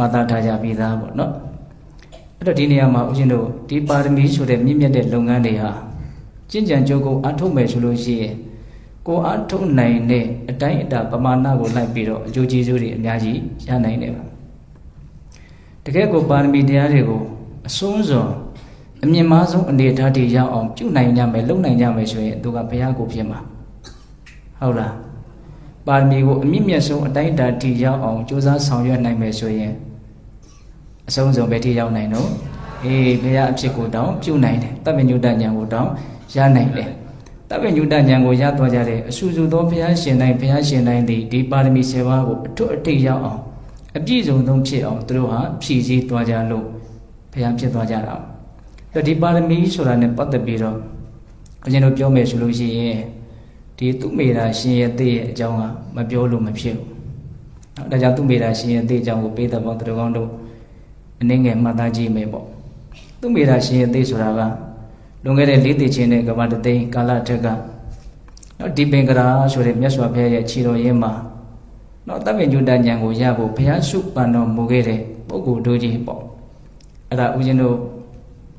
Mata Taja Vida, no? Dinia Maujino, Di Parmi should have mimicked Longandia. Jinjan Jogo Atome Sulushi. Go Ato Nine, a time that Pamana would like Biro, Joji Zuri, Naji, Yana never. The Gego Parmi Diarego, a sonzo. A mere mazo and the Tati Yam, 2 9 yame, low 9 yame, Duga Piago Pima. Howla. Parmigo, a mimiaso, a time that Tia on Josa Sound 9 mesoye. A sonzo Betty Yao Nino. A Pia Chico down, 2 9, Tabin Yudan go down, Yana. Tabin Yudan Yango Yatwajare, Suzu do Piashin 9, the Parmi Seva, 2 Tia on. A Bizo don't cheer on through her, Pisi Twajalo, Piam Chitwajara. The Department should have put the bureau. A general Jome Sulusi, the Tumira, she a day, Jonga, Mabiolo Mapio. The Jatumira, she a day, Jango paid about the Rondo, and Ninga Mataji Mabo. Tumira, she a day, Surava. Longer a lady chain, Gavada day, Kala Tega. Not deep in Gara, should have Yaswa Paya, Chiro Yema. Not that when you done Yango Yabo, Paya Soup, Pano, Mugere, Bogo Doji Bo. Ada Ujino.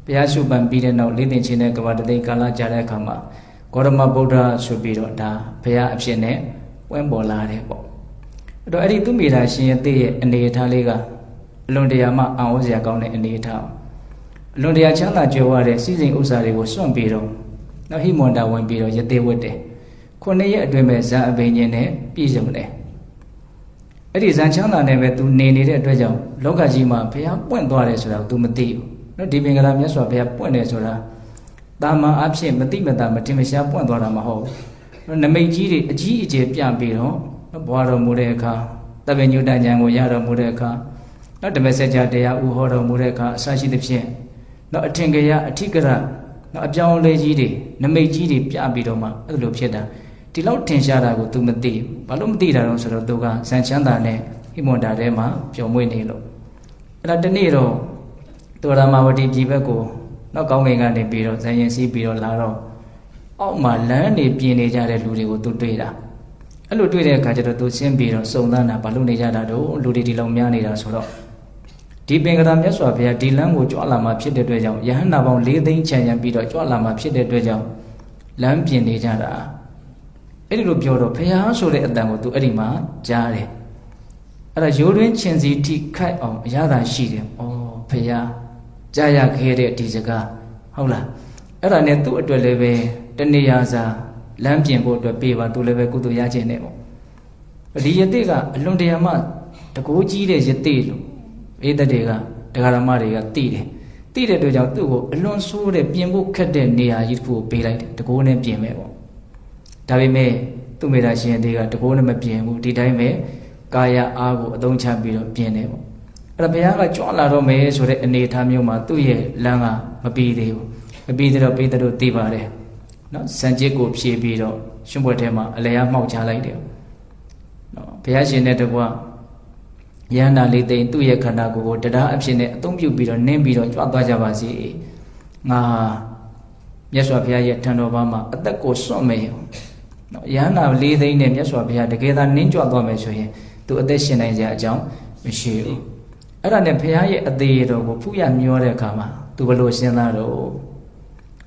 Piasu Bambida no leading China Gavada de Kala Jarakama, Gorama Boda Subiro da, Pia Absene, Wembola Rebo. Do I do me that she and the Italia, Lundiama, Aozia Gone in the town. Lundia Chala Joare, seizing Usari was some biro. Now he monda one biro yet they would day. Cornelia Dwemeza Benene, Pizone. It is Anchana never to Nene Dredjam, Logajima, Pia, one dollars without to Matthew. No dipping around Yaswa Pia Poinesora. Dama absent Matimata Matimisha Poindoramaho. No Namiji, a G. Pian Biro, a Boaro Mureka, the venue Danyango Yara Mureka, not the messenger de Uhoro Mureka, Sashi the Pien, not a Tingaya, a Tigara, not a John Legidi, Namiji Pian Bidoma, a Lupcheda. Till out Tinshara go to Mati, Balum Dida on Sorodoga, Sanchandane, Himonda Rema, Jomuinilo. At the Nero. Toramawati Jibago, no coming at the bureau, Zayansi Biro Laro. Oh, my land, a pianija Ludigo to Dida. A Ludwig Kajaro to Sembiro, Solana, Balunijado, Ludilomiani Solo. Deeping around Yaswapia, Dilan, which Alama Pit de Dwejam, Yahanabon leading China Biro, Alama Pit de Dwejam, Lampian de Jara. Edido Pioro, Pia, so let them to Edima, Jare. At a Jordan Chenzi tea kite on Yara Sheet, oh, Pia. Jaya Kere Tizaga, Hola. Era netu at the leve, Teniaza, Lampian boat to Piva to leve Kutu Yajenemo. But the Yadega, Lundiama, the Koji de Yetilu, Eda Dega, the Garamaria Tide. Tide to Yatu, alone saw the Piembo Cadet near Yifu, Pilate, the Golden Piemebo. Tavime, Tumidashi and Dega, the Golden Piembo, Didime, Kaya Ago, Don Chambio, Pienebo. Rabiaga Chola Rome, so that any time you ma 2 years, Langa, a bideo, a bidero Pedro Tivare, not Sanjico Pshibiro, Shumbotema, Alea Maucha like no, Piashi Netwa Yana Lite 2 year Kanago, Tada Absine, don't you be a name bidon, Jabasi, Nah, Yaswa Pia Tanobama, at the coast so may. Yana Lite name Yaswa Pia, the Geda Ninja Gomez to addition as a jump, Monsieur. Era ne Pia at the Yedo, Puya Mure Kama, to Valosianaro.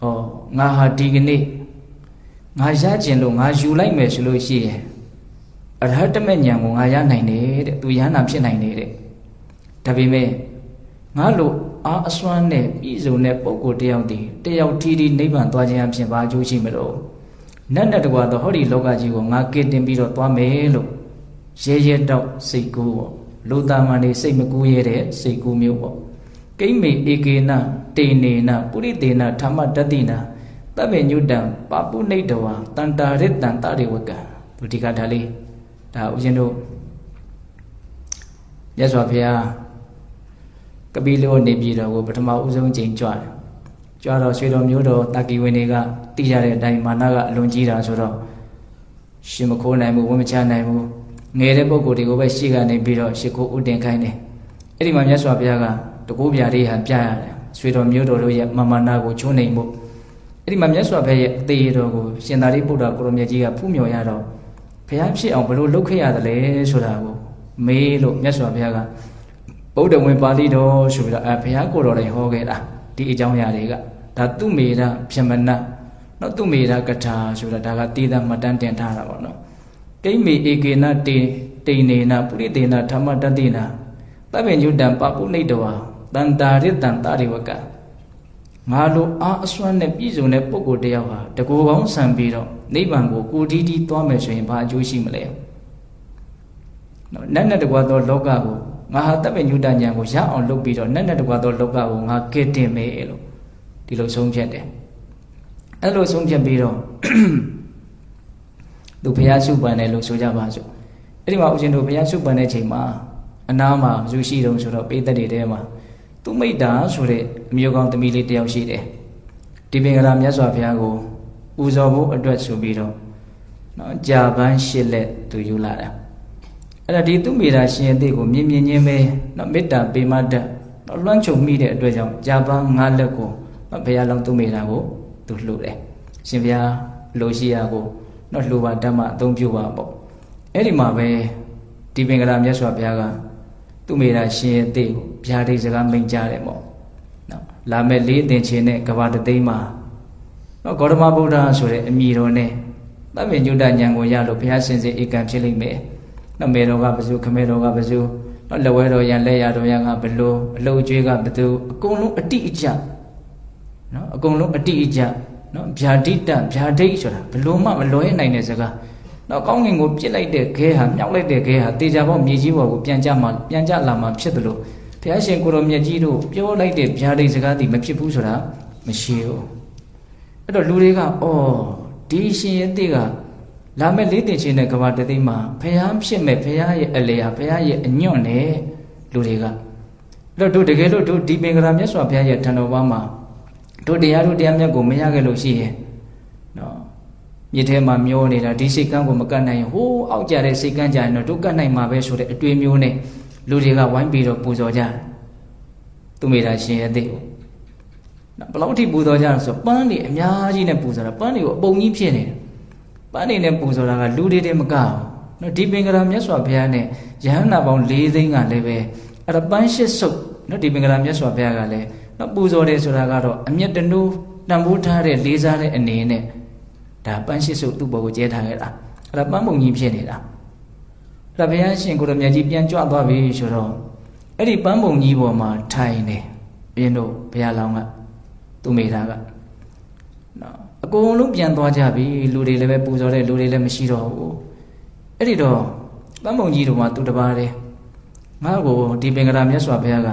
Oh, Naha Digni Najajin, as you like Miss Lucy. At her Tamanian, Ayana need to Yanapshin I need it. Tabime Nalu, Aswane, Izone, Poco Dealdi, Deal TD Niban, Twajam Baju Shimero. None at what the Holy Logaji will not get in Biro Twamelo. Jay dog, say go. Lutamani say Maguyere, say Gumio. Game me Igina, Tenina, Puridina, Tamadadina, Taven down, Papu Nadawa, Tanta Red Tantariwaka, Puticatali, Taujeno Yaswapia Cabilo Nebira, Butama Uzon Jane Joy. Jaro Swedom Yudo, Taki Winega, Tijare, Daimanaga, Longira, Soro Shimakona, Womachana. Nere Boko to go by Shiga and Biro, Shiko Uden Kine. Edima Yaswapiaga, the Gobiari had Jaya, Swedom Yudo, Mamma Nago, Chunemo. Edima Yaswapia, the Yedo, Shenari Buddha, Koromiagia, Pumio Yado. Perhaps she on below look here the lay Sudago. May look Yaswapiaga. ဗုဒ္ဓဝင်ပါဠိတော်ဆိုပြီးတော့ဘုရားကိုယ်တော်တိုင်ဟောခဲ့တာဒီအကြောင်းအရာတွေကဒါသူမေရပြမနနော်သူမေရကထာဆိုတာဒါကတည်တာမှတ်တမ်းတင်ထားတာပေါ့နော်ကိမေဧကေနတေနေနပုရိသေနဓမ္မတတိနာသဗ္ဗညုတံပပုနိတဝါတန်တာရတံတာရိဝကငါလိုအားအစွမ်းနဲ့ပြည့်စုံတဲ့ပုဂ္ဂိုလ်တယောက်ဟာတကူကောင်းဆံပြီးတော့နိဗ္ဗာန်ကိုကိုတီးတီးသွားမယ်ဆိုရင်ဘာအကျိုးရှိမလဲနော်နတ်နဲ့တကွာသောလောကကိုငါဟာသဗ္ဗညုတဉာဏ်ကိုရအောင်လုပ်ပြီးတော့နတ်နဲ့တကွာသောလောကကိုငါကဲတင်မယ်လို့ဒီလိုဆုံးဖြတ်တယ်အဲ့လိုဆုံးဖြတ်ပြီးတော့သူဘုရားစုပန်တယ်လို့ဆိုကြပါစို့အဲ့ဒီမှာဦးဇင်းတို့ဘုရားစုပန်တဲ့ချိန်မှာအနားမှာယူရှိတုံဆိုတော့ပိသက်တွေထဲမှာသူမိတ်တာဆိုတဲ့အမျိုးကောင်းသမီးလေးတယောက်ရှိတယ်ဒီပင်ကရာမြတ်စွာဘုရားကိုပူဇော်ဖို့အတွက်ဆိုပြီးတော့နော်ကြာပန်းရှစ်လက်သူယူလာတာအဲ့ဒါဒီသူမိတာရှင်အသေးကိုမြင်မြင်ချင်းပဲနော်မေတ္တာပေမတ္တနော်လွှမ်းခြုံမိတဲ့အတွက်ကြောင့်ကြာပန်း၅လက်ကိုဘုရားလောင်းသူမိတာကိုသူလှူတယ်ရှင်ဘုရားလိုရှိရာကိုနော်လှူပါဓမ္မအသုံးပြုပါပေါ့အဲ့ဒီမှာပဲဒီပင်ကရာမြတ်စွာဘုရားကသူမိတာရှင်အသေးကိုဗျာဒိတ်စကားမိန့်ကြားတယ်ပေါ့နော်လာမဲ့လေးသင်္ချင်နဲ့ကဘာတသိမ်းမှာနော်ဂေါတမဗုဒ္ဓဆိုတဲ့အမည်တော်နဲ့သဗ္ဗညုတဉာဏ်ကိုရလို့ဘုရားရှင်စေဧကံဖြစ်လိမ့်မယ်နော်မေတော်ကဘစုခမဲတော်ကဘစုနော်လက်ဝဲတော်ရန်လက်ရတော်ရန်ကဘလို့အလုတ်ကျွေးကဘသူအကုန်လုံးအတိအကျနော်အကုန်လုံးအတိအကျနော်ဗျာဒိတဗျာဒိတ်ဆိုတာဘလို့မှမလွဲနိုင်တဲ့စကားနော်ကောင်းငင်ကိုပြစ်လိုက်တဲ့ခဲဟာမြောက်လိုက်တဲ့ခဲဟာတေချာပေါက်မြေကြီးပေါ်ကိုပြန်ကြလာမှဖြစ်တယ်လို့ဘုရားရှင်ကိုရောမြတ်ကြီးတို့ပြောလိုက်တဲ့ဗျာဒိတ်စကားဒီမဖြစ်ဘူးဆိုတာမရှိဘူးအဲ့တော့လူတွေကဒီရှင်ရဲ့တိကလာမဲ့လေးတင်ချင်းတဲ့ကဘာတသိမ်းမှာဘုရားဖြစ်မဲ့ဘုရားရဲ့အလေဟာဘုရားရဲ့အညွန့်နဲ့လူတွေကအဲ့တော့တို့တကယ်လို့တို့ဒီပင်ကရာမြတ်စွာဘုရားရဲ့ထံတော်ဘာမှာတို့တရားမြတ်ကိုမရခဲ့လို့ရှိရင်နော်မြစ်ထဲမှာမျောနေတာဒီစိတ်ကန်းကိုမကတ်နိုင်ရင်ဟိုးအောက်ကြတဲ့စိတ်ကန်းကြရင်တော့တို့ကတ်နိုင်မှာပဲဆိုတဲ့အတွေ့မျိုးနဲ့လူတွေကဝိုင်းပြီးတော့ပူဇော်ကြတယ်သူမိတာရှင်ရဲ့တဲ့နော်ဘယ်လောက်ထိပူဇော်ကြလဲဆိုပန်းတွေအများကြီးနဲ့ပူဇော်တာပန်းတွေကိုအပုံကြီးဖြစ်နေတယ်ပန်းတွေနဲ့ပူဇော်တာကလူတွေတည်းမကဘူးနော်ဒီပင်ကရာမြတ်စွာဘုရားနဲ့ယဟန္တာပေါင်း၄သိန်းကလည်းပဲအဲ့ဒါပန်းရှစ်စုပ်နော်ဒီပင်ကရာမြတ်စွာဘုရားကလည်းနော်ပူဇော်တယ်ဆိုတာကတော့အမျက်တနိုးတန်ဖိုးထားတဲ့လေးစားတဲ့အနေနဲ့ဒါပန်းရှစ်စုပ်သူ့ဘောကိုကျဲထားခဲ့တာအဲ့ဒါပန်းပုံကြီးဖြစ်နေတာအဲ့ဒါဘုရားရှင်ကိုရမြတ်ကြီးပြန်ကြွသွားပြီဆိုတော့အဲ့ဒီပန်းပုံကြီးပေါ်မှာထိုင်နေဘုရင်တို့ဘုရားလောင်းကသူမိသားကနော်အကုန်လုံးပြန်သွားကြပြီလူတွေလည်းပဲပူဇော်တဲ့လူတွေလည်းမရှိတော့ဘူးအဲ့ဒီတော့ပန်းပုံကြီးတို့မှာသူတပါးတယ်ငါ့ကိုဒီပင်ကရာမြတ်စွာဘုရားက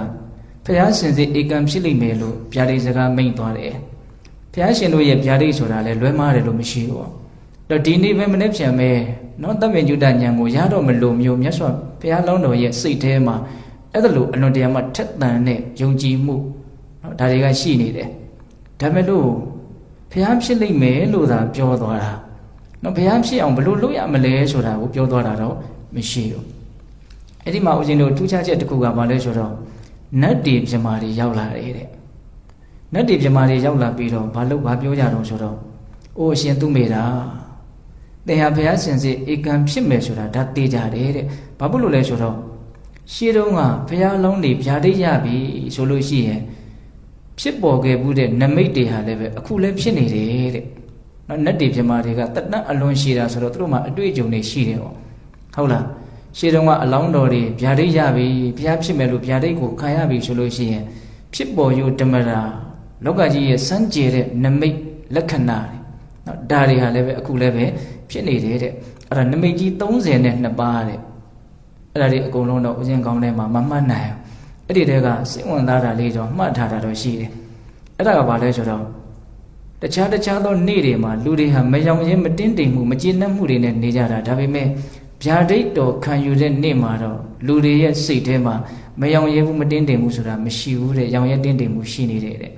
ဘုရားရှင်စေဧကံဖြစ်လိမ့်မယ်လို့ဗျာဒိတ်စကားမိန့်သွားတယ်ဘုရားရှင်တို့ရဲ့ဗျာဒိတ်ဆိုတာလည်းလွဲမှားတယ်လို့မရှိဘူးတော့ဒီနေ့ပဲမနေ့ပြန်မယ်နော်သဗ္ဗညုတဉာဏ်ကိုရတော့မလို့မျိုးမြတ်စွာဘုရားလောင်းတော်ရဲ့စိတ်ထဲမှာအဲ့ဒါလိုအလွန်တရာမှထက်သန်တဲ့ယုံကြည်မှုနော်ဒါတွေကရှိနေတယ်ဒါမဲ့လို့ဘုရားဖြစ်လိမ့်မယ်လို့သာပြောသွားတာနော်ဘုရားဖြစ်အောင်ဘယ်လိုလုပ်ရမလဲဆိုတာကိုပြောသွားတာတော့မရှိဘူးအဲ့ဒီမှာဦးဇင်းတို့ထူးခြားချက်တစ်ခုကဘာလဲဆိုတော့နတ်တီပြမာတွေရောက်လာတယ်တဲ့နတ်တီပြမာတွေရောက်လာပြီးတော့ဘာပြောကြတော့ဆိုတော့အိုးအရှင်သူမေတာသင်ဟာဘုရားရှင်စေဧကံဖြစ်မယ်ဆိုတာဒါသိကြတယ်တဲ့ဘာဖြစ်လို့လဲဆိုတော့ရှေးတုန်းကဘုရားလုံးတွေဗျာဒိတ်ရပြီဆိုလို့ရှိရင်ဖြစ်ပေါ်ခဲ့ဘူးတဲ့နမိတ်တွေဟာလည်းပဲအခုလည်းဖြစ်နေတယ်တဲ့နော်နတ်တွေပြမာတွေကတတ်တန်းအလွန်ရှိတာဆိုတော့သူတို့မှာအတွေ့အကြုံတွေရှိတယ်ပေါ့ဟုတ်လားရှေးတုန်းကအလောင်းတော်တွေဗျာဒိတ်ရပြီဘုရားဖြစ်မယ်လို့ဗျာဒိတ်ကိုခံရပြီဆိုလို့ရှိရင်ဖြစ်ပေါ်ယူဓမ္မရာလောကကြီးရဲ့စမ်းကြယ်တဲ့နမိတ်လက္ခဏာတွေနော်ဒါတွေဟာလည်းပဲအခုလည်းပဲဖြစ်နေတယ်တဲ့အဲ့ဒါနမိတ်ကြီး32ပါးတဲ့အဲ့ဒါတွေအကုန်လုံးတော့ဦးဇင်းကောင်းထဲမှာမမှတ်နိုင်အဲ့ဒီတဲကစိတ်ဝင်စားတာလေးတော့မှတ်ထားတာတော့ရှိတယ်အဲ့ဒါကဘာလဲဆိုတော့တခြားသောနေ့တွေမှာလူတွေဟာမယောင်ရင်မတင်းတိမ်မှုမကျေနပ်မှုတွေနဲ့နေကြတာဒါပေမဲ့ဗျာဒိတ်တော်ခံယူတဲ့နေ့မှာတော့လူတွေရဲ့စိတ်ထဲမှာမယောင်ရဲဘူးမတင်းတိမ်မှုဆိုတာမရှိဘူးတဲ့ရောင်ရဲတင်းတိမ်မှုရှိနေတယ်တဲ့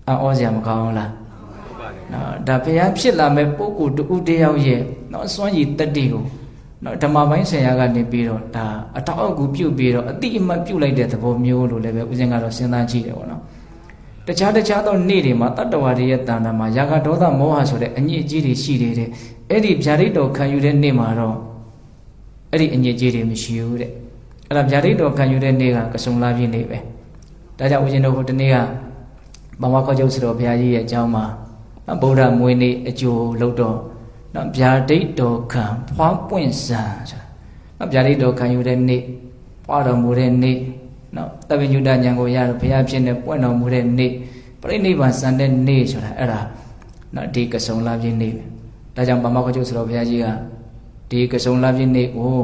အော်စရာမကောင်းလားနော်ဒါဘုရားဖြစ်လာမဲ့ပုဂ္ဂိုလ်တူတယောက်ရဲ့နော်စွမ်းရည်တတ္တိကိုနော်ဓမ္မပိုင်းဆရာကနေပြီးတော့ဒါအထောက်အကူပြုပြီးတော့အတိအမှတ်ပြုလိုက်တဲ့သဘောမျိုးလို့လည်းပဲဦးဇင်းကတော့စဉ်းစားကြည့်တယ်ပေါ့နော်တခြားသောနေ့တွေမှာတတ္တဝါတွေရဲ့တဏ္ဍာမှာယာကဒေါသမောဟဆိုတဲ့အညစ်အကြေးတွေရှိနေတဲ့အဲ့ဒီဗျာဒိတ်တော်ခံယူတဲ့နေ့မှာတော့အဲ့ဒီအညစ်အကြေးတွေမရှိဘူးတဲ့အဲ့ အဲ့ဒါဗျာဒိတ်တော်ခံယူတဲ့နေ့ကကဆုံလာပြည့်နေ့ပဲဒါကြောင့်ဦးဇင်းတို့ဟိုတနေ့ကဘာဝခောကျုပ်စတော်ဘုရားကြီးရဲ့အကြောင်းမှာဗုဒ္ဓမွေးနေ့အကျိုးလို့တော့နော်ဗျာဒိတ်တော်ခံဖွားပွင့်စံဆိုတာဗျာဒိတ်တော်ခံယူတဲ့နေ့ပွားတော်မူတဲ့နေ့နော်တပ္ပညုတဉာဏ်ကိုရတော့ဘုရားဖြစ်နေပွင့်တော်မူတဲ့နေ့ပြိဋိဘံစံတဲ့နေ့ဆိုတာအဲ့ဒါနော်ဒီကဆုံလာပြည့်နေ့ပဲဒါကြောင့်ဘာဝခောကျုပ်စတော်ဘုရားကြီးကဒီကဆုံလာပြည့်နေ့ကို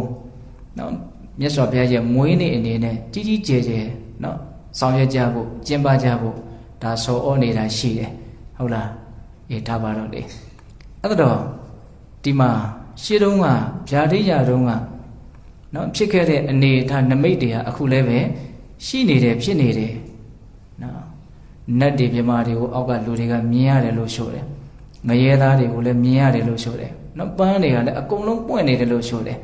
နော်မြတ်စွာဘုရားရဲ့မွေးနေ့အနေနဲ့ကြီးကြီးကျယ်ကျယ်နော်ဆောင်ရွက်ကြဖို့ကျင့်ပကြဖို့ဒါဆောဩနေတာရှိတယ်ဟုတ်လားအေးထားပါတော့လေအဲ့တော့ဒီမှာရှေးတုန်းကဗျာဒိတ်ရတုန်းကနော်ဖြစ်ခဲ့တဲ့အနေအထားနမိတ်တွေကအခုလည်းပဲရှိနေတယ်ဖြစ်နေတယ်နော်နတ်တွေမြမာတွေကိုအောက်ကလူတွေကမြင်ရတယ်လို့ဆိုတယ်ငရဲသားတွေကိုလည်းမြင်ရတယ်လို့ဆိုတယ်နော်ပန်းတွေကလည်းအကုန်လုံးပွင့်နေတယ်လို့ဆိုတယ်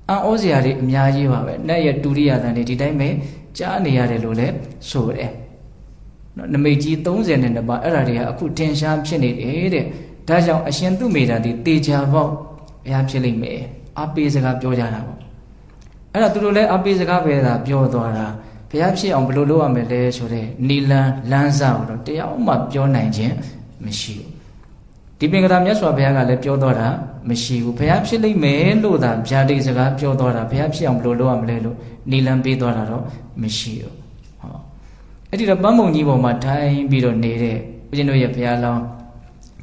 အံ့ဩစရာတွေအများကြီးပါပဲနတ်ရဲ့ဒုတိယတန်တွေဒီတိုင်းပဲကြားနေရတယ်လို့လည်းဆိုတယ်နော်နမိတ်ကြီး32ပါးအဲ့ဒါတွေကအခုထင်ရှားဖြစ်နေတယ်တဲ့ဒါကြောင့်အရှင်သူမေတ္တာဒီတေချာပေါက်ဘုရားဖြစ်လိမ့်မယ်အပေးစကားပြောကြတာပေါ့အဲ့ဒါသူတို့လည်းအပေးစကားပဲသာပြောသွားတာဘုရားဖြစ်အောင်ဘယ်လိုလုပ်ရမလဲဆိုတဲ့နီလန်းလမ်းစာကိုတော့တရားမှပြောနိုင်ခြင်းမရှိဘူးဒီပင်ကရာမြတ်စွာဘုရားကလည်းပြောသွားတာမရှိဘူးဘုရားဖြစ်လိမ့်မယ်လို့သာဗျာဒိတ်စကားပြောသွားတာဘုရားဖြစ်အောင်ဘယ်လိုလုပ်ရမလဲလို့နီလန်းပေးသွားတာတော့မရှိဘူးဟောအဲ့ဒီတော့ပန်းမုံကြီးပေါ်မှာထိုင်ပြီးတော့နေတဲ့ဦးဇင်းတို့ရဲ့ဘုရားလောင်း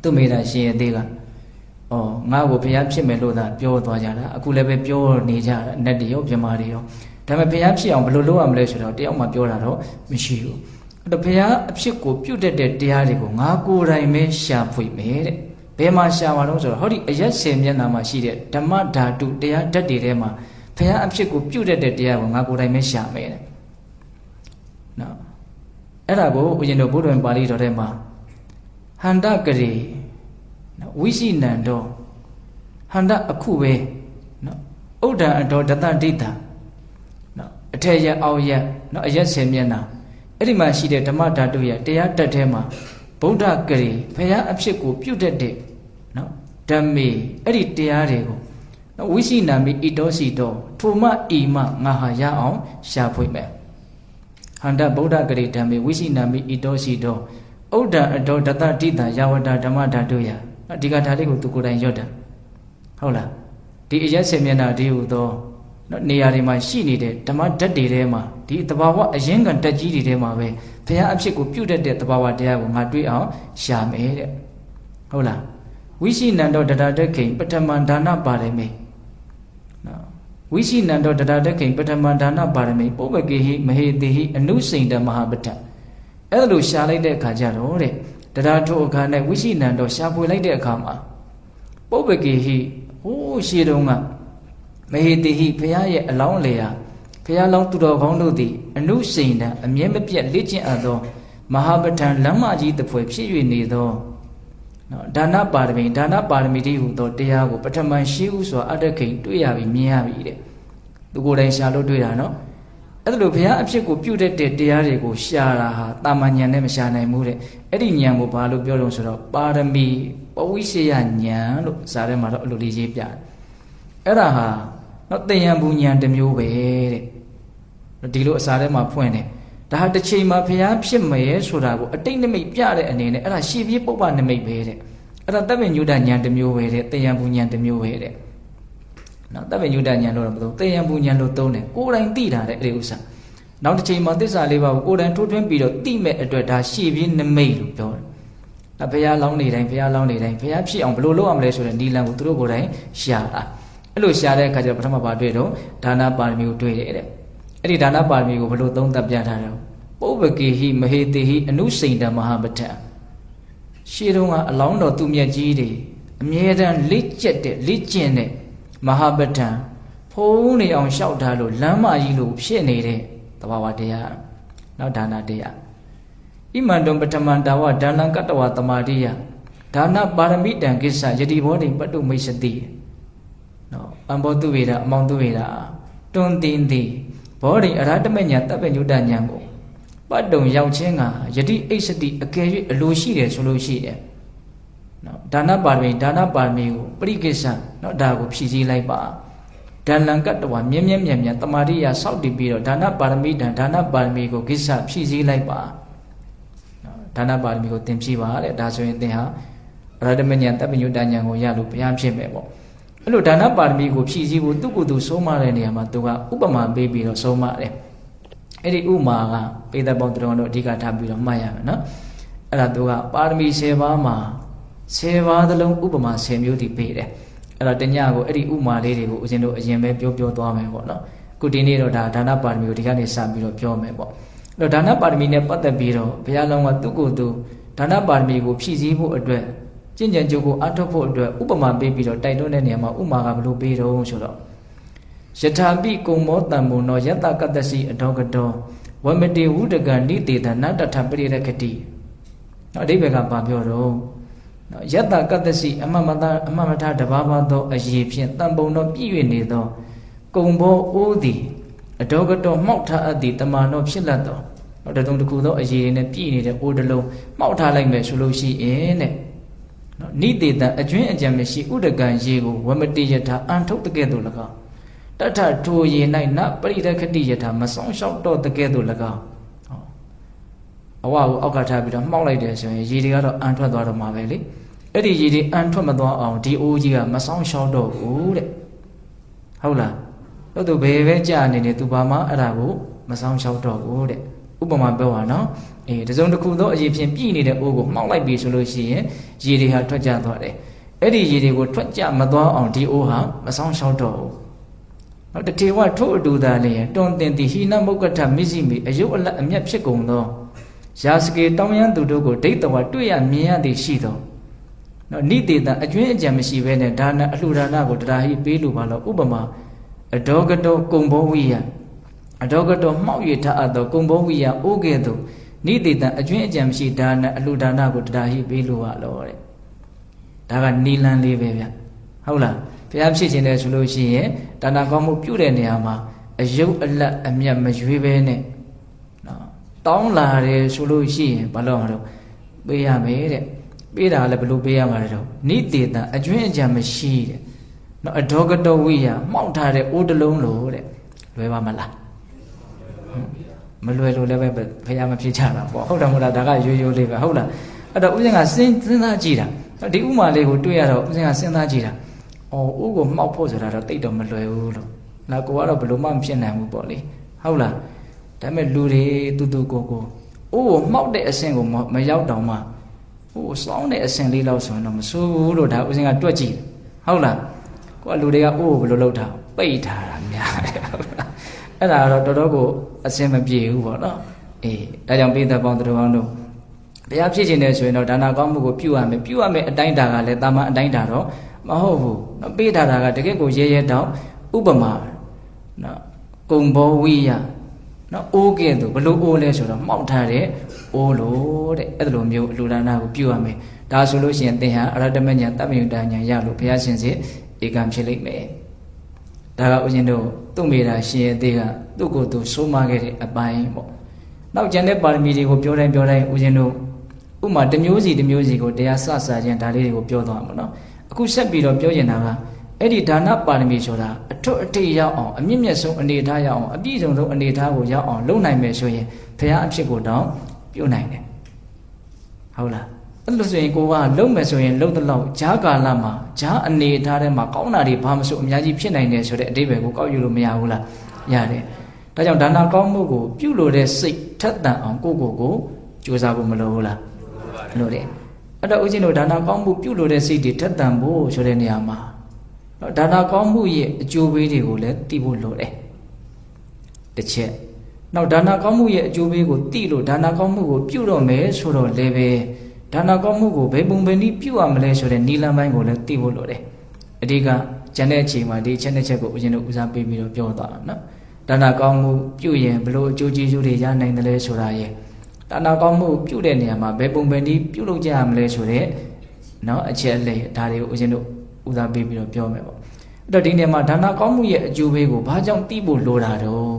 သူမေတ္တာရှင်ရဲ့သေးကငါ့ကိုဘုရားဖြစ်မယ်လို့သာပြောသွားကြတာအခုလည်းပဲပြောနေကြတာနတ်တွေရောမြမာတွေရောဒါပေမဲ့ဘုရားဖြစ်အောင်ဘယ်လိုလုပ်ရမလဲဆိုတော့တယောက်မှပြောတာတော့မရှိဘူးအဲ့တော့ဘုရားအဖြစ်ကိုပြုတ်တတ်တဲ့တရားတွေကိုငါကိုယ်တိုင်ပဲရှာဖွေမယ်တဲ့ဘယ်မှာရှာမှာတော့ဆိုတော့ဟောဒီအရက်10မျက်နှာမှာရှိတဲ့ဓမ္မဓာတုတရားဓာတ်တွေထဲမှာဘုရားအဖြစ်ကိုပြုတ်တတ်တဲ့တရားကိုငါကိုယ်တိုင်ပဲရှာမယ်တဲ့နော်အဲ့ဒါကိုဦးဇင်းတို့ဘုဒ္ဓဝင်ပါဠိတော်ထဲမှာဟန္တကရေဝိရှိနန္တောဟန္တအခုပဲနော်ဥဒ္ဒံအတော်ဒတဒိဋ္ဌနော်အထက်ရအောက်ရနော်အရက်10မျက်နှာအဲ့ဒီမှာရှိတဲ့ဓမ္မဓာတုရဲ့တရားတက်ထဲမှာဗုဒ္ဓဂရေဘုရားအဖြစ်ကိုပြုတ်တတ်တဲ့နော်ဓမ္မေအဲ့ဒီတရားတွေကိုနော်ဝိရှိနာမိဣတောစီတောထိုမဤမငါဟာရအောင်ရှာဖွေမယ်ဟန္တဗုဒ္ဓဂရေဓမ္မေဝိရှိနာမိဣတောစီတောဥဒ္ဒံအတော်ဒတဒိဋ္ဌယာဝတဓမ္မဓာတုယဒီကဓာလေးကိုသူကိုယ်တိုင်ရွတ်တာဟုတ်လားဒီအရက်10မျက်နှာဒီဟူသောနေရာတွေမှာရှိနေတဲ့ဓမ္မဓာတ်တွေထဲမှာဒီတဘာဝအရင်ကတက်ကြီးတွေထဲမှာပဲဘုရားအဖြစ်ကိုပြုတ်တတ်တဲ့တဘာဝတရားကိုငါတွေ့အောင်ရှာမယ်တဲ့ဟုတ်လားဝိရှိနန္တောတတတခိပထမန္ဒါနပါရမေနော်ဝိရှိနန္တောတတတခိပထမန္ဒါနပါရမေပုပ္ပကေဟိမဟေတိဟိအနုစိန်တမဟာပဋ္ဌအဲ့လိုရှာလိုက်တဲ့အခါကျတော့တဲ့တရားထိုအခါနဲ့ဝိရှိနန္တောရှာဖွေလိုက်တဲ့အခါမှာပုပ္ပကေဟိဟိုးရှေးတုန်းကမဟေတိဟိဘုရားရဲ့အလောင်းလေဟာဘုရားလောင်းသူတော်ကောင်းတို့သည်အနုစိန်တံအမြဲမပြတ်လေ့ကျင့်အပ်သောမဟာပဋ္ဌာန်းလမ်းမကြီးတစ်ဖွဲဖြစ်၍နေသောနော်ဒါနပါရမီတိဟူသောတရားကိုပထမရှိဥစွာအတ္တခိန်တွေ့ရပြီမြင်ရပြီတဲ့သူကိုယ်တိုင်ရှာလို့တွေ့တာနော်အဲ့ဒါလိုဘုရားအဖြစ်ကိုပြုတ်တဲ့တရားတွေကိုရှာတာဟာတာမဉာဏ်နဲ့မရှာနိုင်ဘူးတဲ့အဲ့ဒီဉာဏ်ကိုဘာလို့ပြောလို့ဆိုတော့ပါရမီပဝိရှယဉာဏ်လို့ဇာထဲမှာတော့အလိုလေးရေးပြတယ်အဲ့ဒါဟာနော်သင်္ယံဘူးဉာဏ်တစ်မျိုးပဲတဲ့ဒီလိုအစာထဲမှာဖွင့်တယ်ဒါဟာတစ်ချိန်မှာဘုရားဖြစ်မယ်ဆိုတာကိုအတိတ်နိမိတ်ပြတဲ့အနေနဲ့အဲ့ဒါရှေ့ပြေးပုပ္ပနိမိတ်ပဲတဲ့အဲ့ဒါတပ်ပင်ညုတဉာဏ်တစ်မျိုးပဲတဲ့သင်္ယံဘူးဉာဏ်တစ်မျိုးပဲတဲ့နော်တပ်ပင်ညုတဉာဏ်လို့တော့မသုံးသင်္ယံဘူးဉာဏ်လို့သုံးတယ်ကိုယ်တိုင်သိတာတဲ့အဲ့ဒီဥစ္စာနောက်တစ်ချိန်မှာသစ္စာလေးပါးကိုကိုယ်တိုင်ထိုးထွင်းပြီးတော့သိမဲ့အတွက်ဒါရှေ့ပြေးနိမိတ်လို့ပြောတယ်ဒါဘုရားလောင်းနေတိုင်းဘုရားဖြစ်အောင်ဘယ်လိုလုပ်ရမလဲဆိုတဲ့နိလန်ကိုသူတို့ကိုယ်တိုင်ရှာတာအဲ့လိုရှာတဲ့အခါကျတော့ပထမပါတွေ့တော့ဒါနပါရမီကိုတွေ့တယ်တဲ့အဲ့ဒီဒါနပါရမီကိုဘယ်လိုသုံးသပ်ပြထားတယ်ပုပ္ပကေဟိမဟေတိဟိအနုစိန်တမဟာပဋ္ဌာန်းရှေးတုန်းကအလောင်းတော်သူမြတ်ကြီးတွေအမြဲတမ်းလေ့ကျင့်တဲ့မဟာပဋ္ဌာန်းဖုံးနေအောင်လျှောက်ထားလို့လမ်းမကြီးလိုဖြစ်နေတဲ့သဘာဝတရားနောက်ဒါနတရားဣမန္တုံပထမန္တာဝဒါနံကတ္တဝသမာဓိယဒါနပါရမိတံကိစ္စယတိဘောဓိပတ္တုမိတ်စတိနော်အဘောတုဝေဒအမောင်တုဝေဒတွန်တင်သည်ဘောဓိအရဟတမညာတပ်ပညုတဉာဏ်ကိုပတ်တုံရောက်ခြင်းကယတိအိစတိအကယ်၍အလိုရှိတယ်ဆိုလို့ရှိတယ်နော်ဒါနပါရမီကိုပရိကိစ္စနော်ဒါကိုဖြည့်ဆည်းလိုက်ပါ ဒါလံကတ္တဝမြင်းမြင်းမြတ်မြတ်တမာရိယစောက်တည်ပြီးတော့ဒါနပါရမီဒါနပါရမီကိုကိစ္စဖြည့်ဆည်းလိုက်ပါဒါနပါရမီကိုသင်ဖြည့်ပါတဲ့ဒါဆိုရင်သင်ဟာအရဟတမဉ္ဇဉ်တပ်ပညုတဉ္ဇဉ်ကိုရလို့ဘုရားဖြစ်မယ်ပေါ့အဲ့လိုဒါနပါရမီကိုဖြည့်ဆည်းဖို့သူ့ကိုယ်သူဆုံးမတဲ့နေရာမှာသူကဥပမာပေးပြီးတော့ဆုံးမတယ်အဲ့ဒီဥမာကပေသက်ပေါင်းတော်တို့အဓိကထားပြီးတော့မှတ်ရမယ်နော်အဲ့ဒါသူကပါရမီ10ပါးမှာ10ပါးသလုံးဥပမာ10မျိုးတည်ပေးတယ်အဲ့တော့တညကိုအဲ့ဒီဥမာလေးတွေကိုဦးဇင်းတို့အရင်ပဲပြောသွားမယ်ပေါ့နော်အခုဒီနေ့တော့ဒါဒါနပါရမီကိုဒီကနေ့စပြီးတော့ပြောမယ်ပေါ့အဲ့တော့ဒါနပါရမီနဲ့ပတ်သက်ပြီးတော့ဘုရားလောင်းကသူ့ကိုယ်သူဒါနပါရမီကိုဖြည့်ဆည်းဖို့အတွက်ကျင့်ကြံကြိုးကိုအထောက်ဖို့အတွက်ဥပမာပေးပြီးတော့တိုက်တွန်းတဲ့နေရာမှာဥမာကဘယ်လိုပေးတော့ဆိုတော့ယထာပိကုံမောတံမုံနောယတကတ္တစီအထောကတောဝမတေဝုဒကံနိတေသနတထပရိရခတိအဓိပ္ပာယ်ကဘာပြောတော့ယတကတ္တစီအမမထတဘာဘာသောအရေးဖြင့်တံပုံတော်ပြည့်၍နေသောကုံဘောအိုးသည်အထောကတောမှောက်ထားအပ်သည်တမန်တော်ဖြစ်လက်သောတတုံတစ်ခုသောအရေးနဲ့ပြည့်နေတဲ့အိုးတစ်လုံးမှောက်ထားလိုက်မယ်ဆိုလို့ရှိရင်တဲ့နိတေတံအကျွင်းအကြံမရှိဥဒကံရေကိုဝမတိယထာအန်ထုတ်တကဲ့သို့၎င်းတထထိုရေ၌နပရိရခတိယထာမဆောင်လျှောက်တော့တကဲ့သို့၎င်းအဝကိုအောက်ကထားပြီးတော့မှောက်လိုက်တယ်ဆိုရင်ရေတွေကတော့အန်ထွက်သွားတော့မှာပဲလေအဲ့ဒီရေတွေအန်ထွက်မသွားအောင်ဒီအိုးကြီးကမဆောင်လျှောက်တော့ဘူးတဲ့ဟုတ်လားတို့သူဘယ်ပဲကြာနေနေသူဘာမှအဲ့ဒါကိုမဆောင်လျှောက်တော့ဘူးတဲ့ဥပမာပြောပါနော်တစုံတစ်ခုသောအရေးဖြင့်ပြည်နေတဲ့အိုးကိုမှောက်လိုက်ပြီဆိုလို့ရှိရင်ရေတွေဟာထွက်ကျသွားတယ်အဲ့ဒီရေတွေကိုထွက်ကျမသွားအောင်ဒီအိုးဟာမဆောင်လျှောက်တော့ဘူးတထေဝထို့အတူသာလျင်တွန်တင်သည်ဟိနမုက္ကထမစ္စည်းမိအယုတ်အလတ်အမျက်ဖြစ်ကုန်သောရာစကေတောင်းရန်သူတို့ကိုဒိဋ္ဌဝတွေ့ရမြင်ရသည်ရှိသောနိတေတံအကျွင်းအကြံမရှိဘဲနဲ့ဒါနအလှူဒါနကိုတရားဟိပေးလို့ပါလို့ဥပမာအဒေါကတောကုံဘောဝိယအဒေါကတောမှောက်၍ထားအပ်သောကုံဘောဝိယအိုးကဲ့သို့နိတေတံအကျွင်းအကြံမရှိဒါနအလှူဒါနကိုတရားဟိပေးလို့ပါလို့တဲ့ဒါကနီလန်းလေးပဲဗျဟုတ်လားဘုရားဖြစ်ခြင်းနဲ့ဆိုလို့ရှိရင်ဒါနကောင်းမှုပြုတဲ့နေရာမှာအယုတ်အလတ်အမြတ်မရွေးပဲနဲ့နော်တောင်းလာတယ်ဆိုလို့ရှိရင်ဘာလို့မလို့ပေးရမယ်တဲ့ပေးတာလည်းဘယ်လိုပေးရမှာလဲတော့နိတေတံအကျွင်းအကြံမရှိတဲ့နော်အဒေါကတောဝိယမှောက်ထားတဲ့အိုးတလုံးလို့တဲ့လွယ်ပါမလားမလွယ်လို့လည်းပဲဘုရားမဖြစ်ကြတာပေါ့ဟုတ်တယ်မဟုတ်လားဒါကရိုးရိုးလေးပဲဟုတ်လားအဲ့တော့ဦးဇင်းကစဉ်းစားကြည့်တာဒီဥမာလေးကိုတွေ့ရတော့ဦးဇင်းကစဉ်းစားကြည့်တာအိုးကိုမှောက်ဖို့ဆိုတာတော့တိတ်တော့မလွယ်ဘူးလို့ငါကိုကတော့ဘယ်လိုမှမဖြစ်နိုင်ဘူးပေါ့လေဟုတ်လားဒါပေမဲ့လူတွေတူကိုအိုးကိုမှောက်တဲ့အဆင့်ကိုမရောက်တော့မှဟိုစောင်းတဲ့အဆင့်လေးလောက်ဆိုရင်တော့မဆိုးဘူးလို့ဒါဦးဇင်းကတွက်ကြည့်ဟုတ်လားကိုကလူတွေကအိုးကိုဘယ်လိုလုပ်တာပိတ်ထားတာများတယ်ဟုတ်လားအဲ့ဒါကတော့တော်တော်ကိုအဆင်မပြေဘူးပေါ့နော်ဒါကြောင့်ပိဿပေါင်းတော်ကောင်းတို့တရားဖြစ်ခြင်းနဲ့ဆိုရင်တော့ဒါနကောင်းမှုကိုပြုရမယ်အတိုင်းတာကလည်းတာမန်အတိုင်းတာတော့မဟုတ်ဘူးနော်ပေးထားတာကတကယ်ကိုရဲတောင်ဥပမာနော်ကုံဘောဝိယနော်အိုးကဲ့သို့ဘလို့အိုးလဲဆိုတော့မှောက်ထားတဲ့အိုးလို့တဲ့အဲ့လိုမျိုးအလူဒါနကိုပြုရမယ်ဒါဆိုလို့ရှိရင်သင်ဟာအရဟတမဉ္ဇဉ်တပ်ပယုတဉ္ဇဉ်ရလို့ဘုရားရှင်စေဧကံဖြစ်လိမ့်မယ်ဒါကဦးဇင်းတို့သူ့မိတာရှင်ရဲ့သေးကသူ့ကိုယ်သူစိုးမခဲ့တဲ့အပိုင်းပေါ့နောက်ကျန်တဲ့ပါရမီတွေကိုပြောတိုင်းဦးဇင်းတို့ဥမာတစ်မျိုးစီကိုတရားစခြင်းဒါလေးတွေကိုပြောသွားမှာနော်အခုဆက်ပြီးတော့ပြောကျင်တာကအဲ့ဒီဒါနပါရမီဆိုတာအထွတ်အထိပ်ရောက်အောင်အမြင့်မြတ်ဆုံးအနေထားရောက်အောင်အပြည့်စုံဆုံးအနေထားကိုရောက်အောင်လုပ်နိုင်မယ်ဆိုရင်ဘုရားအဖြစ်ကိုတောင်းပြုနိုင်တယ်ဟုတ်လားအဲ့လိုဆိုရင်ကိုကလုံးမယ်ဆိုရင်လုံးတဲ့လောက်ဂျားကာလမှာဂျားအနေထားထဲမှာကောင်းတာတွေဘာမှမဆိုအများကြီးဖြစ်နိုင်တယ်ဆိုတဲ့အဓိပ္ပာယ်ကိုကောက်ယူလို့မရဘူးလားရတယ်ဒါကြောင့်ဒါနကောင်းမှုကိုပြုလို့တဲ့စိတ်ထက်သန်အောင်ကိုကြိုးစားဖို့မလိုဘူးလားလို့တယ်အဲ့တော့ဦးဇင်းတို့ဒါနကောင်းမှုပြုလို့တဲ့စိတ်တွေထက်သန်ဖို့ဆိုတဲ့နေရာမှာဒါနကောင်းမှုရဲ့အကျိုးပေးတွေကိုလည်းသိဖို့လိုတယ်တစ်ချက်နောက်ဒါနကောင်းမှုရဲ့အကျိုးပေးကိုသိလို့ဒါနကောင်းမှုကိုပြုတော့မယ်ဆိုတော့လည်းပဲဒါနကောင်းမှုကိုဘယ်ပုံပဲနည်းပြုရမလဲဆိုတဲ့နိလန်းပိုင်းကိုလည်းသိဖို့လိုတယ်အဓိကကျန်တဲ့အချိန်မှာဒီချက်နှစ်ချက်ကိုဦးဇင်းတို့ဦးစားပေးပြီးတော့ပြောသွားတာနော်ဒါနကောင်းမှုပြုရင်ဘလို့အကျိုးကျေးဇူးတွေရနိုင်တယ်လဲဆိုတာရဲ့ဒါနကောင်းမှုပြုတဲ့နေရာမှာဘယ်ပုံပဲနည်းပြုလုပ်ကြရမလဲဆိုတဲ့နော်အချက်အလက်ဒါတွေကိုဦးဇင်းတို့ဦးစားပေးပြီးတော့ပြောမယ်ပေါ့အဲ့တော့ဒီနေရာမှာဒါနကောင်းမှုရဲ့အကျိုးပေးကိုဘာကြောင့်သိဖို့လိုတာတော့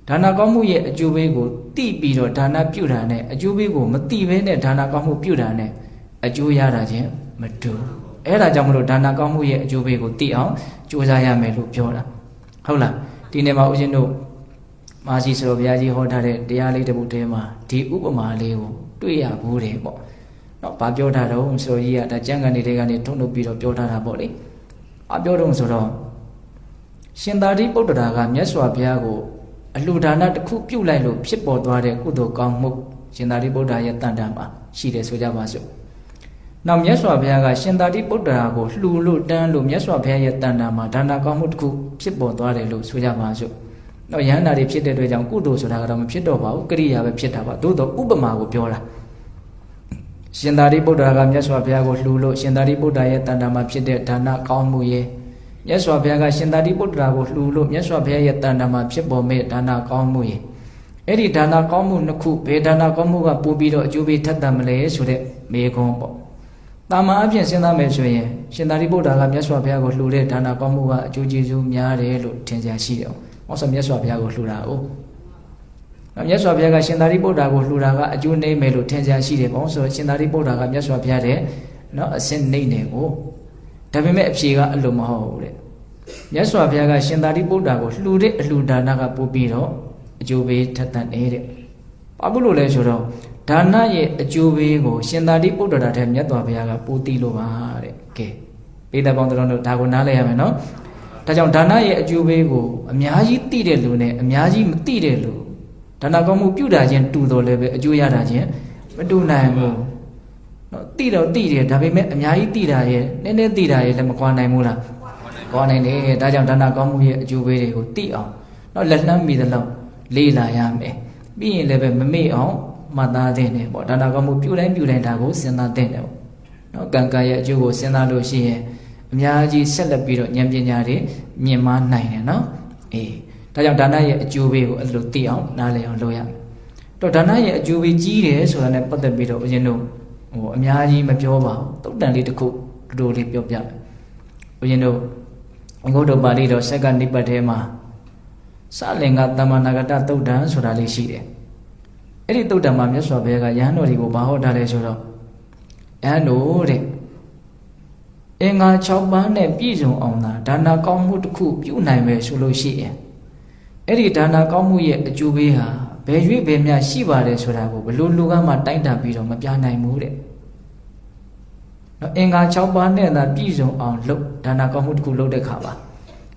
ဒါနကောင်းမှုရဲ့အကျိုးပေးကိုသိပြီးတော့ဒါနပြုတာနဲ့အကျိုးပေးကိုမသိဘဲနဲ့ဒါနကောင်းမှုပြုတာနဲ့အကျိုးရတာချင်းမတူ အဲ့ဒါကြောင့်မလို့ဒါနကောင်းမှုရဲ့အကျိုးပေးကိုသိအောင်ကြိုးစားရမယ်လို့ပြောတာဟုတ်လားဒီနေ့မှာဦးဇင်းတို့မာစီဆိုဘုရားကြီးဟောထားတဲ့တရားလေးတစ်ပုဒ်ထဲမှာဒီဥပမာလေးကိုတွေ့ရဘူးတယ်ပေါ့နော်ဘာပြောထားတော့ဆိုကြီးကဒါကျမ်းဂန်တွေကနေထုံထုတ်ပြီးတော့ပြောထားတာပေါ့လေအပြောတော့ဆိုတော့ရှင်သာရိပုတ္တရာကမြတ်စွာဘုရားကိုအလှူဒါနတစ်ခုပြုလိုက်လို့ဖြစ်ပေါ်သွားတဲ့ကုသိုလ်ကောင်းမှုရှင်သာရိပုတ္တရာရဲ့တန်တန်မှာရှိတယ်ဆိုကြပါစို့နောက်မြတ်စွာဘုရားကရှင်သာရိပုတ္တရာကိုလှူလို့တန်းလို့မြတ်စွာဘုရားရဲ့တန်တန်မှာဒါနကောင်းမှုတစ်ခုဖြစ်ပေါ်သွားတယ်လို့ဆိုကြပါစို့တော့ယန္တာတွေဖြစ်တဲ့အတွက်ကြောင့်ကုသိုလ်ဆိုတာကတော့မဖြစ်တော့ပါဘူးကရိယာပဲဖြစ်တာပါသို့တော့ဥပမာကိုပြောတာရှင်သာရိပုတ္တရာကမြတ်စွာဘုရားကိုလှူလို့ရှင်သာရိပုတ္တရာရဲ့တန်တန်မှာဖြစ်တဲ့ဒါနကောင်းမှုရဲ့မြတ်စွာဘုရားကရှင်သာရိပုတ္တရာကိုလှူလို့မြတ်စွာဘုရားရဲ့တန်တန်မှာဖြစ်ပေါ်မဲ့ဒါနကောင်းမှုရဲ့အဲ့ဒီဒါနကောင်းမှုနှစ်ခုဘယ်ဒါနကောင်းမှုကပို့ပြီးတော့အကျိုးပေးထက်သန်မလဲဆိုတဲ့မေးခွန်းပေါ့တာမန်အဖြစ်စဉ်းစားမယ်ဆိုရင်ရှင်သာရိပုတ္တရာကမြတ်စွာဘုရားကိုလှူတဲ့ဒါနကောင်းမှုကအကျိုးကျေးဇူးများတယ်လို့ထင်ကြရှိတယ်။ဟောဆိုမြတ်စွာဘုရားကိုလှူတာ哦။မြတ်စွာဘုရားကရှင်သာရိပုတ္တရာကိုလှူတာကအကျိုးနည်းမယ်လို့ထင်ကြရှိတယ်ပေါ့ဆိုရှင်သာရိပုတ္တရာကမြတ်စွာဘုရားတဲ့နော်အစင်းနှိမ့်တယ်ကိုဒါပေမဲ့အဖြေကအလိုမဟုတ်ဘူးတဲ့။မြတ်စွာဘုရားကရှင်သာရိပုတ္တရာကိုလှူတဲ့အလှူဒါနကပို့ပြီးတော့အကျိုးပေးထက်သန်နေတဲ့။ဘာဖြစ်လို့လဲဆိုတော့ဒါနရဲ့အကျိုးပေးကိုရှင်သာရိပုတ္တရာတဲ့မြတ်စွာဘုရားကပို့သိလို့ပါတဲ့။ကဲပိဿပေါင်းတော်တို့ဒါကိုနားလည်ရမယ်နော်။ဒါကြောင့်ဒါနရဲ့အကျိုးပေးကိုအများကြီးသိတဲ့လူနဲ့အများကြီးမသိတဲ့လူဒါနကောင်းမှုပြုတာချင်းတူတော်လည်းပဲအကျိုးရတာချင်းမတူနိုင်ဘူး။နော်သိတော့သိတယ်ဒါပေမဲ့အများကြီးသိတာရဲ့နည်းနည်းသိတာရဲ့လည်းမကွာနိုင်ဘူးလား။ကွာနိုင်တယ်။ဒါကြောင့်ဒါနကောင်းမှုရဲ့အကျိုးပေးတွေကိုသိအောင်နော်လက်လှမ်းမိသလောက်လေ့လာရမယ်။ပြီးရင်လည်းပဲမမေ့အောင်မှတ်သားသင့်တယ်ပေါ့ဒါနကောင်းမှုပြုတိုင်းဒါကိုစဉ်းစားသင့်တယ်ပေါ့နော်ကံကံရဲ့အကျိုးကိုစဉ်းစားလို့ရှိရင်အများကြီးဆက်လက်ပြီးတော့ဉာဏ်ပညာတွေမြင့်မားနိုင်တယ်နော်အေးဒါကြောင့်ဒါနရဲ့အကျိုးပေးကိုအဲ့လိုသိအောင်နားလည်အောင်လုပ်ရမယ်တော့ဒါနရဲ့အကျိုးပေးကြီးတယ်ဆိုတာနဲ့ပတ်သက်ပြီးတော့ဦးဇင်းတို့အများကြီးမပြောပါဘူးတုတ်တန်လေးတစ်ခုတူလေးပြောပြမယ်ဦးဇင်းတို့ငုတ်တော်ပါဠိတော်စက္ကနိပတ်ထဲမှာစလင်္ကာသမ္မာနာဂတတုတ်တန်ဆိုတာလေးရှိတယ်အဲ့ဒီတုတ်တံမှာမြတ်စွာဘုရားကယဟန်တော်တွေကိုဘာဟောထားလဲဆိုတော့ယဟန်တို့တဲ့အင်္ဂါ6ပါးနဲ့ပြည့်စုံအောင်သာဒါနကောင်းမှုတစ်ခုပြုနိုင်မယ်ဆိုလို့ရှိရင်အဲ့ဒီဒါနကောင်းမှုရဲ့အကျိုးပေးဟာဘယ်ရွေ့ဘယ်မြရှိပါတယ်ဆိုတာကိုဘလို့လူကမှတိုင်းတာပြီးတော့မပြနိုင်ဘူးတဲ့နော်အင်္ဂါ6ပါးနဲ့သာပြည့်စုံအောင်လုပ်ဒါနကောင်းမှုတစ်ခုလုပ်တဲ့ခါပ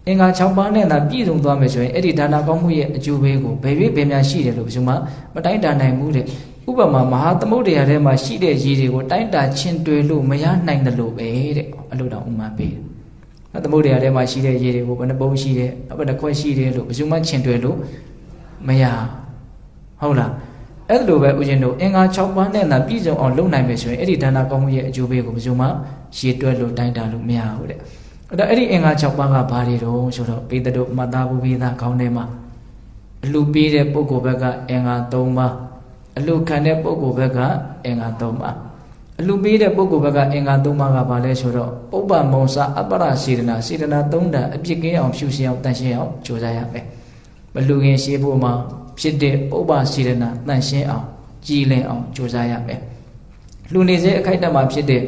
ါအင်္ဂါ6ပါးနဲ့သာပြည့်စုံသွားမယ်ဆိုရင်အဲ့ဒီဒါနကောင်းမှုရဲ့အကျိုးပေးကိုဘယ်ရွေ့ဘယ်မြရှိတယ်လို့ဘယ်သူမှမတိုင်းတာနိုင်ဘူးတဲ့ဥပမာမဟာသမုဒ္ဒရာထဲမှာရှိတဲ့ရေတွေကိုတိုင်းတာချင်းတွယ်လို့မရနိုင်တယ်လို့ပဲတဲ့အလိုတောင်ဥမာပေးတယ်။သမုဒ္ဒရာထဲမှာရှိတဲ့ရေတွေကိုဘယ်နှပုံးရှိတယ်ဘယ်နှခွက်ရှိတယ်လို့ဘယ်သူမှချင်းတွယ်လို့မရဟုတ်လားအဲ့လိုပဲဦးဇင်းတို့အင်္ဂါ6ပါးနဲ့သာပြည့်စုံအောင်လုပ်နိုင်မယ်ဆိုရင်အဲ့ဒီဒါနကောင်းမှုရဲ့အကျိုးပေးကိုဘယ်သူမှရေတွက်လို့တိုင်းတာလို့မရဘူးတဲ့။အဲ့ဒီအင်္ဂါ6ပါးကဘာတွေတော့ဆိုတော့ပေတတို့မှတ်သားဖို့ပြီးသားခေါင်းထဲမှာအလှပေးတဲ့ပုဂ္ဂိုလ်ဘက်ကအင်္ဂါ3ပါးအလှခံတဲ့ပုဂ္ဂိုလ်ဘက်ကအင်္ဂါ3ပါးအလှပေးတဲ့ပုဂ္ဂိုလ်ဘက်ကအင်္ဂါ3ပါးကဘာလဲဆိုတော့ပုပ္ပမုံစအပ္ပရစေတနာ3ဓာတ်အပြစ်ကင်းအောင်ဖြူစင်အောင်တန်ရှင်းအောင်ကြိုးစားရမယ်မလှခင်ရှေးဖို့မှာဖြစ်တဲ့ပုပ္ပစေတနာတန်ရှင်းအောင်ကြည်လင်အောင်ကြိုးစားရမယ်လှနေစေအခိုက်အတန့်မှာဖြစ်တဲ့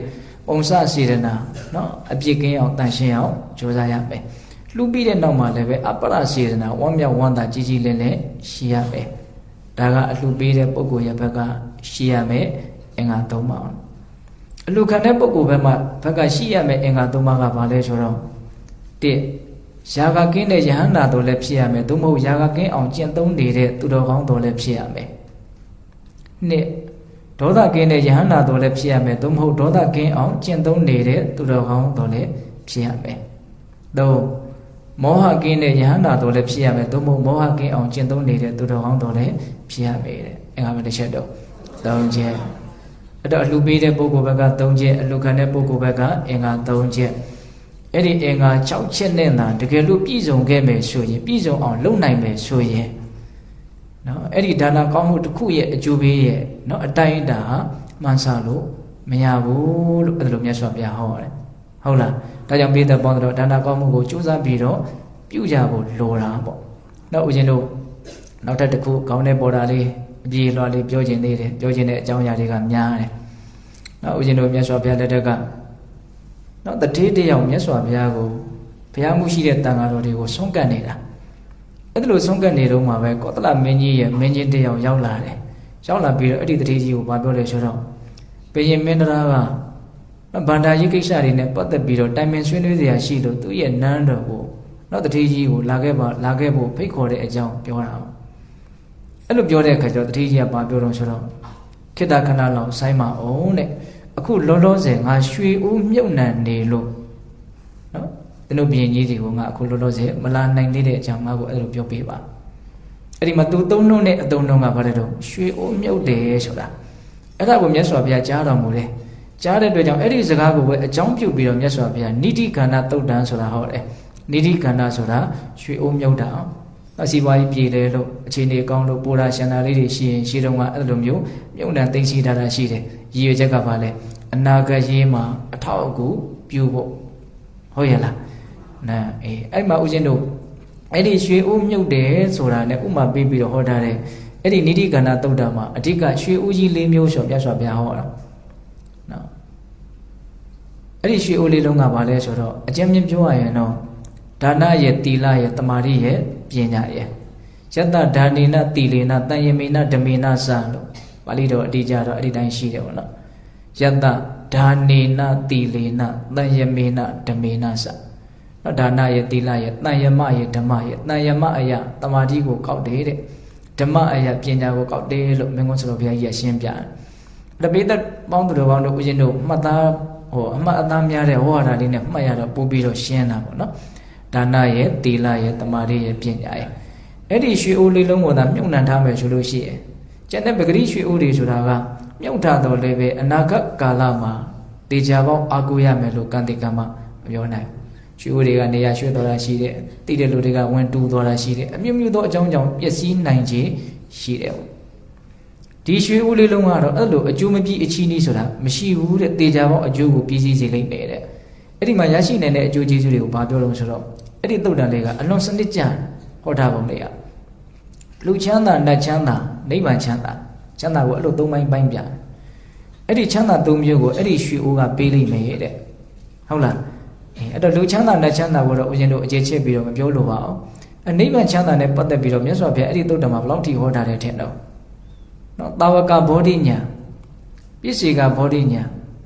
ပုံစစေတနာနော်အပြစ်ကင်းအောင်တန်ရှင်းအောင်ကြိုးစားရမယ်လှပြီးတဲ့နောက်မှာလည်းပဲအပ္ပရစေတနာဝမ်းမြောက်ဝမ်းသာကြည်ကြည်လင်လင်ရှိရမယ်ဒါကအလှပေးတဲ့ပုဂ္ဂိုလ်ရဲ့ဘက်ကရှိရမယ်အင်္ဂါ3ပါးအလှခံတဲ့ပုဂ္ဂိုလ်ဘက်ကရှိရမယ်အင်္ဂါ3ပါးကဘာလဲဆိုတော့1ယာဂကင်းတဲ့ယဟန္တာတော်လည်းဖြစ်ရမယ်သို့မဟုတ်ယာဂကင်းအောင်ကျင့်သုံးနေတဲ့သူတော်ကောင်းတော်လည်းဖြစ်ရမယ်2ဒေါသကင်းတဲ့ယဟန္တာတော်လည်းဖြစ်ရမယ်သို့မဟုတ်ဒေါသကင်းအောင်ကျင့်သုံးနေတဲ့သူတော်ကောင်းတော်လည်းဖြစ်ရမယ်3မောဟကင်းတဲ့ယဟန္တာတော်လည်းဖြစ်ရမယ်သို့မဟုတ်မောဟကင်းအောင်ကျင့်သုံးနေတဲ့သူတော်ကောင်းတော်လည်းဖြစ်ရမယ်တဲ့အင်္ဂါမတစ်ချက်တော့3ချက်အဲ့တော့အလှပေးတဲ့ပုဂ္ဂိုလ်ဘက်က3ချက်အလှခံတဲ့ပုဂ္ဂိုလ်ဘက်ကအင်္ဂါ3ချက်အဲ့ဒီအင်္ဂါ6ချက်နဲ့သာတကယ်လို့ပြည့်စုံခဲ့မယ်ဆိုရင်ပြည့်စုံအောင်လုပ်နိုင်မယ်ဆိုရင်နော်အဲ့ဒီဒါနကောင်းမှုတစ်ခုရဲ့အကျိုးပေးရဲ့နော်အတိုင်းအတာမှန်းဆလို့မရဘူးလို့အဲ့လိုမြတ်စွာဘုရားဟောတယ်ဟုတ်လားဒါကြောင့်ပိဿပေါင်းတော်ဒါနကောင်းမှုကိုကြိုးစားပြီးတော့ပြုကြဖို့လိုတာပေါ့နောက်ဦးဇင်းတို့နောက်ထပ်တစ်ခုခေါင်းထဲပေါ်တာလေးအပြေလွှာလေးပြောခြင်းသေးတယ်ပြောခြင်းတဲ့အကြောင်းအရာတွေကများတယ်နောက်ဦးဇင်းတို့မြတ်စွာဘုရားလက်ထက်က နော်တတိတယောက်မြတ်စွာဘုရားကိုဘုရားမှုရှိတဲ့တန်ဃာတော်တွေကိုဆုံးကတ်နေတာအဲ့ဒါလိုဆုံးကတ်နေတော့မှပဲကောသလမင်းကြီးရဲ့မင်းချင်းတယောက်ရောက်လာတယ်ရောက်လာပြီးတော့အဲ့ဒီတတိကြီးကိုဘာပြောလဲဆိုတော့ဘုရင်မင်းတရားကဗန္ဒာကြီးကိစ္စတွေနဲ့ပတ်သက်ပြီးတော့တိုင်ပင်ဆွေးနွေးစရာရှိလို့သူ့ရဲ့နန်းတော်ကိုနော်တတိကြီးကိုလာခဲ့ဖို့ဖိတ်ခေါ်တဲ့အကြောင်းပြောတာအဲ့လိုပြောတဲ့အခါကျတော့တတိကြီးကဘာပြောတော့ဆိုတော့ခေတ္တခဏလောက်ဆိုင်းမအောင်တဲ့အခုလောလောဆယ်ငါရွှေဦးမြုပ်နှံနေလို့နော်ဒီလိုဘုရင်ကြီးတွေကိုငါအခုလောလောဆယ်မလာနိုင်သေးတဲ့အကြောင်းငါကိုအဲ့လိုပြောပေးပါအဲ့ဒီမှာသူသုံးနှုတ်နဲ့အသုံးနှုတ်ကဘာလဲတော့ရွှေဦးမြုပ်တယ်ဆိုတာအဲ့ဒါကိုမြတ်စွာဘုရားကြားတော်မူတယ်ကြားတဲ့အတွက်ကြောင့်အဲ့ဒီစကားကိုပဲအကြောင်းပြုပြီးတော့မြတ်စွာဘုရားနိတိကန္နသုတ်တံဆိုတာဟောတယ်နိတိကန္နဆိုတာရွှေအိုးမြုပ်တာအစီပွားကြီးပြည်တယ်လို့အခြေအနေကောင်းလို့ပိုရာရှန္ဒာလေးတွေရှိရင်ရှိတော့ကအဲ့လိုမျိုးမြုပ်နှံသိသိထားတာရှိတယ်ရည်ရွယ်ချက်ကဘာလဲအနာဂတ်ရေးမှာအထောက်အကူပြုဖို့ဟုတ်ရဲ့လားနာအဲ့မှာဦးဇင်းတို့အဲ့ဒီရွှေအိုးမြုပ်တယ်ဆိုတာနဲ့ဥမာပေးပြီးတော့ဟောထားတယ်အဲ့ဒီနိတိကန္နသုတ်တံမှာအဓိကရွှေအိုးကြီး၄မျိုးဆိုမြတ်စွာဘုရားဟောတာနော်အဲ့ဒီရွှေအိုးလေးလုံးကဘာလဲဆိုတော့အကျဉ်းမြင့်ပြောရရင်တော့ဒါနရဲ့သီလရဲ့တမာတိရဲ့ပညာရဲ့ယတ္တဒါနေနသီလေနတန်ယမေနဓမေနစလို့ပါဠိတော်အတိအကျတော့အဲ့ဒီတိုင်းရှိတယ်ပေါ့နော်ယတ္တဒါနေနသီလေနတန်ယမေနဓမေနစနော်ဒါနရဲ့သီလရဲ့တန်ယမရဲ့ဓမ္မရဲ့တန်ယမအယတမာတိကိုကောက်တယ်တဲ့ဓမ္မအယပညာကိုကောက်တယ်လို့မင်းကုန်းစတော်ဘုရားကြီးကရှင်းပြတယ်တပိသက်ပေါင်းသူတော်ကောင်းတို့ဦးဇင်းတို့မှတ်သားအမှတ်အသားများတဲ့ဟောရတာလေးနဲ့မှတ်ရတော့ပို့ပြီးတော့ရှင်းတာပေါ့နော်ဒါနရဲ့သီလရဲ့တမာတိရဲ့ပညာရဲ့အဲ့ဒီရွှေအိုးလေးလုံးကိုသာမြုပ်နှံထားမယ်ဆိုလို့ရှိရင်ကျန်တဲ့ပဂရိရွှေအိုးတွေဆိုတာကမြုပ်ထားတော့လည်းပဲအနာဂတ်ကာလမှာတေချာပေါင်းအာကိုရမယ်လို့ကံတိကံမပြောနိုင်ရွှေအိုးတွေကနေရာရွှေ့တော်တာရှိတယ်တိတဲ့လူတွေကဝင်တူတော်တာရှိတယ်အမြင့်မြင့်သောအကြောင်းကြောင့်ပျက်စီးနိုင်ခြင်းရှိတယ်ဒီရွှေဦးလေးလုံးကတော့အဲ့လိုအကျိုးမပြည့်အချီးနီးဆိုတာမရှိဘူးတဲ့တေချာပေါင်းအကျိုးကိုပြည့်စည်စေလိမ့်မယ်တဲ့အဲ့ဒီမှာရရှိနိုင်တဲ့အကျိုးကျေးဇူးတွေကိုဘာပြောလို့ဆိုတော့အဲ့ဒီသုတ်တန်လေးကအလွန်စနစ်ကျဟောထားပုံလေးကလူချမ်းသာနတ်ချမ်းသာနိဗ္ဗာန်ချမ်းသာကိုအဲ့လို၃ပိုင်းပြအဲ့ဒီချမ်းသာ၃မျိုးကိုအဲ့ဒီရွှေဦးကပေးလိမ့်မယ်တဲ့ဟုတ်လားအဲ့တော့လူချမ်းသာနတ်ချမ်းသာကိုတော့ဦးဇင်းတို့အခြေချပြီးတော့မပြောလို့ပါအောင်အနိဗ္ဗာန်ချမ်းသာနဲ့ပတ်သက်ပြီးတော့မြတ်စွာဘုရားအဲ့ဒီသုတ်တန်မှာဘယ်လောက်ထိဟောထားတယ်ထင်တော့နော်တာဝကဘောဓိညာပြစ္ဆေကဘောဓိညာ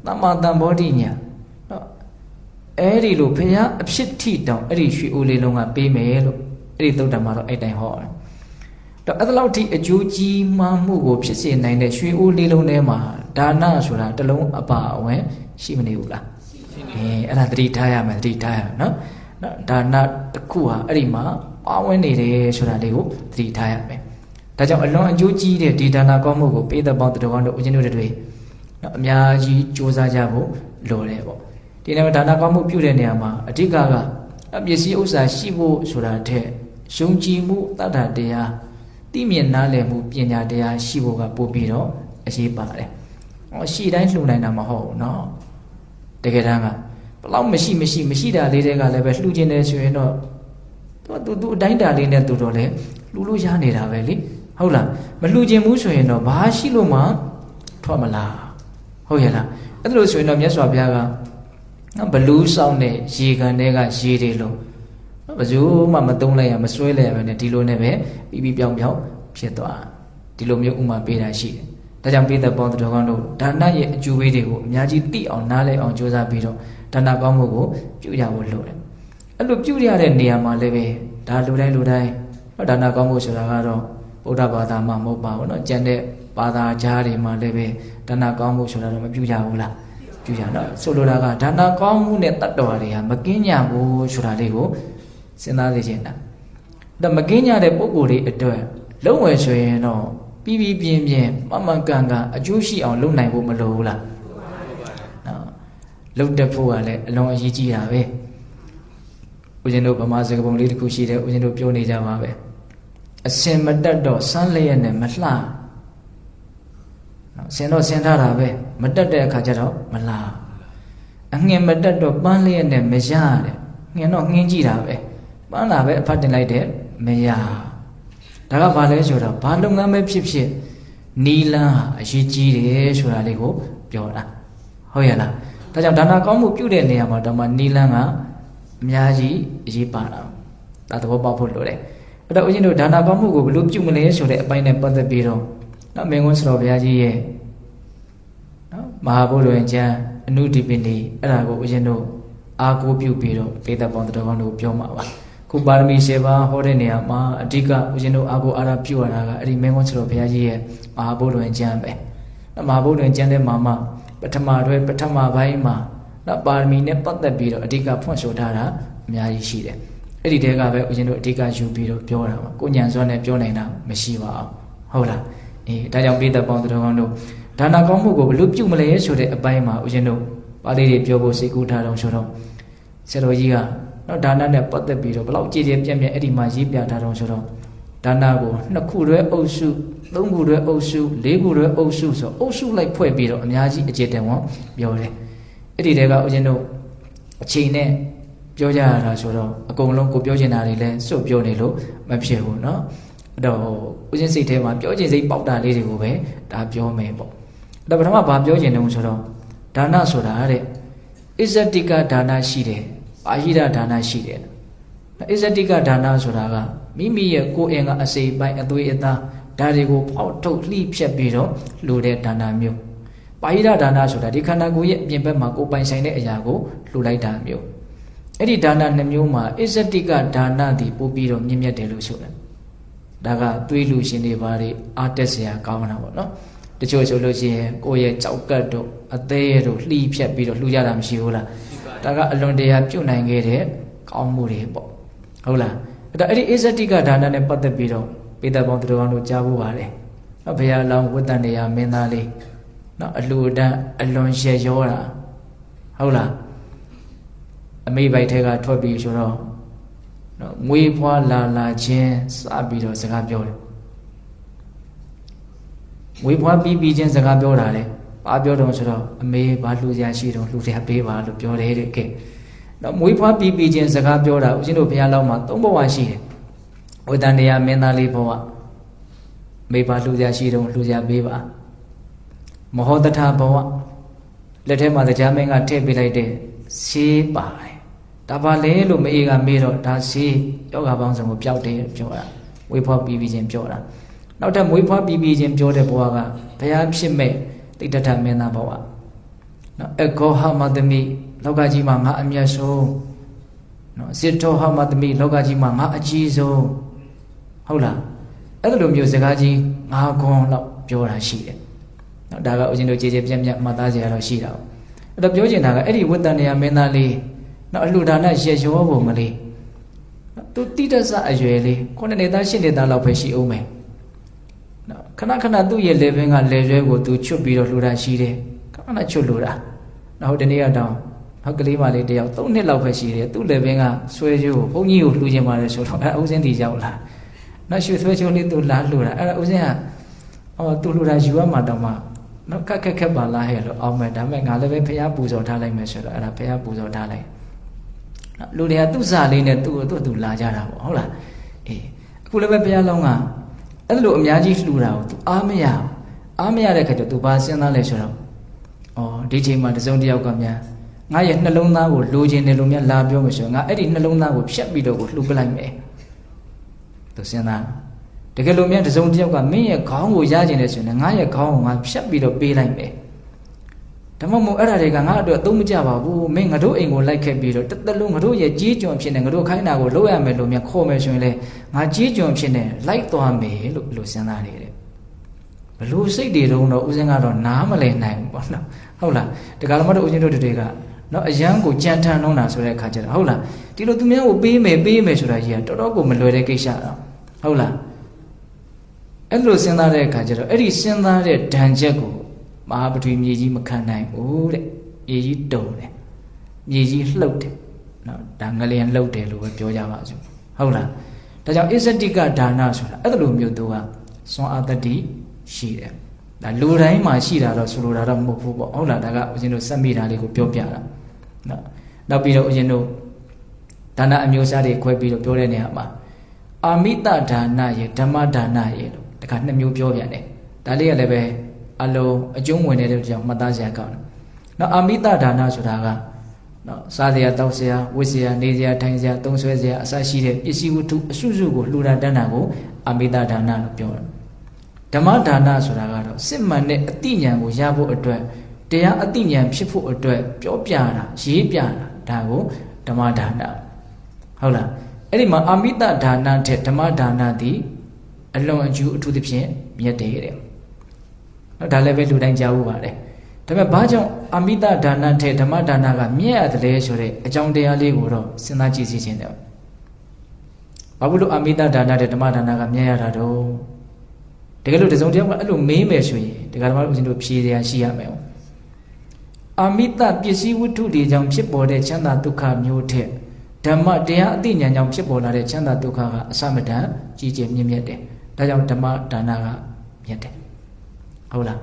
သမ္မာတန်ဘောဓိညာနော်အဲ့ဒီလိုဘုရားအဖြစ်ထိတောင်အဲ့ဒီရွှေအိုးလေးလုံးကပေးမယ်လို့အဲ့ဒီသုတ်တံမှာတော့အဲ့တိုင်ဟောတယ်တော့အဲ့လောက်ထိအကျိုးကြီးမားမှုကိုဖြစ်စေနိုင်တဲ့ရွှေအိုးလေးလုံးထဲမှာဒါနဆိုတာတစ်လုံးအပါအဝင်ရှိမနေဘူးလားအဲ့ဒါသတိထားရမယ်နော်ဒါနတစ်ခုဟာအဲ့ဒီမှာပါဝင်နေတယ်ဆိုတာလေးကိုသတိထားရမယ်ဒါကြောင့်အလွန်အကျိုးကြီးတဲ့ဒီဒါနကောင်းမှုကိုပေးတဲ့ပေါင်းတော်ကောင်းတို့ဦးဇင်းတို့တွေနော်အများကြီးစူးစမ်းကြဖို့လိုတယ်ပေါ့ဒီနေ့ဒါနကောင်းမှုပြုတဲ့နေရာမှာအဓိကကပစ္စည်းဥစ္စာရှိဖို့ဆိုတာထက်ယုံကြည်မှုတတ္တတရားသိမြင်နားလည်မှုပညာတရားရှိဖို့ကပို့ပြီးတော့အရေးပါတယ်ရှိတိုင်းလှူနိုင်တာမဟုတ်ဘူးနော်တကယ်တမ်းကဘလောက်မရှိတာလေးတွေကလည်းပဲလှူခြင်းတယ်ဆိုရင်တော့သူအတိုင်းတာလေးနဲ့သူတော့လေလှူလို့ရနေတာပဲလေဟုတ်လားမလှူခြင်းဘူးဆိုရင်တော့ဘာရှိလို့မှထွက်မလားဟုတ်ရဲ့လားအဲ့ဒါလို့ဆိုရင်တော့မြတ်စွာဘုရားကဘလူးဆောင်တဲ့ရေကန်တွေကရေတွေလို့ဘယ်သူမှမသုံးလိုက်ရမစွဲလိုက်ရပဲနဲ့ဒီလိုနဲ့ပဲပြီးပြောင်းဖြစ်သွားဒီလိုမျိုးဥမာပေးတာရှိတယ်ဒါကြောင့်ပိဿပေါင်းတော်ကောင်းတို့ဒါနရဲ့အကျိုးပေးတွေကိုအများကြီးသိအောင်နားလည်အောင်ကြိုးစားပြီးတော့ဒါနကောင်းမှုကိုပြုကြဖို့လိုတယ်အဲ့လိုပြုရတဲ့နေရာမှာလည်းပဲဒါလူတိုင်းဒါနကောင်းမှုဆိုတာကတော့ဗုဒ္ဓဘာသာမှာမဟုတ်ပါဘူးเนาะကျန်တဲ့ဘာသာကြားတွေမှာလည်းပဲဒါနကောင်းမှုဆိုတာတော့မပြုကြဘူးလားပြုကြတော့ဆိုလိုတာကဒါနကောင်းမှုနဲ့တတ်တော်တွေဟာမကင်းကြဘူးဆိုတာလေးကိုစဉ်းစားသိချင်တာဒါမကင်းကြတဲ့ပုဂ္ဂိုလ်တွေအတွက်လုံးဝဆိုရင်တော့ပြီးပြင်းမှန်ကန်အကျိုးရှိအောင်လုပ်နိုင်ဖို့မလိုဘူးလားနော်လုပ်တတ်ဖို့ကလည်းအလွန်အရေးကြီးတာပဲဦးဇင်းတို့ဗမာစကားပုံလေးတစ်ခုရှိတယ်ဦးဇင်းတို့ပြောနေကြပါပဲအစင်မတက်တော့စမ်းလျက်နဲ့မလှနော်စင်တော့စင်ထားတာပဲမတက်တဲ့အခါကျတော့မလှအငင်မတက်တော့ပန်းလျက်နဲ့မရတဲ့ငင်တော့ငင်းကြည့်တာပဲပန်းလာပဲအဖတ်တင်လိုက်တဲ့မရဒါကဘာလဲဆိုတော့ဘာလုပ်ငန်းပဲဖြစ်နီလန်းဟာအရေးကြီးတယ်ဆိုတာလေးကိုပြောတာဟုတ်ရဲ့လား ဒါကြောင့်ဒါနကောင်းမှုပြုတဲ့နေရာမှာတော့မှနီလန်းကအများကြီးအရေးပါတာဒါသဘောပေါက်ဖို့လိုတယ်အဲ့တော့ဦးဇင်းတို့ဒါနကောင်းမှုကိုဘယ်လိုပြုမလဲဆိုတဲ့အပိုင်းနဲ့ပတ်သက်ပြီးတော့နော်မင်းကွန်းဆရာဘုရားကြီးရဲ့နော်မဟာဗုဒ္ဓဝင်ကျမ်းအနုဒီပင်ဒီအဲ့ဒါကိုဦးဇင်းတို့အားကိုးပြုပြီးတော့ပေသက်ပေါင်းတော်ကောင်းတို့ပြောမှာပါခုပါရမီ7ပါးဟောတဲ့နေရာမှာအဓိကဦးဇင်းတို့အားကိုးအားပြုရတာကအဲ့ဒီမင်းကွန်းဆရာဘုရားကြီးရဲ့မဟာဗုဒ္ဓဝင်ကျမ်းပဲမဟာဗုဒ္ဓဝင်ကျမ်းထဲမှာပထမပိုင်းမှာနော်ပါရမီနဲ့ပတ်သက်ပြီးတော့အဓိကဖွင့်ဆိုထားတာအများကြီးရှိတယ်အဲ့ဒီတဲကပဲဦးဇင်းတို့အဓိကယူပြီးတော့ပြောတာပါကိုညံစွမ်းနဲ့ပြောနိုင်တာမရှိပါဘူးဟုတ်လားဒါကြောင့်ပိဿပေါင်းတော်ကောင်းတို့ဒါနကောင်းမှုကိုဘယ်လိုပြုမလဲဆိုတဲ့အပိုင်းမှာဦးဇင်းတို့ပါဠိတွေပြောဖို့စိတ်ကူးထားတော့ဆိုတော့ဆရာတော်ကြီးကနော်ဒါနနဲ့ပတ်သက်ပြီးတော့ဘလောက်ကြည်ကြဲပြန့်ပြန့်အဲ့ဒီမှာရေးပြထားတော့ဆိုတော့ဒါနကို2ခုတွဲအုပ်စု3ခုတွဲအုပ်စု4ခုတွဲအုပ်စုဆိုအုပ်စုလိုက်ဖွဲ့ပြီးတော့အများကြီးအခြေတန်ဝန်ပြောတယ်အဲ့ဒီတဲကဦးဇင်းတို့အချိန်နဲ့ပြောကြရတာဆိုတော့အကုန်လုံးကိုပြောချင်တာတွေလည်းစွတ်ပြောနေလို့မဖြစ်ဘူးเนาะအဲ့တော့ဦးဇင်းစိတ်ထဲမှာပြောချင်စိတ်ပေါက်တာလေးတွေကိုပဲဒါပြောမယ်ပေါ့အဲ့တော့ပထမဘာပြောချင်တယ်ဆိုတော့ဒါနဆိုတာတဲ့အစ္ဆတိကဒါနရှိတယ်အာဟိရဒါနရှိတယ်အစ္ဆတိကဒါနဆိုတာကမိမိရဲ့ကိုယ်အင်ကအစိပိုင်းအသွေးအသားဒါတွေကိုဖောက်ထုတ်လှိဖြက်ပြီးတော့လှူတဲ့ဒါနမျိုးပါဟိရဒါနဆိုတာဒီခန္ဓာကိုယ်ရဲ့အပြင်ဘက်မှာကိုယ်ပိုင်ဆိုင်တဲ့အရာကိုလှူလိုက်တာမျိုးအဲ့ဒီဒါန2မျိုးမှာအစ္ဆတိကဒါနသည်ပို့ပြီးတော့မြင့်မြတ်တယ်လို့ဆိုတယ်ဒါကသွေးလူရှင်တွေဘာတွေအားတက်စရာကောင်းတာပေါ့နော်တချို့ဆိုလို့ရှိရင်ကိုယ့်ရဲ့ကြောက်ကတ်တို့အသေးတို့လှီးဖြက်ပြီးတော့လှူကြတာမရှိဘူးလားဒါကအလွန်တရာပြုတ်နိုင်ခဲ့တဲ့ကောင်းမှုတွေပေါ့ဟုတ်လားအဲ့တော့အဲ့ဒီအစ္ဆတိကဒါနနဲ့ပတ်သက်ပြီးတော့ပိဿပေါင်းတော်ကောင်းတို့ကြားဖို့ပါတယ်ဘုရားအလောင်းဝတ္တန်တရားမင်းသားလေးနော်အလှူဒန်းအလွန်ရရောတာဟုတ်လားအမိဘိုက်ထဲကထွက်ပြီးဆိုတော့နော်မွေးဖွားလာခြင်းစပြီးတော့စကားပြောတယ်မွေးဖွားပြီးချင်းစကားပြောတာလေဘာပြောတော့ဆိုတော့အမေဘာလှူစရာရှိတော့လှူစရာပေးပါလို့ပြောတယ်တဲ့ကဲနော်မွေးဖွားပြီးချင်းစကားပြောတာဦးဇင်းတို့ဘုရားလောက်မှာ3ဘဝရှိတယ်ဝတ္တန်တရားမင်းသားလေးဘဝမေဘာလှူစရာရှိတော့လှူစရာပေးပါမဟောတထဘဝလက်ထဲမှာတရားမင်းကထည့်ပေးလိုက်တဲ့ဆေးပါတယ်ဒါပါလေလို့မအေးကမေးတော့ဒါဆေးယောဂပေါင်းစုံကိုပျောက်တယ်ပြောတာမွေးဖွားပြီးချင်းပြောတာနောက်ထပ်မွေးဖွားပြီးချင်းပြောတဲ့ဘဝကဘုရားဖြစ်မဲ့တိတ္တထမင်းသားဘဝနော်အခောဟမသမိလောကကြီးမှာငါအမျက်ဆုံးနော်စစ်တော်ဟမသမိလောကကြီးမှာငါအကြီးဆုံးဟုတ်လားအဲ့လိုမျိုးစကားကြီး9ခွန်းလောက်ပြောတာရှိတယ်နော်ဒါကဦးဇင်းတို့ကြည်ကြည်ပြန့်ပြန့်မှတ်သားစရာတော့ရှိတာပေါ့အဲ့တော့ပြောချင်တာကအဲ့ဒီဝတ္တန်တရားမင်းသားလေးနော်အလှူဒါနရရောပုံကလေးသူတိတ္တဆအရွယ်လေး9နှစ်သား10နှစ်သားလောက်ပဲရှိအောင်မယ်နော်ခဏခဏသူ့ရဲ့လေဘင်းကလေရွဲကိုသူချွတ်ပြီးတော့လှူတာရှိတယ်ခဏခဏချွတ်လှူတာနောက်ဒီနေ့ကတော့နောက်ကလေးမလေးတယောက်3နှစ်လောက်ပဲရှိတယ်သူ့လေဘင်းကဆွဲချိုးကိုဘုန်းကြီးကိုလှူခြင်းပါတယ်ဆိုတော့အဲ့ဥစဉ်တီရောက်လာနောက်ရွှေဆွဲချိုးလေးသူလာလှူတာအဲ့ဒါဥစဉ်ကသူလှူတာယူရမှာတော့မှနော်ခက်ပါလားဟဲ့လို့အောင်းမယ်ဒါပေမဲ့ငါလည်းပဲဖះပူဇော်ထားလိုက်မယ်ဆိုတော့အဲ့ဒါဖះပူဇော်ထားလိုက်လူတွေကသူ့စာလေးနဲ့သူ့လာကြတာပေါ့ဟုတ်လားအေးအခုလည်းပဲဘုရားလောင်းကအဲ့လိုအများကြီးလှူတာကို तू အားမရတဲ့ခါကျ तू ဘာစဉ်းစားလဲဆိုတော့ဒီချိန်မှာတစုံတစ်ယောက်ကများငါရဲ့နှလုံးသားကိုလိုချင်တယ်လို့များလာပြောမယ်ဆိုရင်ငါအဲ့ဒီနှလုံးသားကိုဖြတ်ပြီးတော့ကိုလှူပလိုက်မယ် तू စဉ်းစားတကယ်လို့များတစုံတစ်ယောက်ကမင်းရဲ့ခေါင်းကိုရချင်တယ်ဆိုရင်ငါရဲ့ခေါင်းကိုငါဖြတ်ပြီးတော့ပေးလိုက်မယ်ဒါမှမဟုတ်အဲ့ဒါတွေကငါအတွက်အသုံးမကျပါဘူးမင်းငါတို့အိမ်ကိုလိုက်ခဲ့ပြီးတော့တစ်သက်လုံးငါတို့ရဲ့ကြီးကျွန်ဖြစ်နေငါတို့ခိုင်းတာကိုလုပ်ရမယ်လို့များခေါ်မယ်ဆိုရင်လေငါကြီးကျွန်ဖြစ်နေလိုက်သွားမယ်လို့စဉ်းစားနေတယ်ဘလို့စိတ်တွေတုံးတော့ဦးစင်းကတော့နားမလည်နိုင်ဘူးပေါ့နော်ဟုတ်လားတက္ကရာမတို့ဦးစင်းတို့တွေကနော်အရန်ကိုကြံထန်လုံးတာဆိုတဲ့အခါကျတော့ဟုတ်လားဒီလိုသူများကိုပေးမယ်ဆိုတာကြီးကတော်တော်ကိုမလွယ်တဲ့ကိစ္စတော့ဟုတ်လားအဲ့လိုစဉ်းစားတဲ့အခါကျတော့အဲ့ဒီစဉ်းစားတဲ့ဒဏ်ချက်ကိုမဟာပထဝီမြေကြီးမခံနိုင်ဘူးတဲ့မြေကြီးတုံတယ်မြေကြီးလှုပ်တယ်နော်ဒါငလျင်လှုပ်တယ်လို့ပဲပြောကြပါစို့ဟုတ်လားဒါကြောင့်အစ္ဆတိကဒါနဆိုတာအဲ့လိုမျိုးသူကစွမ်းအားတတိရှိတယ်ဒါလူတိုင်းမှာရှိတာတော့ဆိုလိုတာတော့မဟုတ်ဘူးပေါ့ဟုတ်လားဒါကဦးဇင်းတို့စက်မိတာလေးကိုပြောပြတာနော်နောက်ပြီးတော့ဦးဇင်းတို့ဒါနအမျိုးအစားတွေခွဲပြီးတော့ပြောတဲ့နေရာမှာအာမိတဒါနရေဓမ္မဒါနရေလို့တခါ2မျိုးပြောပြန်တယ်ဒါလေးကလည်းပဲအလုံးအကျုံးဝင်တဲ့ကြောင့်မှတ်သားစရာကောင်းတယ် နောက်အာမိတဒါနဆိုတာကနော်စားစရာတောက်စရာဝတ်စရာနေစရာထိုင်စရာသုံးဆွဲစရာအစရှိတဲ့ပစ္စည်းဝတ္ထုအစုစုကိုလှူဒါန်းတန်းတာကိုအာမိတဒါနလို့ပြောတယ်ဓမ္မဒါနဆိုတာကတော့စစ်မှန်တဲ့အတိညာဏ်ကိုရဖို့အတွက်တရားအတိညာဏ်ဖြစ်ဖို့အတွက်ပြောပြတာရေးပြတာဒါကိုဓမ္မဒါနဟုတ်လားအဲ့ဒီမှာအာမိတဒါနထက်ဓမ္မဒါနသည်အလွန်အကျူးအထူးသဖြင့်မြတ်တယ်တဲ့နော်ဒါလည်းပဲလူတိုင်းကြားဖို့ပါတယ်ဒါပေမဲ့ဘာကြောင့်အာမိတဒါနထက်ဓမ္မဒါနကမြတ်ရတယ်ဆိုတဲ့အကြောင်းတရားလေးကိုတော့စဉ်းစားကြည့်စီခြင်းတယ်ဘာလို့အာမိတဒါနထက်ဓမ္မဒါနကမြတ်ရတာတော့တကယ်လို့တစုံတယောက်ကအဲ့လိုမေးမယ်ဆိုရင်ဒီကဓမ္မဦးဇင်းတို့ဖြေရရှိရမယ်အာမိတပစ္စည်းဝတ္ထုတွေကြောင့်ဖြစ်ပေါ်တဲ့ချမ်းသာဒုက္ခမျိုးထက်ဓမ္မတရားအသိဉာဏ်ကြောင့်ဖြစ်ပေါ်လာတဲ့ချမ်းသာဒုက္ခကအစမတန်ကြီးကျယ်မြင့်မြတ်တယ်ဒါကြောင့်ဓမ္မဒါနကမြတ်တယ်ဟုတ်လား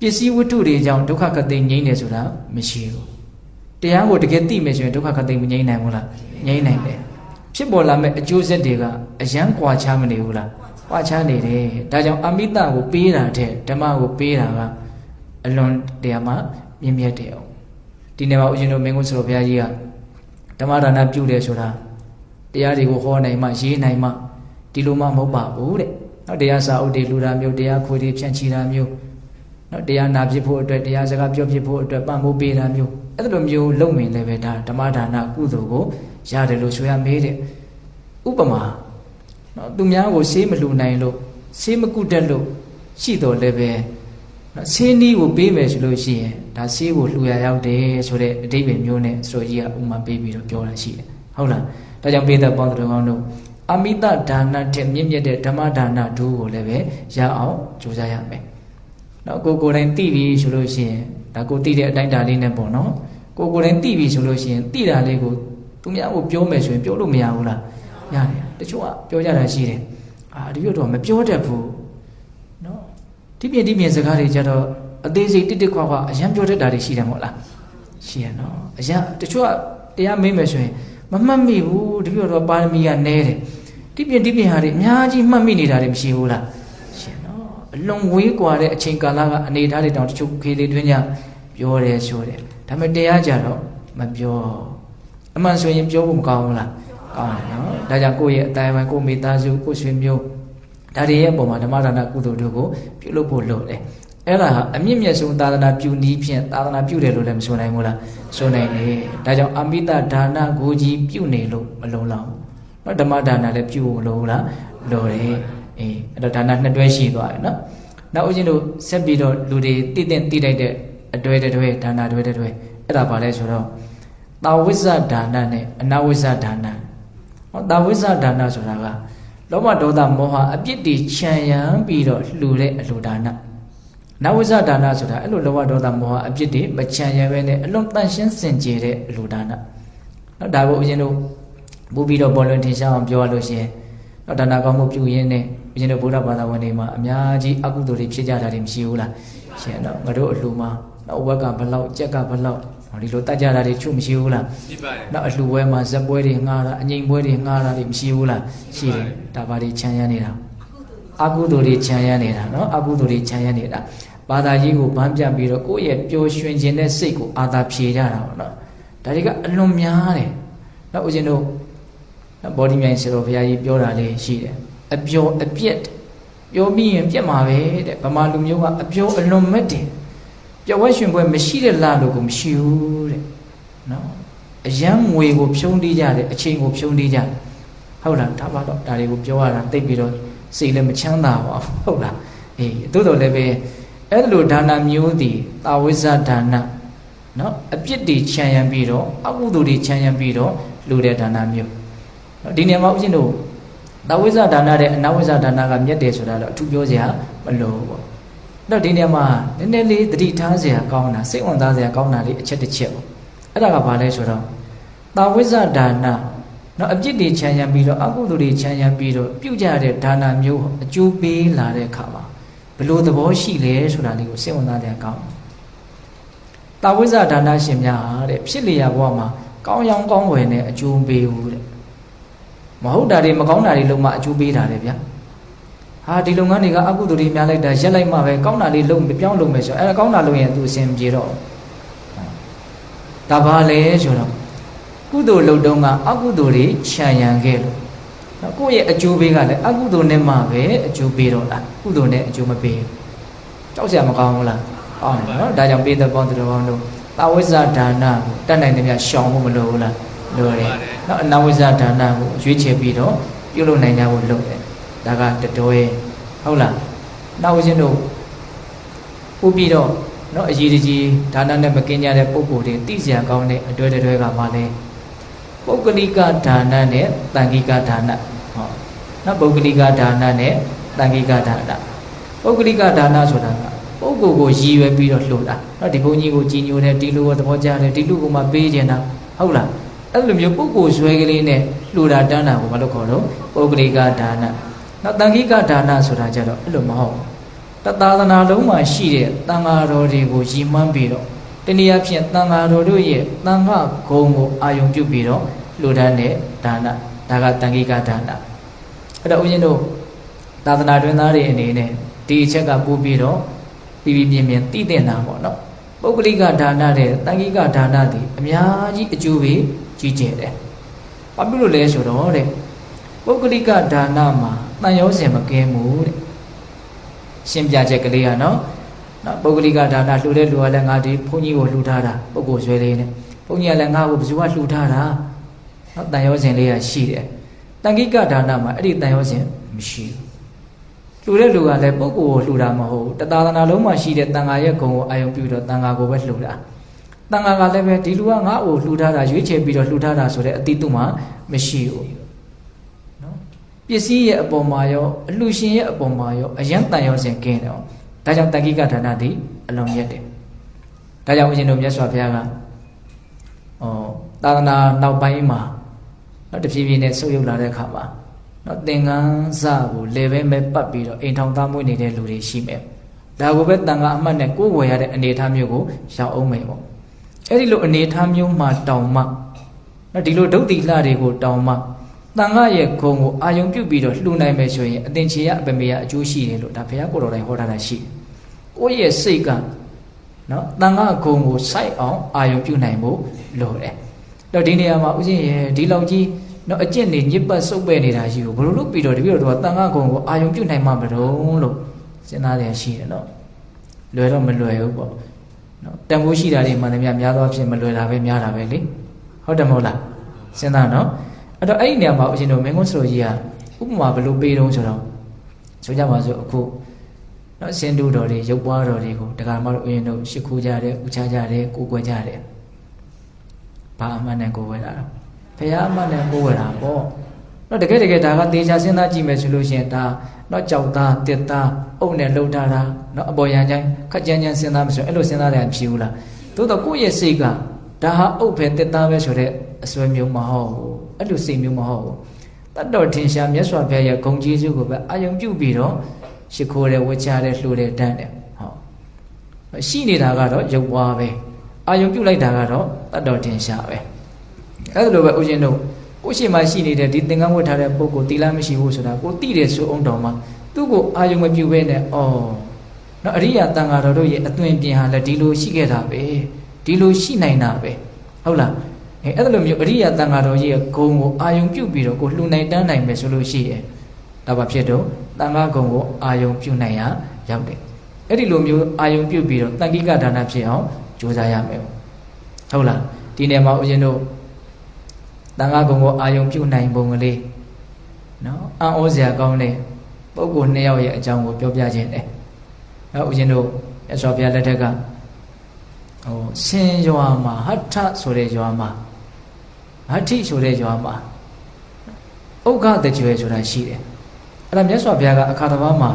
ပစ္စည်းဝတ္ထုတွေကြောင့်ဒုက္ခခတ်သိငြိမ့်တယ်ဆိုတာမရှိဘူးတရားကိုတကယ်သိမယ်ဆိုရင်ဒုက္ခခတ်သိမငြိမ့်နိုင်ဘူးလားငြိမ့်နိုင်တယ်ဖြစ်ပေါ်လာမဲ့အကျိုးဆက်တွေကအယံကွာခြားမနေဘူးလားကွာခြားနေတယ်ဒါကြောင့်အမိတကိုပေးတာတဲ့ဓမ္မကိုပေးတာကအလွန်တရာမှမြင့်မြတ်တယ်အောင်ဒီနေ့မှာဦးဇင်းတို့မင်းကုန်းဆိုတော်ဘုရားကြီးကဓမ္မဒါနပြုတယ်ဆိုတာတရားတွေကိုဟောနိုင်မှရေးနိုင်မှဒီလိုမှမဟုတ်ပါဘူးတဲ့နော်တရားစာအုပ်တွေလှူတာမျိုးတရားခွေတွေဖြန့်ချီတာမျိုးနော်တရားနာဖြစ်ဖို့အတွက်တရားစကားပြောဖြစ်ဖို့အတွက်ပံ့ပိုးပေးတာမျိုးအဲ့လိုမျိုးလုပ်မိန်လည်းပဲဒါဓမ္မဒါနကုသိုလ်ကိုရတယ်လို့ဆိုရမေးတဲ့ဥပမာနော်သူများကိုဆေးမလှူနိုင်လို့ဆေးမကုတတ်လို့ရှိတော်လည်းပဲနော်ဆေးနီးကိုပေးမယ်ဆိုလို့ရှိရင်ဒါဆေးကိုလှူရရောက်တယ်ဆိုတဲ့အဓိပ္ပာယ်မျိုးနဲ့ဆိုကြီးကဥမာပေးပြီးတော့ပြောတာရှိတယ်ဟုတ်လားဒါကြောင့်ပေးတဲ့ပေါင်းတော်ကောင်းတို့အမိတဒါနထက်မြင့်မြတ်တဲ့ဓမ္မဒါနဒုကိုလည်းပဲရအောင်ကြိုးစားရမယ်နော်ကိုယ်တိုင်သိပြီဆိုလို့ရှိရင်ဒါကိုသိတဲ့အတိုင်းဒါလေးနဲ့ပေါ့နော်ကိုယ်တိုင်သိပြီဆိုလို့ရှိရင်သိတာလေးကိုသူများကိုပြောမယ်ဆိုရင်ပြောလို့မရဘူးလားရတယ်တချို့ကပြောကြတာရှိတယ်ဒီလိုတော့မပြောတတ်ဘူးနော်ဒီပြင်စကားတွေကြတော့အသေးစိတ်တိတိခွာခွာအရန်ပြောတတ်တာတွေရှိတယ်မဟုတ်လားရှိရနော်အရန်တချို့ကတရားမေးမယ်ဆိုရင်မမှတ်မိဘူးဒီလိုတော့ပါရမီကနည်းတယ်ဒီပြင်ဟာတွေအများကြီးမှတ်မိနေတာတွေမရှိဘူးလားရှိရနော်အလွန်ဝေးကွာတဲ့အချိန်ကာလကအနေထားတွေတောင်တချို့ခေလေးတွင်းကြပြောတယ်ဆိုတယ်ဒါပေမဲ့တရားကြတော့မပြောအမှန်ဆိုရင်ပြောဖို့မကောင်းဘူးလားကောင်းတယ်နော်ဒါကြောင့်ကိုယ့်ရဲ့အတိုင်းပိုင်းကိုယ့်မိသားစုကိုယ့်ဆွေမျိုးဒါတွေရဲ့ပုံမှာဓမ္မဒါနကုသိုလ်တို့ကိုပြုလုပ်ဖို့လုပ်တယ်အဲ့ဒါဟာအမြင့်မြတ်ဆုံးသာသနာပြုနည်းဖြင့်သာသနာပြုတယ်လို့လည်းမဆိုနိုင်ဘူးလားဆိုနိုင်တယ်ဒါကြောင့်အမိတဒါနကိုကြီးပြုနေလို့မလုံလောက်နော်ဓမ္မဒါနလည်းပြုဖို့လို့လားလိုတယ်အဲ့တော့ဒါနနှစ်တွဲရှိသွားတယ်နော်နောက်ဦးဇင်းတို့ဆက်ပြီးတော့လူတွေတည်လိုက်တဲ့အတွဲတွဲဒါနတွဲအဲ့ဒါဘာလဲဆိုတော့တာဝိဇ္ဇဒါနနဲ့အနာဝိဇ္ဇဒါနဟောတာဝိဇ္ဇဒါနဆိုတာကလောဘဒေါသမောဟအပြစ်တွေခြံရံပြီးတော့လှူတဲ့အလှူဒါနနဝိဇ္ဇဒါနဆိုတာအဲ့လိုလောဘဒေါသမောဟအပြစ်တွေမခြံရံပဲနဲ့အလွန်တန်ရှင်းစင်ကြယ်တဲ့အလှူဒါနနော်ဒါကိုဦးဇင်းတို့ပူပြီးတော့ပေါ်လွင်ထင်ရှားအောင်ပြောရလို့ရှိရင်နော်ဒါနကောင်းမှုပြုရင်းနဲ့ဦးဇင်းတို့ဗုဒ္ဓဘာသာဝင်တွေမှာအများကြီးအကုသိုလ်တွေဖြစ်ကြတာတွေမရှိဘူးလားရှင်နော်ငါတို့အလှူမှာနော်ဝက်ကဘလောက်ကြက်ကဘလောက်ဒီလိုတတ်ကြတာတွေချုပ်မရှိဘူးလားရှိပါတယ်နောက်အလှူပွဲမှာဇက်ပွဲတွေငှားတာအငိမ်ပွဲတွေငှားတာတွေမရှိဘူးလားရှိတယ်ဒါပါတွေခြံရံနေတာအကုသိုလ်တွေခြံရံနေတာနော်အကုသိုလ်တွေခြံရံနေတာဘာသာကြီးကိုဗန်းပြပြီးတော့ကိုယ့်ရဲ့ပျော်ရွှင်ခြင်းတဲ့စိတ်ကိုအာသာဖြေကြတာပေါ့နော်ဒါတွေကအလွန်များတယ်နော်ဦးဇင်းတို့ဘောဓိမြိုင်ဆရာတော်ဘုရားကြီးပြောတာလေးရှိတယ်အပျော်အပြက်ပြောပြီးရင်ပြက်မှာပဲတဲ့ဗမာလူမျိုးကအပျော်အလွန်မဲ့တယ်ပျော်ဝဲရွှင်ပွဲမရှိတဲ့လားလို့ကိုမရှိဘူးတဲ့နော်အယံငွေကိုဖြုံးတီးကြတယ်အချိန်ကိုဖြုံးတီးကြတယ်ဟုတ်လားဒါပါတော့ဒါတွေကိုပြောရတာသိပြီးတော့စိတ်လည်းမချမ်းသာပါဘူးဟုတ်လားသို့တော်လည်းပဲအဲ့လိုဒါနမျိုးသည်တာဝိဇ္ဇဒါနနော်အပြစ်တွေခြံရံပြီးတော့အကုသိုလ်တွေခြံရံပြီးတော့လူတဲ့ဒါနမျိုးဒီနေရာမှာဦးဇင်းတို့တာဝိဇ္ဇဒါနတဲ့အနာဝိဇ္ဇဒါနကမြတ်တယ်ဆိုတာတော့အထူးပြောစရာမလိုဘူးပေါ့တော့ဒီနေရာမှာနည်းနည်းလေးသတိထားစရာကောင်းတာစိတ်ဝင်စားစရာကောင်းတာလေးအချက်တစ်ချက်ပေါ့အဲ့ဒါကဘာလဲဆိုတော့တာဝိဇ္ဇဒါနနော်အပြစ်တွေခြံရံပြီးတော့အကုသိုလ်တွေခြံရံပြီးတော့ပြုကြတဲ့ဒါနမျိုးအကျိုးပေးလာတဲ့အခါမှာဘယ်လိုသဘောရှိလဲဆိုတာလေးကိုစိတ်ဝင်စားစရာကောင်းတာဝိဇ္ဇဒါနရှင်များဟာတဲ့ဖြစ်လျာဘဝမှာကောင်းရောင်းကောင်းဝယ်နဲ့အကျိုးပေးဘူးတဲ့မဟုတ်တာတွေမကောင်းတာတွေလုံးဝအကျိုးပေးတာလေဗျာဟာဒီလုပ်ငန်းတွေကအကုသိုလ်တွေများလိုက်တာရက်လိုက်မှပဲကောင်းတာလေးလုံးပြောင်းလုံးမယ်ဆိုအဲ့ဒါကောင်းတာလုံးရင်သူအဆင်ပြေတော့ ဒါဘာလဲဆိုတော့ကုသိုလ်လုပ်တုန်းကအကုသိုလ်တွေခြံရံခဲ့လို့နော်ကိုယ့်ရဲ့အကျိုးပေးကလည်းအကုသိုလ်နဲ့မှပဲအကျိုးပေးတော့တာကုသိုလ်နဲ့အကျိုးမပေးဘူးကြောက်စရာမကောင်းဘူးလားကောင်းတယ်နော်ဒါကြောင့်ပေးတဲ့ပေါင်းသူတော်ကောင်းတို့သာဝိဇ္ဇဒါနကိုတတ်နိုင်တဲ့မြတ်ရှောင်ဖို့မလိုဘူးလားလိုတယ်နော်အနာဝိဇ္ဇဒါနကိုရွေးချယ်ပြီးတော့ပြုလုပ်နိုင်ကြဖို့လုပ်တယ်ဒါကတတော်ရဲ့ဟုတ်လားနောက်ဦးဇင်းတို့ပို့ပြီးတော့နော်အရေးကြီးဒါနနဲ့မကင်းကြတဲ့ပုဂ္ဂိုလ်တွေသိစရာကောင်းတဲ့အတွေ့အကြုံကမှလည်းပုဂ္ဂလိကဒါနနဲ့တန်ခိကဒါနဟောနော်ပုဂ္ဂလိကဒါနနဲ့တန်ခိကဒါနပုဂ္ဂလိကဒါနဆိုတာကပုဂ္ဂိုလ်ကိုရည်ရွယ်ပြီးတော့လှူတာနော်ဒီဘုန်းကြီးကိုကြည်ညိုတယ်ဒီလူကိုသဘောကျတယ်ဒီလူကိုမှပေးခြင်းတာဟုတ်လားအဲ့လိုမျိုးပုဂ္ဂိုလ်ဆွဲကလေးနဲ့လှူတာတန်းတာကိုမလုပ်ခေါ်တော့ပုဂ္ဂလိကဒါနနော်တန်ခိကဒါနဆိုတာကြတော့အဲ့လိုမဟုတ်တသာသနာလုံးမှာရှိတဲ့တန်ဃာတော်တွေကိုရည်မှန်းပြီးတော့တနည်းအားဖြင့်တန်ဃာတော်တို့ရဲ့တန်ခါဂုံကိုအာယုံပြုပြီးတော့လှူဒန်းတဲ့ဒါနဒါကတန်ခိကဒါနအဲ့တော့ဦးဇင်းတို့သာသနာတွင်သားတွေအနေနဲ့ဒီအချက်ကပို့ပြီးတော့ပြီးပြင်းသိတဲ့နာပေါ့နော်ပုဂ္ဂလိကဒါနတဲ့တန်ခိကဒါနတွေအများကြီးအကျိုးပေးကြီးကျယ်တယ်ဘာဖြစ်လို့လဲဆိုတော့တဲ့ပုဂ္ဂလိကဒါနမှာတန်ရောစင်မကင်းဘူးတဲ့ရှင်းပြချက်ကလေးကနော်ပုဂ္ဂလိကဒါနလှူတဲ့လူကလည်းငါဒီဘုန်းကြီးကိုလှူထားတာပုဂ္ဂိုလ်ဆွဲလေးနဲ့ဘုန်းကြီးကလည်းငါ့ကိုဘယ်သူကလှူထားတာနော်တန်ရောစင်လေးကရှိတယ်တန်ခိကဒါနမှာအဲ့ဒီတန်ရောစင်မရှိဘူးလှူတဲ့လူကလည်းပုဂ္ဂိုလ်ကိုလှူတာမဟုတ်ဘူးတသာသနာလုံးမှာရှိတဲ့တန်ဃာရဲ့ဂုဏ်ကိုအာယုံပြုတော့တန်ဃာကိုပဲလှူတာတန်ဃာကလည်းပဲဒီလူကငါ့ကိုလှူထားတာရွေးချယ်ပြီးတော့လှူထားတာဆိုတဲ့အတိတ်မှာမရှိဘူးနော်ပစ္စည်းရဲ့အပေါ်မှာရောအလှူရှင်ရဲ့အပေါ်မှာရောအယံတန်ရောစင်ကင်းတယ်ဒါကြောင့်တန်ခိကဒါနတိအလုံးရက်တယ်ဒါကြောင့်ဦးဇင်းတို့မြတ်စွာဘုရားကသာသနာနောက်ပိုင်းမှာနော်တဖြည်းဖြည်းနဲ့ဆုပ်ယုပ်လာတဲ့အခါမှာနော်သင်္ကန်းစကိုလေပဲမဲ့ပတ်ပြီးတော့အိမ်ထောင်သားမွေးနေတဲ့လူတွေရှိမယ်ဒါကိုပဲတန်ခါအမှတ်နဲ့ကိုယ်ဝယ်ရတဲ့အနေအထားမျိုးကိုရောက်အောင်မယ်ပေါ့အဲ့ဒီလိုအနေအထားမျိုးမှာတောင်မှနော်ဒီလိုဒုတ်တိလှတွေကိုတောင်မှတန်ခါရဲ့ဂုံကိုအာယုံပြုတ်ပြီးတော့လှူနိုင်မယ်ဆိုရင်အသင်္ချေရအပမေရအကျိုးရှိတယ်လို့ဒါဘုရားကိုယ်တော်တိုင်ဟောထားတာရှိကိုယ့်ရဲ့စိတ်ကနော်တန်ခါဂုံကိုစိုက်အောင်အာယုံပြုတ်နိုင်ဖို့လိုတယ်တော့ဒီနေရာမှာဦးဇင်းရဲ့ဒီလောက်ကြီးနော်အကျင့်နေညစ်ပတ်စုပ်ပဲ့နေတာရှိကိုဘယ်လိုလုပ်ပြီးတော့တပည့်တော်ကတန်ခါဂုံကိုအာယုံပြုတ်နိုင်မှာမလို့လို့စဉ်းစားရရှိတယ်နော်လွယ်တော့မလွယ်ဘူးပေါ့နော်တန်ဖိုးရှိတာတွေမှန်တယ်များသောအားဖြင့်မလွယ်တာပဲများတာပဲလေဟုတ်တယ်မဟုတ်လားစဉ်းစားနော်အဲ့တော့အဲ့ဒီနေရာမှာဦးဇင်းတို့မင်းကုန်းစတော်ကြီးကဥပမာဘယ်လိုပေးတုံးဆိုတော့ဆိုကြပါစို့အခုနော်စင်တူတော်တွေရုပ်ပွားတော်တွေကိုတရားမတို့ဦးဇင်းတို့ရှ िख ူးကြတယ်ဥချကြတယ်ကိုယ်ွယ်ကြတယ်ဘာအမှန်နဲ့ကိုယ်ွယ်တာတော့ဘုရားအမှန်နဲ့ကိုယ်ွယ်တာပေါ့နော်တကယ်ဒါကသေချာစဉ်းစားကြည့်မယ်ဆိုလို့ရှိရင်ဒါနော်ကြောက်သားတစ်သားအုပ်နဲ့လှုပ်ထားတာနော်အပေါ်ရန်ချိုင်းခက်ကြမ်းကြမ်းစဉ်းစားမဆိုအဲ့လိုစဉ်းစားတယ်ဖြစ်ဘူးလားသို့တော့ကိုယ့်ရဲ့စိတ်ကဒါဟာအုပ်ပဲတစ်သားပဲဆိုတဲ့အစွဲမျိုးမဟုတ်ဘူးအဲ့လိုစိတ်မျိုးမဟုတ်ဘူးတတ်တော်ထင်ရှားမြတ်စွာဘုရားရဲ့ဂုဏ်ကျေးဇူးကိုပဲအာယုံပြုပြီးတော့ရှ िख ိုးတယ်ဝှချတယ်လှူတယ်တန်းတယ်ဟုတ်ရှိနေတာကတော့ရုပ်ပွားပဲအာယုံပြုလိုက်တာကတော့တတ်တော်ထင်ရှားပဲအဲ့လိုပဲဦးဇင်းတို့ကိုရှိမှရှိနေတဲ့ဒီသင်္ကန်းဝတ်ထားတဲ့ပုဂ္ဂိုလ်တိလမရှိဘူးဆိုတာကိုသိတယ်ဆိုအောင်တော်မှာသူ့ကိုအာယုံမပြုဘဲနဲ့နော်အရိယာတန်ဃာတော်တို့ရဲ့အသွင်ပြင်ဟာလည်းဒီလိုရှိခဲ့တာပဲဒီလိုရှိနိုင်တာပဲဟုတ်လားအဲ့လိုမျိုးအရိယာတန်ဃာတော်ကြီးရဲ့ဂုံကိုအာယုံပြုပြီးတော့ကိုလှူနိုင်တန်းနိုင်မယ်ဆိုလို့ရှိရင်ဒါပါဖြစ်တော့တန်ဃာဂုံကိုအာယုံပြုနိုင်ရရောက်တယ်အဲ့ဒီလိုမျိုးအာယုံပြုပြီးတော့တန်ခိကဒါနဖြစ်အောင်ကြိုးစားရမယ်ဟုတ်လားဒီနေ့မှာဦးဇင်းတို့တန်ခါဂုံကိုအာယုံပြုနိုင်ပုံကလေးနော်အံ့ဩစရာကောင်းတဲ့ပုဂ္ဂိုလ်နှစ်ယောက်ရဲ့အကြောင်းကိုပြောပြခြင်းတယ်နော်ဦးဇင်းတို့ရသော်ဘုရားလက်ထက်ကဆင်းရွာမှာဟဋ္ဌဆိုတဲ့ရွာမှာဟဋ္ဌိဆိုတဲ့ရွာမှာဥက္ခတကြွယ်ဆိုတာရှိတယ်အဲ့ဒါမြတ်စွာဘုရားကအခါတစ်ပါးမှာ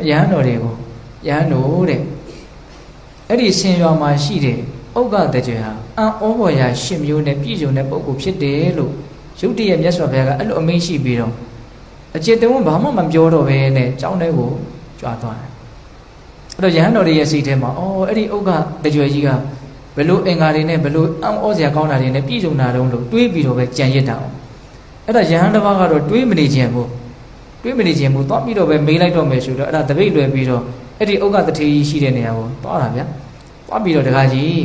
ယဟန်တော်တွေကိုယဟန်တို့တဲ့အဲ့ဒီဆင်းရွာမှာရှိတဲ့ဥက္ကတကြွယ်ဟာအံ့ဩဖွယ်ရာရှင်မျိုးနဲ့ပြည့်စုံတဲ့ပုဂ္ဂိုလ်ဖြစ်တယ်လို့ယုတ်တရဲ့မြတ်စွာဘုရားကအဲ့လိုအမိန့်ရှိပြီးတော့အจิตတုံးဘာမှမပြောတော့ဘဲနဲ့ကျောင်းထဲကိုကြွားသွားတယ်အဲ့တော့ယဟန်တော်ရဲ့စိတ်ထဲမှာအဲ့ဒီဥက္ကတကြွယ်ကြီးကဘယ်လိုအင်္ဂါတွေနဲ့ဘယ်လိုအံ့ဩစရာကောင်းတာတွေနဲ့ပြည့်စုံတာတုံးလို့တွေးပြီးတော့ပဲကြံရစ်တာအောင်အဲ့ဒါယဟန်တစ်ပါးကတော့တွေးမနေခြင်းဘူးသွားပြီးတော့ပဲမေးလိုက်တော့မယ်ဆိုတော့အဲ့ဒါတပိတ်လွယ်ပြီးတော့အဲ့ဒီဥက္ကတထေကြီးရှိတဲ့နေရာကိုသွားတာဗျာသွားပြီးတော့တခါကြီး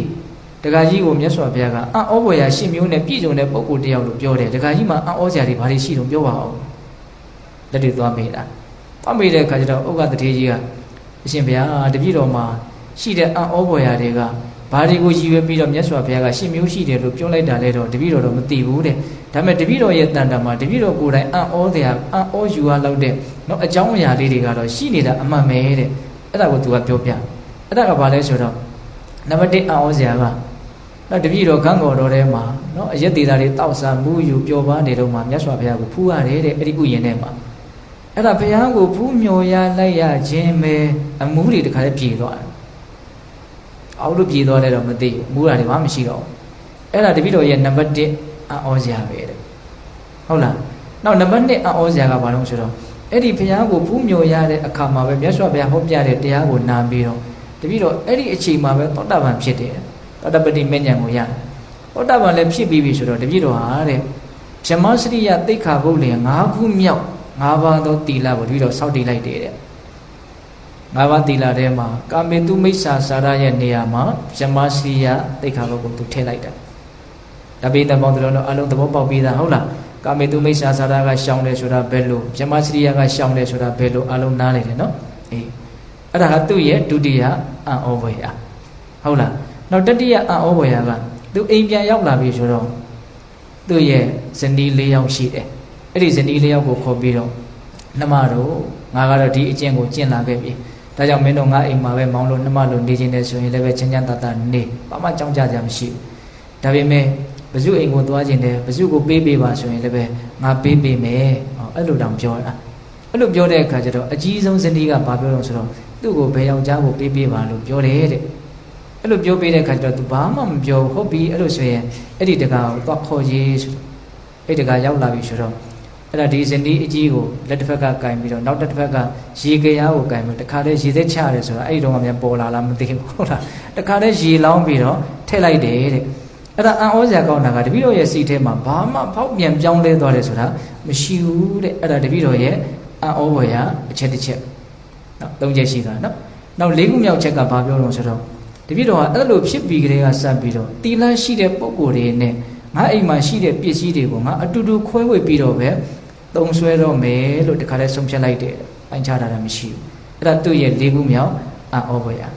ဒ တခါကြီးကိုမြတ်စွာဘုရားကအံ့ဩဖွယ်ရာ10မျိုးနဲ့ပြည့်စုံတဲ့ပုဂ္ဂိုလ်တယောက်လို့ပြောတယ်တခါကြီးမှာအံ့ဩစရာတွေဘာတွေရှိတော့ပြောပါအောင်လက်တွေသွားမေးတာသွားမေးတဲ့အခါကျတော့ဥက္ကဋ္ဌထေကြီးကအရှင်ဘုရားတပည့်တော်မှာရှိတဲ့အံ့ဩဖွယ်ရာတွေကဘာတွေကိုရည်ရွယ်ပြီးတော့မြတ်စွာဘုရားက10မျိုးရှိတယ်လို့ပြောလိုက်တာလဲတော့တပည့်တော်တော့မသိဘူးတဲ့ဒါပေမဲ့တပည့်တော်ရဲ့တန်တာမှာတပည့်တော်ကိုယ်တိုင်အံ့ဩစရာအံ့ဩယူရလောက်တဲ့နော်အကြောင်းအရာလေးတွေကတော့ရှိနေတာအမှန်ပဲတဲ့အဲ့ဒါကိုသူကပြောပြအဲ့ဒါကဘာလဲဆိုတော့နံပါတ်1အံ့ဩစရာကနော်တပည့်တော်ခန်းတော်တော်ထဲမှာနော်အရက်သေးတာတွေတောက်စားမှုယူပျော်ပါနေတော့မှမြတ်စွာဘုရားကိုဖူးရတယ်တဲ့အဲ့ဒီဥယျာဉ်ထဲမှာအဲ့ဒါဘုရားကိုဖူးမြော်ရလိုက်ရခြင်းပဲအမှုတွေတခါတည်းပြေသွားတယ်အောက်လို့ပြေသွားတယ်တော့မသိဘူးမူးတာတွေဘာမှမရှိတော့ဘူးအဲ့ဒါတပည့်တော်ရဲ့နံပါတ်1အံ့ဩစရာပဲတဲ့ဟုတ်လားနောက်နံပါတ်2အံ့ဩစရာကဘာလို့ဆိုတော့အဲ့ဒီဘုရားကိုဖူးမြော်ရတဲ့အခါမှာပဲမြတ်စွာဘုရားဟောပြတဲ့တရားကိုနာပြီးတော့တပည့်တော်အဲ့ဒီအချိန်မှာပဲသောတာပန်ဖြစ်တယ်သောတာပတိမေညာကိုရတယ်သောတာပန်လည်းဖြစ်ပြီးပြီဆိုတော့တပည့်တော်ဟာတဲ့ဗြဟ္မစရိယသိက္ခာပုဒ်လင်5ခုမြောက်5ပါးသောသီလကိုတပည့်တော်စောင့်တည်လိုက်တယ်တဲ့5ပါးသီလထဲမှာကာမေတုမိစ္ဆာစာရရဲ့နေရာမှာဗြဟ္မစရိယသိက္ခာပုဒ်ကိုသူထည့်လိုက်တာဒါပေမဲ့ပေါင်းတော်တော့အလုံးသဘောပေါက်ပြီးသားဟုတ်လားကာမေတုမိစ္ဆာစာရကရှောင်တယ်ဆိုတာဘယ်လိုဗြဟ္မစရိယကရှောင်တယ်ဆိုတာဘယ်လိုအလုံးနားနေတယ်နော်အေးအဲ့ဒါကသူ့ရဲ့ဒုတိယအံ့ဩဖွယ်ရာဟုတ်လားနောက်တတိယအံ့ဩဖွယ်ရာကသူအိမ်ပြန်ရောက်လာပြီဆိုတော့သူ့ရဲ့ဇနီး၄ယောက်ရှိတယ်အဲ့ဒီဇနီး၄ယောက်ကိုခေါ်ပြီးတော့နှမတို့ငါကတော့ဒီအကျင့်ကိုကျင့်လာခဲ့ပြီဒါကြောင့်မင်းတို့ငါအိမ်မှာပဲမောင်းလို့နှမလို့နေခြင်းနဲ့ဆိုရင်လည်းပဲချမ်းချမ်းသာသာနေဘာမှကြောင်းကြစရာမရှိဘူးဒါပေမဲ့ဘဇုအိမ်ကိုသွားခြင်းနဲ့ဘဇုကိုပေးပေးပါဆိုရင်လည်းပဲငါပေးပေးမယ်အဲ့လိုတောင်ပြောတာအဲ့လိုပြောတဲ့အခါကျတော့အကြီးဆုံးဇနီးကဘာပြောတော့ဆိုတော့သူ့ကိုဘယ်ယောက်ျားကိုပေးပေးပါလို့ပြောတယ်တဲ့အဲ့လိုပြောပေးတဲ့အခါကျတော့ तू ဘာမှမပြောဟုတ်ပြီအဲ့လိုဆိုရင်အဲ့ဒီတကာကိုသွားခေါ်ရေးဆိုတော့အဲ့တကာရောက်လာပြီဆိုတော့အဲ့ဒါဒီဇနီးအကြီးကိုလက်တစ်ဖက်ကကင်ပြီးတော့နောက်တစ်ဖက်ကရေကရားကိုကင်ပြီးတခါတည်းရေသက်ချရတယ်ဆိုတော့အဲ့ဒီတော့မှပြန်ပေါ်လာလားမသိဘူးဟုတ်လားတခါတည်းရေလောင်းပြီးတော့ထည့်လိုက်တယ်တဲ့အဲ့ဒါအံ့ဩစရာကောင်းတာကတပည့်တော်ရဲ့စိတ်ထဲမှာဘာမှဖောက်ပြန်ပြောင်းလဲသွားတယ်ဆိုတာမရှိဘူးတဲ့အဲ့ဒါတပည့်တော်ရဲ့အံ့ဩဖွယ်ရာအချက်တစ်ချက်နော်၃ချက်ရှိတာနော်နောက်၄ခုမြောက်ချက်ကဘာပြောတော့ဆိုတော့တပည့်တော်ကအဲ့လိုဖြစ်ပြီးကလေးကစပ်ပြီးတော့တီလန်းရှိတဲ့ပုံကိုယ်တွေနဲ့ငါအိမ်မှာရှိတဲ့ပစ္စည်းတွေကိုငါအတူတူခွဲဝေပြီးတော့ပဲသုံးဆွဲတော့မယ်လို့တခါလဲဆုံးဖြတ်လိုက်တယ်ပိုင်းခြားတာမရှိဘူးအဲ့ဒါသူ့ရဲ့၄ခုမြောက်အံ့ဩဖွယ်ရ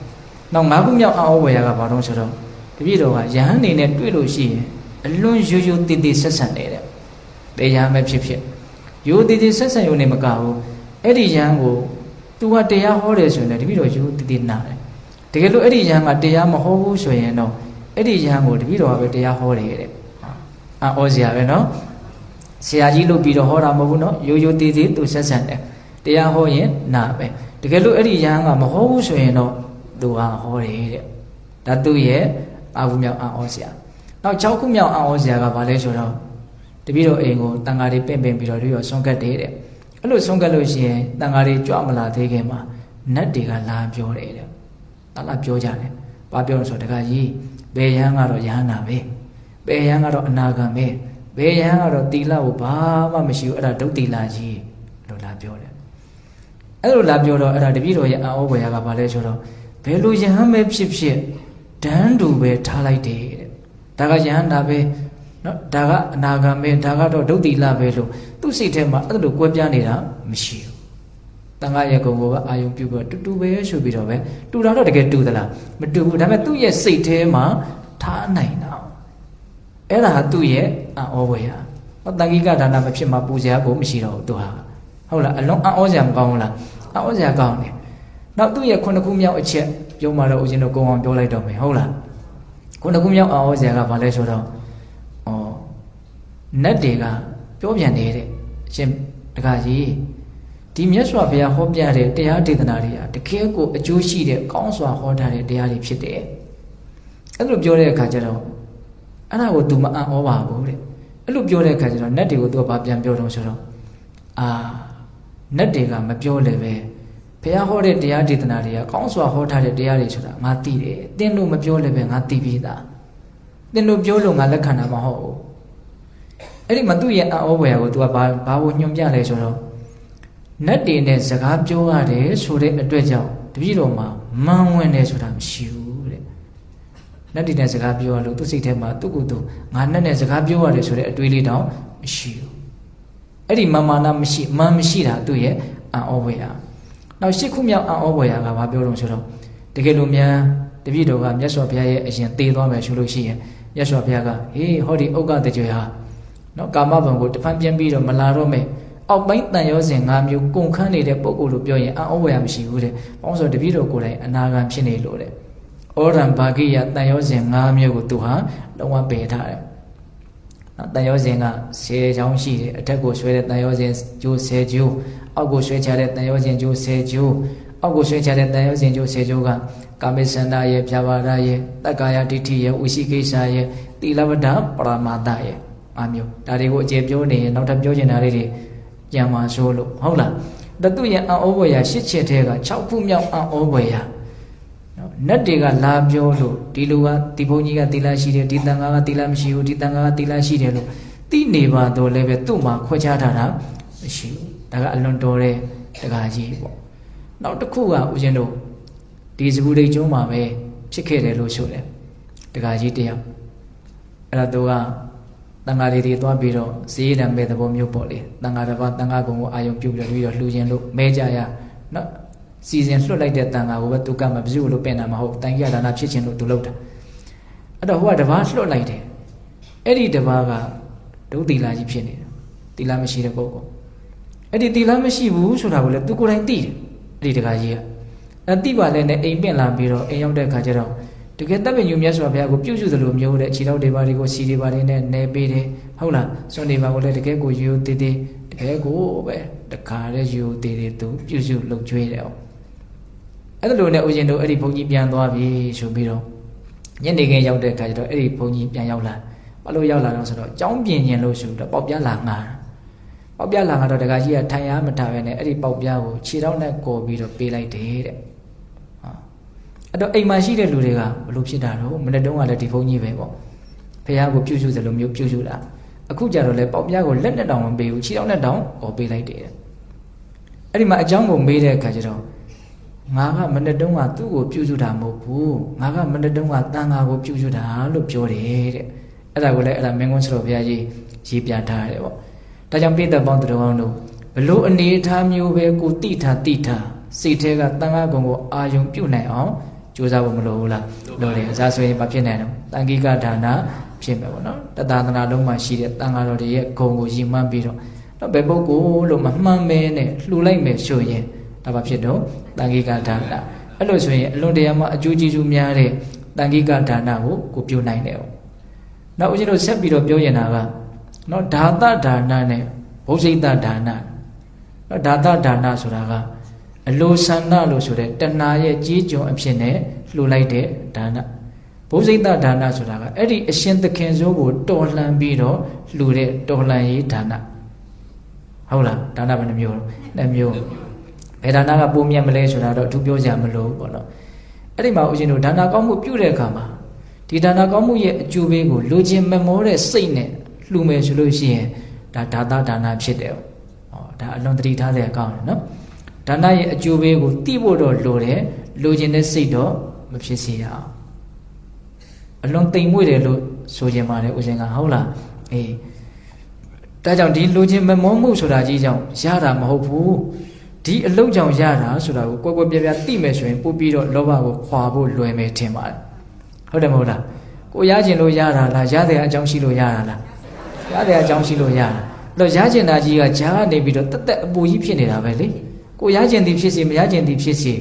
ာနောက်၅ခုမြောက်အံ့ဩဖွယ်ရာကဘာလို့ဆိုတော့တပည့်တော်ကယဟန်နေနဲ့တွေ့လို့ရှိရင်အလွန်ရိုးရိုးတည်တည်ဆက်ဆံနေတဲ့တရားမဲ့ဖြစ်ဖြစ်ရိုးတည်တည်ဆက်ဆံရုံနဲ့မကဘူးအဲ့ဒီယဟန်ကိုသူကတရားဟောတယ်ဆိုရင်လည်းတပည့်တော်ရိုးတည်တည်နားတယ်တကယ်လို့အဲ့ဒီယဟန်ကတရားမဟောဘူးဆိုရင်တော့အဲ့ဒီယဟန်ကိုတပည့်တော်ကပဲတရားဟောတယ်တဲ့အံ့ဩစရာပဲနော်ဆရာကြီးလို့ပြီးတော့ဟောတာမဟုတ်ဘူးနော်ရိုးရိုးတည်တည်သူဆက်ဆံတယ်တရားဟောရင်နာပဲတကယ်လို့အဲ့ဒီယဟန်ကမဟောဘူးဆိုရင်တော့သူကဟောတယ်တဲ့ဒါသူ့ရဲ့၅ခုမြောက်အံ့ဩစရာနောက်၆ခုမြောက်အံ့ဩစရာကဘာလဲဆိုတော့တပည့်တော်အိမ်ကိုတန်ဃာတွေပင့်ပြီးတော့ဆွန့်ကတ်တယ်တဲ့အဲ့လိုဆွန့်ကတ်လို့ရှိရင်တန်ဃာတွေကြွမလာသေးခင်မှာနတ်တွေကလာပြောတယ်တဲ့လာပြောကြတယ်ဘာပြောလို့ဆိုတော့တခါကြီးဘယ်ယဟန်ကတော့ယဟန်နာပဲဘယ်ယဟန်ကတော့အနာဂံပဲဘယ်ယဟန်ကတော့တီလကိုဘာမှမရှိဘူးအဲ့ဒါဒုတ်တီလကြီးလို့လာပြောတယ်အဲ့လိုလာပြောတော့အဲ့ဒါတပည့်တော်ရဲ့အံ့ဩဖွယ်ရာကဘာလဲဆိုတော့ဘယ်လိုယဟန်ပဲဖြစ်ဖြစ်ဒန်းတူပဲထားလိုက်တယ်တဲ့ဒါကယဟန်နာပဲနော်ဒါကအနာဂံပဲဒါကတော့ဒုတ်တိလပဲလို့သူ့စိတ်ထဲမှာအဲ့လိုကွဲပြားနေတာမရှိဘူးတန်ခါရဲ့ကုံကိုပဲအာယုံပြုပြီးတူတူပဲဆိုပြီးတော့ပဲတူတာတော့တကယ်တူသလားမတူဘူးဒါပေမဲ့သူ့ရဲ့စိတ်ထဲမှာထားနိုင်တာအဲ့ဒါဟာသူ့ရဲ့အံ့ဩဖွယ်ရာဟောတန်ခိကဒါနမဖြစ်မှာပူဇော်ကိုမရှိတော့ဘူးသူဟာဟုတ်လားအလုံးအံ့ဩစရာမကောင်းဘူးလားအံ့ဩစရာကောင်းတယ်နောက်သူ့ရဲ့ခုနှစ်ခုမြောက်အချက်ပြောမှတော့ဦးဇင်းတို့ကုံအောင်ပြောလိုက်တော့မယ်ဟုတ်လားခုနှစ်ခုမြောက်အံ့ဩစရာကဘာလဲဆိုတော့နတ်တွေကပြောပြန်နေတဲ့အရှင်တခါကြီးဒီမြတ်စွာဘုရားဟောပြတဲ့တရားဒေသနာတွေကတကယ်ကိုအကျိုးရှိတဲ့ကောင်းစွာဟောထားတဲ့တရားတွေဖြစ်တယ်အဲ့လိုပြောတဲ့အခါကျတော့အဲ့ဒါကို तू မအံ့ဩပါဘူးတဲ့အဲ့လိုပြောတဲ့အခါကျတော့နတ်တွေကို तू ကဘာပြန်ပြောတော့ဆိုတော့နတ်တွေကမပြောလည်းပဲဘုရားဟောတဲ့တရားဒေသနာတွေကကောင်းစွာဟောထားတဲ့တရားတွေဆိုတာငါသိတယ်သင်တို့မပြောလည်းပဲငါသိပြီးသားသင်တို့ပြောလို့ငါလက်ခံတာမဟုတ်ဘူးအဲ့ဒီမှာသူ့ရဲ့အံ့ဩဖွယ်ရာကို तू ကဘာကိုညွှန်ပြလဲဆိုတော့နတ်တွေနဲ့စကားပြောရတယ်ဆိုတဲ့အတွက်ကြောင့်တပည့်တော်မှာမန်ဝင်တယ်ဆိုတာမရှိဘူးတဲ့န နတ်ဒီနဲ့စကားပြောရလို့သူစိတ်ထဲမှာသူ့ကိုယ်သူငါနတ်နဲ့စကားပြောရတယ်ဆိုတဲ့အတွေးလေးတောင်မရှိဘူးအဲ့ဒီမာနမရှိတာသူ့ရဲ့အံ့ဩဖွယ်ရာနောက်၈ခုမြောက်အံ့ဩဖွယ်ရာကဘာပြောလို့ဆိုတော့တကယ်လို့များတပည့်တော်ကမြတ်စွာဘုရားရဲ့အရင်သေသွားမယ်ဆိုလို့ရှိရင်မြတ်စွာဘုရားကဟေးဟောဒီဥက္ကတကြွယ်ဟာနော်ကာမဘုံကိုတဖန်ပြန်ပြီးတော့မလာတော့မယ်အောက်ပိုင်းတန်ရောစဉ်၅မျိုးကုန်ခန်းနေတဲ့ပုံကိုလို့ပြောရင်အံ့ဩဖွယ်ရာမရှိဘူးတဲ့။ဘာလို့ဆိုတပည့်တော်ကိုယ်တိုင်အနာဂံဖြစ်နေလို့တဲ့။ဩရံဘာဂိယတန်ရောစဉ်၅မျိုးကိုသူဟာလုံးဝပယ်ထားတယ်။နော်တန်ရောစဉ်က10ချောင်းရှိတယ်အထက်ကိုဆွဲတဲ့တန်ရောစဉ်ကျိုး10ကျိုးအောက်ကိုဆွဲချတဲ့တန်ရောစဉ်ကျိုး10ကျိုးအောက်ကိုဆွဲချတဲ့တန်ရောစဉ်ကျိုး10ကျိုးကကာမေစန္ဒရဲ့ဖြာပါဒရဲ့တက္ကာယဒိဋ္ဌိရဲ့ဝိသိကိစ္စရဲ့သီလဝဒ္ဒပရမာတရဲ့၅မျိုးဒါတွေကိုအကျေပြောနေရင်နောက်ထပ်ပြောချင်တာလေးတွေကြံပါဆိုလို့ဟုတ်လားတသူရဲ့အံ့ဩဖွယ်ရာ၈ချက်ထဲက6ခုမြောက်အံ့ဩဖွယ်ရာနော်နတ်တွေကလာပြောလို့ဒီလူကဒီဘုန်းကြီးကသီလရှိတယ်ဒီတန်ခါကသီလမရှိဘူးဒီတန်ခါကသီလရှိတယ်လို့သိနေပါတော့လည်းပဲသူ့မှာခွဲခြားထားတာမရှိဘူးဒါကအလွန်တော်တဲ့တရားကြီးပေါ့နောက်တစ်ခုကဦးဇင်းတို့ဒီစပုဒိတ်ကျွန်းမှာပဲဖြစ်ခဲ့တယ်လို့ဆိုတယ်တရားကြီးတယောက်အဲ့ဒါသူကတန်ဃာလေးတွေသွားပြီးတော့ဈေးရံမဲ့သဘောမျိုးပေါ့လေတန်ဃာတစ်ပါးတန်ဃာကုံကိုအာယုံပြုပြီးတော့လှူခြင်းလို့မဲကြရနော်စီစဉ်လွှတ်လိုက်တဲ့တန်ဃာကိုပဲသူကမပြုလို့ပြင်တာမဟုတ်တန်ကြီးကဒါနာဖြစ်ခြင်းလို့သူလုပ်တာအဲ့တော့ဟိုကတစ်ပါးလွှတ်လိုက်တယ်အဲ့ဒီတစ်ပါးကဒုသီလကြီးဖြစ်နေတယ်သီလမရှိတဲ့ပုဂ္ဂိုလ်အဲ့ဒီသီလမရှိဘူးဆိုတာကိုလည်းသူကိုယ်တိုင်သိတယ်အဲ့ဒီတခါကြီးကသိပါလေနဲ့အိမ်ပင့်လာပြီးတော့အိမ်ရောက်တဲ့အခါကျတော့တကယ်တပ်ပင်ယူမြတ်စွာဘုရားကိုပြုစုသလိုမျိုးတဲ့ခြေထောက်တွေပါတွေကိုစီတွေပါတွေနဲ့နေပေးတယ်ဟုတ်လားစွန့်နေပါကိုလည်းတကယ်ကိုရိုးသေးသေးတကယ်ကိုပဲတခါတဲ့ရိုးသေးသေးသူပြုစုလုပ်ကျွေးတယ်အောင်အဲ့လိုနဲ့ဦးဇင်းတို့အဲ့ဒီဘုန်းကြီးပြန်သွားပြီဆိုပြီးတော့ညနေခင်းရောက်တဲ့အခါကျတော့အဲ့ဒီဘုန်းကြီးပြန်ရောက်လာဘာလို့ရောက်လာတော့ဆိုတော့ကြောင်းပြင်ရင်လို့ဆိုတော့ပေါက်ပြားလာငါပေါက်ပြားလာငါတော့တခါကြီးကထိုင်ရမထားပဲနဲ့အဲ့ဒီပေါက်ပြားကိုခြေထောက်နဲ့ကော်ပြီးတော့ပေးလိုက်တယ်တဲ့အဲ့တော့အိမ်မှာရှိတဲ့လူတွေကဘလို့ဖြစ်တာတော့မနေ့တုန်းကလည်းဒီဘုန်းကြီးပဲပေါ့ဖះကိုပြုစုသလိုမျိုးပြုစုတာအခုကြတော့လေပေါက်ပြားကိုလက်နဲ့တောင်မပေးဘူးခြေထောက်နဲ့တောင်ကော်ပေးလိုက်တယ်အဲ့ဒီမှာအကြောင်းကိုမေးတဲ့အခါကျတော့ငါကမနေ့တုန်းကသူ့ကိုပြုစုတာမဟုတ်ဘူးငါကမနေ့တုန်းကတန်ဃာကိုပြုစုတာလို့ပြောတယ်တဲ့အဲ့ဒါကိုလည်းအဲ့ဒါမင်းကွန်းဆရာဘုရားကြီးရေးပြထားတယ်ပေါ့ဒါကြောင့်ပိဿပေါင်းတော်အောင်တို့ဘလို့အနေထားမျိုးပဲကိုတိထားစိတ်ထဲကတန်ဃာကုံကိုအာယုံပြုတ်နိုင်အောင်ကြိုးစားဖို့မလိုဘူးလားလိုတယ်ဒါဆိုရင်မဖြစ်နိုင်တော့တန်ခိကဒါနဖြစ်မယ်ပေါ့နော်တသာသနာလုံးမှာရှိတဲ့တန်ဃာတော်တွေရဲ့ဂုံကိုရည်မှန်းပြီးတော့ဘယ်ပုဂ္ဂိုလ်လို့မမှန်မဲနဲ့လှူလိုက်မယ်ဆိုရင်ဒါဘာဖြစ်တော့တန်ခိကဒါနအဲ့လိုဆိုရင်အလွန်တရာမှအကျိုးကျေးဇူးများတဲ့တန်ခိကဒါနကိုပြုနိုင်တယ်ပေါ့နောက်ဦးဇင်းတို့ဆက်ပြီးတော့ပြောရင်တာကနော်ဓာတဒါနနဲ့ဘုဇိတဒါနနော်ဓာတဒါနဆိုတာကအလိုဆန္ဒလို့ဆိုတဲ့တဏှာရဲ့ကြီးကျုံအဖြစ်နဲ့လှူလိုက်တဲ့ဒါနဘုဇိတဒါနဆိုတာကအဲ့ဒီအရှင်သခင်စိုးကိုတော်လှန်ပြီးတော့လှူတဲ့တော်လှန်ရေးဒါနဟုတ်လားဒါနဘယ်နှမျိုးလဲ2မျိုးဘယ်ဒါနကပိုမြတ်မလဲဆိုတာတော့အထူးပြောကြမလို့ပေါ့နော်အဲ့ဒီမှာဦးဇင်းတို့ဒါနကောင်းမှုပြုတဲ့အခါမှာဒီဒါနကောင်းမှုရဲ့အကျိုးပေးကိုလိုချင်မမောတဲ့စိတ်နဲ့လှူမယ်ဆိုလို့ရှိရင်ဒါဒါသဒါနဖြစ်တယ်ဟောဒါအလွန်တတိထားတဲ့အကောင်းတယ်နော်ဒါနရဲ့အကျိုးပေးကိုသိဖို့တော့လိုတယ်လိုချင်တဲ့စိတ်တော့မဖြစ်စေရအောင်အလွန်တိမ်မွေ့တယ်လို့ဆိုချင်ပါတယ်ဦးဇင်းကဟုတ်လားအေးဒါကြောင့်ဒီလိုချင်မမောမှုဆိုတာကြီးကြောင့်ရတာမဟုတ်ဘူးဒီအလုပ်ကြောင့်ရတာဆိုတာကိုကွယ်ကွယ်ပြားပြားသိမယ်ဆိုရင်ပို့ပြီးတော့လောဘကိုခွာဖို့လွယ်မယ်ထင်ပါတယ်ဟုတ်တယ်မဟုတ်လားကိုရကျင်လို့ရတာလားရတဲ့အကြောင်းရှိလို့ရတာလားရတဲ့အကြောင်းရှိလို့ရတာအဲ့တော့ရကျင်တာကြီးကဂျာကနေပြီးတော့တက်တက်အပူကြီးဖြစ်နေတာပဲလေကိုရကျင်သည်ဖြစ်စေမရကျင်သည်ဖြစ်စေ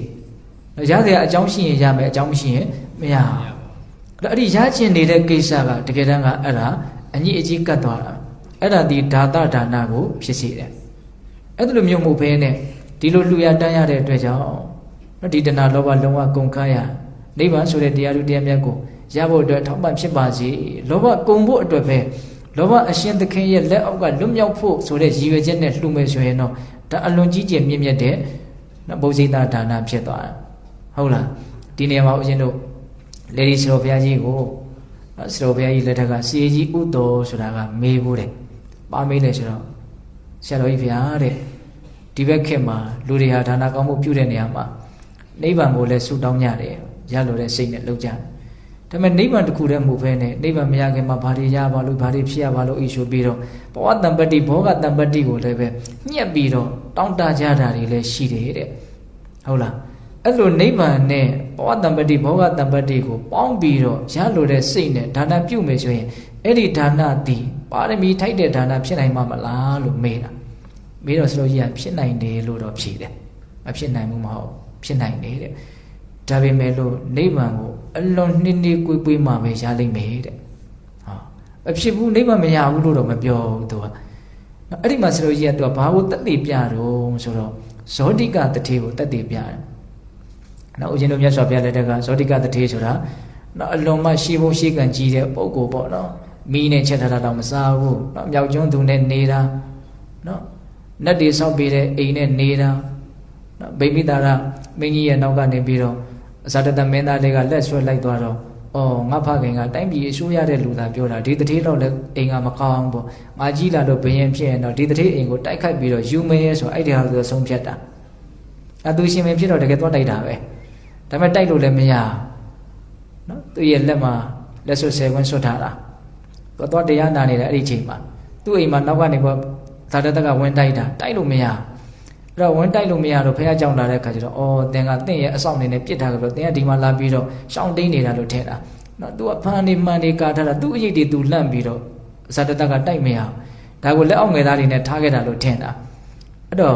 ရတဲ့အကြောင်းရှိရင်ရမယ်အကြောင်းမရှိရင်မရဘူးအဲ့ဒီရကျင်နေတဲ့ကိစ္စကတကယ်တမ်းကအဲ့ဒါအညီအကြီးကတ်သွားတာအဲ့ဒါဒီဓာတဒါနကိုဖြစ်စေတယ်အဲ့ဒါလိုမျိုးမဟုတ်ဘဲနဲ့ဒီလိုလှူရတန်းရတဲ့အတွက်ကြောင့်ဒီတဏှာလောဘလုံးဝကုန်ခန်းရနိဗ္ဗာန်ဆိုတဲ့တရားဓုတရားမြတ်ကိုရဖို့အတွက်ထောက်ပံ့ဖြစ်ပါစေလောဘကုန်ဖို့အတွက်ပဲလောဘအရှင်သခင်ရဲ့လက်အောက်ကလွတ်မြောက်ဖို့ဆိုတဲ့ရည်ရွယ်ချက်နဲ့လှူမယ်ဆိုရင်တော့ဒါအလွန်ကြီးကျယ်မြင့်မြတ်တဲ့ဘုဇိတဒါနဖြစ်သွားတာဟုတ်လားဒီနေရာမှာဦးဇင်းတို့လေဒီဆရာဘုရားကြီးကိုဆရာဘုရားကြီးလက်ထက်ကစေကြီးဥတော်ဆိုတာကမေးဖို့တယ်ပါမေးတယ်ဆိုတော့ဆရာတော်ကြီးဘုရားတဲ့ဒီဘက်ခေတ်မှာလူတွေဟာဒါနကောင်းမှုပြုတဲ့နေရာမှာနိဗ္ဗာန်ကိုလည်းဆုတောင်းကြတယ်ရလို့တဲ့စိတ်နဲ့လုပ်ကြတယ် ဒါပေမဲ့နိဗ္ဗာန်တစ်ခုတည်းမဟုတ်ဘဲနဲ့နိဗ္ဗာန်မရခင်မှာဘာတွေရပါလို့ဘာတွေဖြစ်ရပါလို့အိရှုပြီးတော့ဘဝတံပတ္တိဘောဂတံပတ္တိကိုလည်းပဲညှက်ပြီးတော့တောင်းတကြတာတွေလည်းရှိတယ်တဲ့ဟုတ်လားအဲ့လိုနိဗ္ဗာန်နဲ့ဘဝတံပတ္တိဘောဂတံပတ္တိကိုပေါင်းပြီးတော့ရလို့တဲ့စိတ်နဲ့ဒါနပြုမယ်ဆိုရင်အဲ့ဒီဒါနသည်ပါရမီထိုက်တဲ့ဒါနဖြစ်နိုင်မှာမလားလို့မေးတာမေးတော့ဆရာကြီးကဖြစ်နိုင်တယ်လို့တော့ဖြေတယ်မဖြစ်နိုင်ဘူးမဟုတ်ဖြစ်နိုင်တယ်တဲ့ဒါပေမဲ့လို့နိဗ္ဗာန်ကိုအလွန်နှင်းနှင်းကွေးကွေးမှပဲရလိမ့်မယ်တဲ့ဟောအဖြစ်ဘူးနိဗ္ဗာန်မရဘူးလို့တော့မပြောဘူးသူကအဲ့ဒီမှာဆရာကြီးကသူကဘာကိုတက်တည်ပြတော့ဆိုတော့ဇောတိကတထေကိုတက်တည်ပြတယ်နောက်ဦးဇင်းတို့မြတ်စွာဘုရားလက်ထက်ကဇောတိကတထေဆိုတာနောက်အလွန်မှရှိဖို့ရှိကံကြီးတဲ့ပုဂ္ဂိုလ်ပေါ့နော်မီးနဲ့ချက်ထားတာတော့မစားဘူးနော်မြောက်ကျွန်းသူနဲ့နေတာနော်နတ်တွေဆောက်ပေးတဲ့အိမ်နဲ့နေတာနော်ဗိမိတာရမင်းကြီးရဲ့နောက်ကနေပြီးတော့ဇာတတမင်းသားလေးကလက်ဆွဲလိုက်သွားတော့အော်ငါဖခင်ကတိုင်းပြည်အစိုးရတဲ့လူသားပြောတာဒီတထေးတော့လည်းအိမ်ကမကောင်းပေါ့ငါကြီးလာတော့ဘယင်ဖြစ်ရင်တော့ဒီတထေးအိမ်ကိုတိုက်ခိုက်ပြီးတော့ယူမယ်ဆိုအဲ့ဒီဟာဆိုဆုံးဖြတ်တာအသူရှင်မင်းဖြစ်တော့တကယ်သွားတိုက်တာပဲဒါပေမဲ့တိုက်လို့လည်းမရနော်သူရဲ့လက်မှာလက်ဆွဲ10ခွန်းဆွတ်ထားတာသူသွားတရားနာနေတယ်အဲ့ဒီချိန်မှာသူ့အိမ်မှာနောက်ကနေပေါ့ဇာတတကဝင်တိုက်တာတိုက်လို့မရအဲ့တော့ဝင်တိုက်လို့မရတော့ဖះကြောင်လာတဲ့ခါကျတော့အော်သင်ကတင့်ရဲ့အဆောင်နေနဲ့ပြစ်ထားကြတော့သင်ကဒီမှာလာပြီးတော့ရှောင်းတိန်နေတာလို့ထင်တာနော်သူကဖန်နေမှန်နေကာထားတာသူ့အရေးတွေသူလန့်ပြီးတော့ဇာတတကတိုက်မရအောင်ဒါကိုလက်အောက်ငယ်သားတွေနဲ့ထားခဲ့တာလို့ထင်တာအဲ့တော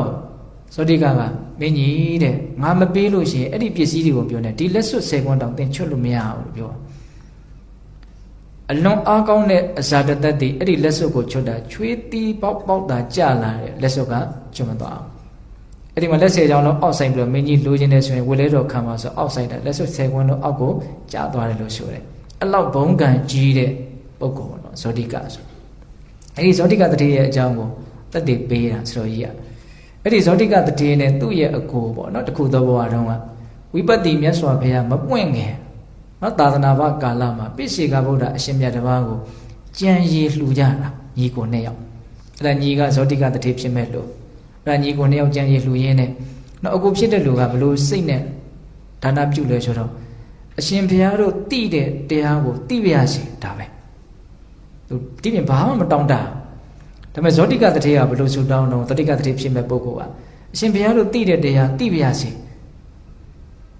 ့ဇောတိကမင်းကြီးတဲ့ငါမပေးလို့ရှိရင်အဲ့ဒီပစ္စည်းတွေကိုပြောနေဒီလက်စွပ်10ခွန်းတောင်သင်ချွတ်လို့မရဘူးလို့ပြောအလွန်အားကောင်းတဲ့အဇာတသက်တွေအဲ့ဒီလက်စွပ်ကိုချွတ်တာချွေးတီးပေါက်ပေါက်တာကြလာတဲ့လက်စွပ်ကချွတ်မသွားအောင်အဲ့ဒီမှာလက်10ချောင်းလုံးအောက်ဆိုင်ပြီးတော့မင်းကြီးလိုချင်တယ်ဆိုရင်ဝေလဲတော်ခံပါဆိုအောက်ဆိုင်တာလက်စွပ်10ခွန်းလုံးအောက်ကိုကျသွားတယ်လို့ဆိုတယ်အဲ့လောက်ဘုံကံကြီးတဲ့ပုဂ္ဂိုလ်တော့ဇောတိကဆိုအဲ့ဒီဇောတိကတတိရဲ့အကြောင်းကိုသက်တည်ပေးတာဆိုတော့ကြီးကအဲ့ဒီဇောတိကတတိနဲ့သူ့ရဲ့အကိုပေါ့နော်တခုသောဘဝတုန်းကဝိပဿနာမြတ်စွာဘုရားမပွင့်ခင်နော်သာသနာ့ဘကာလမှာပိစေကဗုဒ္ဓအရှင်မြတ်တစ်ပါးကိုကြံရည်လှူကြတာညီကို2ယောက်အဲ့ဒါညီကဇောတိကတတိဖြစ်မဲ့လို့အဲ့ဒါညီကို2ယောက်ကြံရည်လှူရင်းနဲ့နော်အခုဖြစ်တဲ့လူကဘလို့စိတ်နဲ့ဒါနပြုလဲဆိုတော့အရှင်ဘုရားတို့တိတဲ့တရားကိုတိပြရစီဒါပဲသူတိပြင်ဘာမှမတောင်းတဒါပေမဲ့ဇောတိကတတိကဘလို့ဆူတောင်းတော့ဇောတိကတတိဖြစ်မဲ့ပုဂ္ဂိုလ်ကအရှင်ဘုရားတို့တိတဲ့တရားတိပြရစီ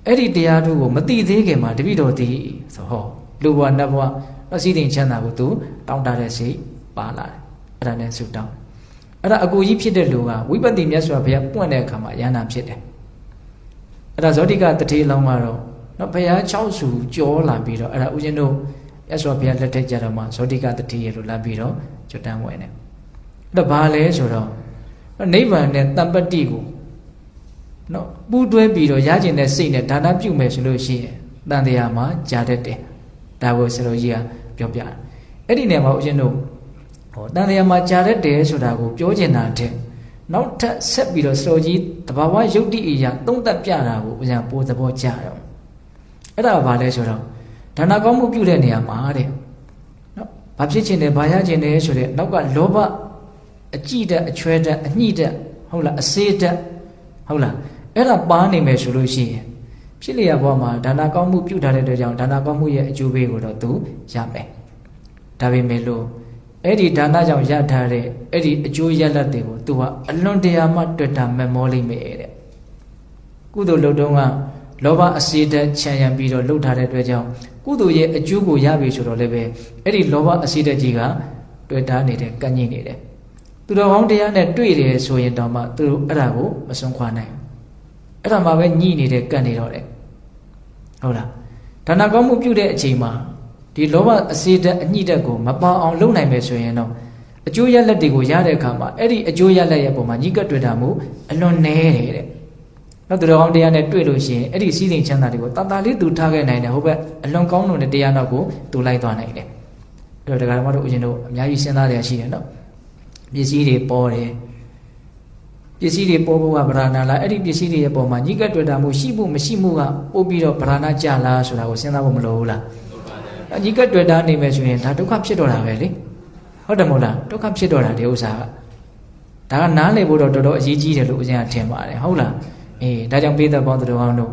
အဲ့ဒီတရားတို့ကိုမတိသေးခင်မှာတပိတော်တည်ဆိုဟောလူဘဝနတ်ဘဝအစည်းတင်ချမ်းသာကိုသူတောင်းတတဲ့စိတ်ပါလာတယ်အဲ့ဒါနဲ့ဆူတောင်းအဲ့ဒါအကူကြီးဖြစ်တဲ့လူကဝိပဿနာမြတ်စွာဘုရားပွင့်တဲ့အခါမှာယန္တာဖြစ်တယ်အဲ့ဒါဇောတိကတတိလောင်းကတော့နော်ဘုရား6ဆူကြောလာပြီးတော့အဲ့ဒါဦးဇင်းတို့မြတ်စွာဘုရားလက်ထက်ကြတော့မှဇောတိကတတိရဲ့လို့လာပြီးတော့ကျွတ်တန်းဝင်တယ်အဲ့ဒါဘာလဲဆိုတော့နိဗ္ဗာန်နဲ့တမ္ပတ္တိကိုနော်ပူးတွဲပြီးတော့ရကျင်တဲ့စိတ်နဲ့ဒါနပြုမယ်ဆိုလို့ရှိရင်တန်တရားမှာကြာတတ်တယ်ဒါကိုဆရာကြီးကပြောပြတယ်အဲ့ဒီနေရာမှာဦးဇင်းတို့ဟောတန်တရားမှာကြာတတ်တယ်ဆိုတာကိုပြောချင်တာတဲ့နောက်ထပ်ဆက်ပြီးတော့ဆရာကြီးတဘာဝယုတ်တိအရာသုံးသပ်ပြတာကိုဦးဇင်းပိုးသဘောကျတယ်အဲ့ဒါကဘာလဲဆိုတော့ဒါနကောင်းမှုပြုတဲ့နေရာမှာတဲ့နော်ဘာဖြစ်ချင်တယ်ဘာရချင်တယ်ဆိုတဲ့နောက်ကလောဘအကြည့်တက်အချွဲတက်အညှိတက်ဟုတ်လားအစေးတက်ဟုတ်လားအဲ့ဒါပါနေမယ်ဆိုလို့ရှိရင်ဖြစ်လျက်ဘဝမှာဒါနကောင်းမှုပြုထားတဲ့အတွက်ကြောင့်ဒါနကောင်းမှုရဲ့အကျိုးပေးကိုတော့သူရမယ်ဒါပေမဲ့လို့အဲ့ဒီဒါနကြောင့်ရထားတဲ့အဲ့ဒီအကျိုးရလဒ်တွေကိုသူကအလွန်တရာမှတွေ့တာမမောလိမ့်မယ်တဲ့ကုသိုလ်လုပ်တုန်းကလောဘအစေးတက်ခြံရံပြီးတော့လှုပ်ထားတဲ့အတွက်ကြောင့်ကုသိုလ်ရဲ့အကျိုးကိုရပြီဆိုတော့လည်းပဲအဲ့ဒီလောဘအစေးတက်ကြီးကတွေ့တာနေတယ်ကန့်ညိနေတယ်သူတော်ကောင်းတရားနဲ့တွေ့တယ်ဆိုရင်တော့မှသူတို့အဲ့ဒါကိုမစွန့်ခွာနိုင်ဘူးအဲ့ဒါမှပဲညှိနေတယ်ကန့်နေတော့တယ်ဟုတ်လားဒါနကောင်းမှုပြုတဲ့အချိန်မှာဒီလောဘအစေးတက်အညှိတက်ကိုမပအောင်လုပ်နိုင်မယ်ဆိုရင်တော့အကျိုးရလဒ်တွေကိုရတဲ့အခါမှာအဲ့ဒီအကျိုးရလဒ်ရဲ့ပုံမှာညှိကပ်တွေ့တာမှုအလွန်နည်းတယ်တဲ့နောက်သူတော်ကောင်းတရားနဲ့တွေ့လို့ရှိရင်အဲ့ဒီစည်းစိမ်ချမ်းသာတွေကိုတာတာလေးသူထားခဲ့နိုင်တယ်ဟုတ်ပဲအလွန်ကောင်းတဲ့တရားနောက်ကိုသူလိုက်သွားနိုင်တယ်အဲ့တော့ဒကာတော်တို့ဦးဇင်းတို့အများကြီးစဉ်းစားရရှိတယ်နော်ပစ္စည်းတွေပေါ်တယ်ပစ္စည်းတွေပေါ်ဖို့ကဗราဏလားအဲ့ဒီပစ္စည်းတွေရဲ့ပုံမှာညှိကပ်တွေ့တာမှုရှိမှုမရှိမှုကပို့ပြီးတော့ဗราဏကြလားဆိုတာကိုစဉ်းစားဖို့မလိုဘူးလားညှိကပ်တွေ့တာနေမယ်ဆိုရင်ဒါဒုက္ခဖြစ်တော့တာပဲလေဟုတ်တယ်မဟုတ်လားဒုက္ခဖြစ်တော့တာဒီဥစ္စာကဒါကနားလည်ဖို့တော့တော်တော်အရေးကြီးတယ်လို့ဦးဇင်းကထင်ပါတယ်ဟုတ်လားအေးဒါကြောင့်ပိဿပေါင်းသူတော်ကောင်းတို့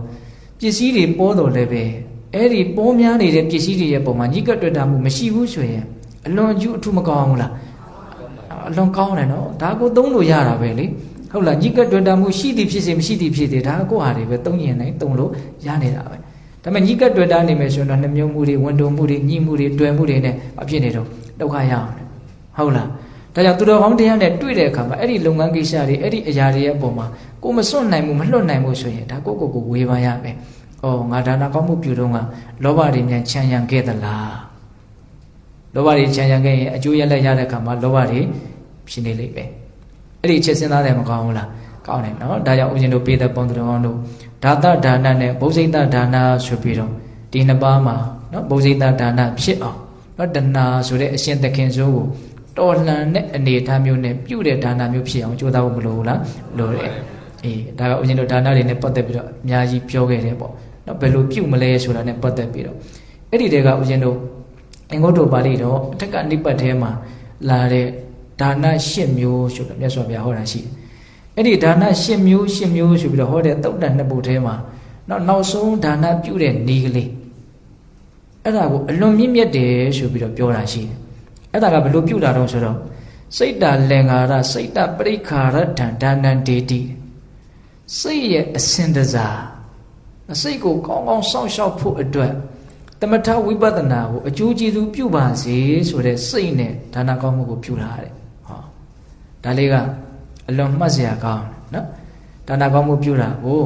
ပစ္စည်းတွေပေါ်တော့လည်းပဲ အဲ့ဒီပေါ်များနေတဲ့ပစ္စည်းတွေရဲ့ပုံမှာညှိကပ်တွေ့တာမှုမရှိဘူးဆိုရင်အလွန်အကျိုးအထူးမကောင်းဘူးလားအလွန်ကောင်းတယ်နော်ဒါကိုသုံးလို့ရတာပဲလေဟုတ်လားညှိကပ်တွေ့တာမှုရှိသည်ဖြစ်စေမရှိသည်ဖြစ်စေဒါကိုဟာတွေပဲသုံးရင်နိုင်သုံးလို့ရနေတာပဲဒါပေမဲ့ညှိကပ်တွေ့တာနေမယ်ဆိုတော့နှမျိုးမှုတွေဝန်တုံမှုတွေညှိမှုတွေတွေ့မှုတွေနဲ့အဖြစ်နေတော့ဒုက္ခရအောင်ဟုတ်လားဒါကြောင့်သူတော်ကောင်းတရားနဲ့တွေ့တဲ့အခါမှာအဲ့ဒီလုပ်ငန်းကိစ္စတွေအဲ့ဒီအရာတွေရဲ့အပေါ်မှာကိုမစွန့်နိုင်ဘူးမလွတ်နိုင်ဘူးဆိုရင်ဒါကိုဝေဖန်ရမယ်။အော်ငါဒါနကောင်းမှုပြုတော့ကလောဘတွေမြန်ချမ်းရံခဲ့သလား။လောဘတွေချမ်းရံခဲ့ရင်အကျိုးရလက်ရတဲ့အခါမှာလောဘတွေဖြစ်နေလိမ့်မယ်။အဲ့ဒီချက်စဉ်းစားတယ်မကောင်းဘူးလား။ကောင်းတယ်နော်။ဒါကြောင့်ဦးဇင်းတို့ပေးတဲ့ပုံသူတော်ကောင်းတို့ဒါသဒါနနဲ့ဘုဇိတဒါနဆိုပြီးတော့ဒီနှစ်ပါးမှာနော်ဘုဇိတဒါနဖြစ်အောင်နော်တဏှာဆိုတဲ့အရှင်သခင်စိုးကိုတော်လှန်တဲ့အနေအထားမျိုးနဲ့ပြုတဲ့ဒါနမျိုးဖြစ်အောင်ကြိုးစားဖို့မလိုဘူးလားလိုတယ်အေးဒါကဦးဇင်းတို့ဒါနတွေနဲ့ပတ်သက်ပြီးတော့အများကြီးပြောခဲ့တယ်ပေါ့နော်ဘယ်လိုပြုမလဲဆိုတာနဲ့ပတ်သက်ပြီးတော့အဲ့ဒီတည်းကဦးဇင်းတို့အင်္ဂုတ္တပါဠိတော်အထက်ကနိပတ်ထဲမှာလာတဲ့ဒါန၈မျိုးဆိုတော့မြတ်စွာဘုရားဟောတာရှိတယ်အဲ့ဒီဒါန၈မျိုးဆိုပြီးတော့ဟောတဲ့သုတ်တန်နှစ်ပုဒ်ထဲမှာနောက်ဆုံးဒါနပြုတဲ့နည်းကလေးအဲ့ဒါကိုအလွန်မြင့်မြတ်တယ်ဆိုပြီးတော့ပြောတာရှိတယ်အဲ့ဒါကဘယ်လိုပြုတာတော့ဆိုတော့စိတ်တလင်္ကာရစိတ်တပရိခါရတံဒါနံဒေတိစိတ်ရဲ့အစင်တစားစိတ်ကိုကောင်းကောင်းစောင့်ရှောက်ဖို့အတွက်သမထဝိပဿနာကိုအကျိုးကျေးဇူးပြုပါစေဆိုတဲ့စိတ်နဲ့ဒါနကောင်းမှုကိုပြုတာတဲ့ဟောဒါလေးကအလွန်မှတ်စရာကောင်းနော်ဒါနကောင်းမှုပြုတာကို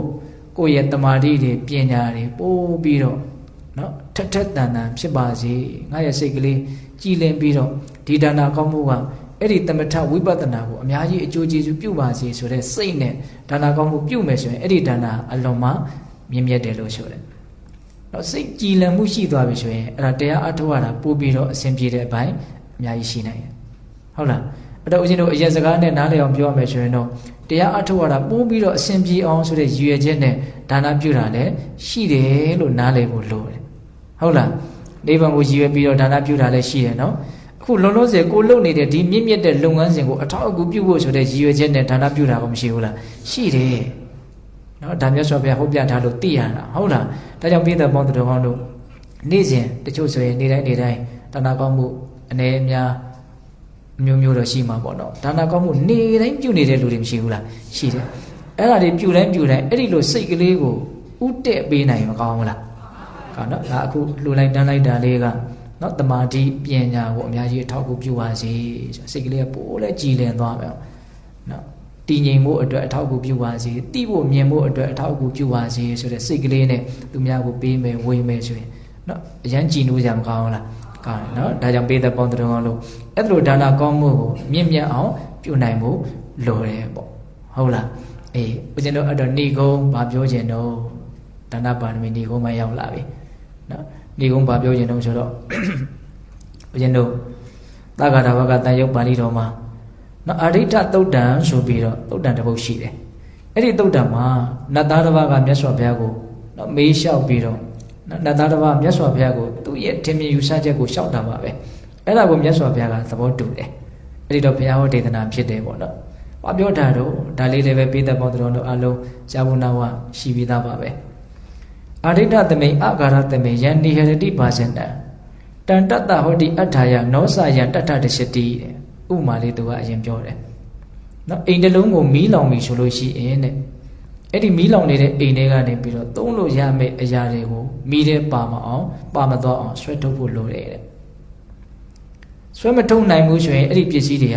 ကိုယ့်ရဲ့တမာတိတွေပညာတွေပို့ပြီးတော့နော်ထက်ထက်တန်တန်ဖြစ်ပါစေငါရဲ့စိတ်ကလေးကြည်လင်ပြီးတော့ဒီဒါနကောင်းမှုကအဲ့ဒီသမထဝိပဿနာကိုအများကြီးအကျိုးကျေးဇူးပြုပါစေဆိုတဲ့စိတ်နဲ့ဒါနကောင်းမှုပြုမယ်ဆိုရင်အဲ့ဒီဒါနအလွန်မှမြင့်မြတ်တယ်လို့ဆိုတယ်။တော့စိတ်ကြည်လင်မှုရှိသွားပြီဆိုရင်အဲ့ဒါတရားအထောက်အတာပို့ပြီးတော့အဆင်ပြေတဲ့အပိုင်းအများကြီးရှိနိုင်တယ်။ဟုတ်လား။အဲ့တော့ဦးဇင်းတို့အရက်စကားနဲ့နားလည်အောင်ပြောရမယ်ဆိုရင်တော့တရားအထောက်အတာပို့ပြီးတော့အဆင်ပြေအောင်ဆိုတဲ့ရည်ရွယ်ချက်နဲ့ဒါနပြုတာလည်းရှိတယ်လို့နားလည်ဖို့လိုတယ်။ဟုတ်လား။နိဗ္ဗာန်ကိုရည်ရွယ်ပြီးတော့ဒါနပြုတာလည်းရှိတယ်နော်အခုလုံးလုံးစေကိုလုပ်နေတဲ့ဒီမြင့်မြတ်တဲ့လုပ်ငန်းစဉ်ကိုအထောက်အကူပြုဖို့ဆိုတဲ့ရည်ရွယ်ချက်နဲ့ဒါနပြုတာကမရှိဘူးလားရှိတယ်နော်ဒါမြတ်စွာဘုရားဟောပြထားလို့သိရတာဟုတ်လားဒါကြောင့်ပြည်သက်ပေါင်းတော်ကောင်းတို့နေ့စဉ်တချို့ဆိုရင်နေ့တိုင်းဒါနကောင်းမှုအနေအများမျိုးတော့ရှိမှာပေါ့နော်ဒါနကောင်းမှုနေ့တိုင်းပြုနေတဲ့လူတွေမရှိဘူးလားရှိတယ်အဲ့ဒါတွေပြုတိုင်းအဲ့ဒီလိုစိတ်ကလေးကိုဥတက်ပေးနိုင်မကောင်းဘူးလားကောင်းနော်ဒါအခုလှူလိုက်တန်းလိုက်တာလေးကနော်တမာတိပညာကိုအများကြီးအထောက်အကူပြုပါစေစိတ်ကလေးကပိုးလဲကြည်လင်သွားမယ်နော်တည်ငြိမ်ဖို့အတွက်အထောက်အကူပြုပါစေတိဖို့မြင်ဖို့အတွက်အထောက်အကူပြုပါစေဆိုတဲ့စိတ်ကလေးနဲ့သူများကိုပေးမယ်ဝေမယ်ဆိုရင်နော်အရန်ကြည်နိုးကြမကောင်းလားကောင်းတယ်နော်ဒါကြောင့်ပေးတဲ့ပေါင်းတော်ကောင်းလို့အဲ့လိုဒါနကောင်းမှုကိုမြင့်မြတ်အောင်ပြုနိုင်ဖို့လိုတယ်ပေါ့ဟုတ်လားအေးဦးဇင်းတို့အဲ့တော့ဏိကုံးဘာပြောခြင်းတော့ဒါနပါရမီဏိကုံးမှရောက်လာပြီနော်ဒီကုန်းဘာပြောခြင်းတုံးဆိုတော့ဦးဇင်းတို့သက္ကတာဘကတန်ရုပ်ပါဠိတော်မှာနော်အဋိဋ္ဌသုတ်တံဆိုပြီးတော့သုတ်တံတစ်ပုဒ်ရှိတယ်အဲ့ဒီသုတ်တံမှာနတ်သားတစ်ပါးကမြတ်စွာဘုရားကိုနော်မေးလျှောက်ပြီးတော့နော်နတ်သားတစ်ပါးမြတ်စွာဘုရားကိုသူ့ရဲ့ထင်မြင်ယူဆချက်ကိုလျှောက်တာပါပဲအဲ့ဒါကိုမြတ်စွာဘုရားကသဘောတူတယ်အဲ့ဒီတော့ဘုရားဟောဒေသနာဖြစ်တယ်ပေါ့နော်ဘာပြောတာတော့ဒါလေးလည်းပဲပိဿပေါင်းတော်တို့အလုံးဇာဝနာဝရှိပြီးသားပါပဲအာရိဋ္ဌသမိအာဂါရသမိယံနိဟရတိပါဇဏံတန်တတ္တဟောတိအထာယနောစယံတတ္ထတရှတိတဲ့ဥမာလေးသူကအရင်ပြောတယ်နော်အိမ်တစ်လုံးကိုမီးလောင်ပြီဆိုလို့ရှိရင်တဲ့အဲ့ဒီမီးလောင်နေတဲ့အိမ်တွေကနေပြီးတော့သုံးလို့ရမယ့်အရာတွေကိုမီးထဲပါမအောင်ပါမတော့အောင်ဆွဲထုတ်ဖို့လိုတယ်တဲ့ဆွဲမထုတ်နိုင်ဘူးဆိုရင်အဲ့ဒီပစ္စည်းတွေ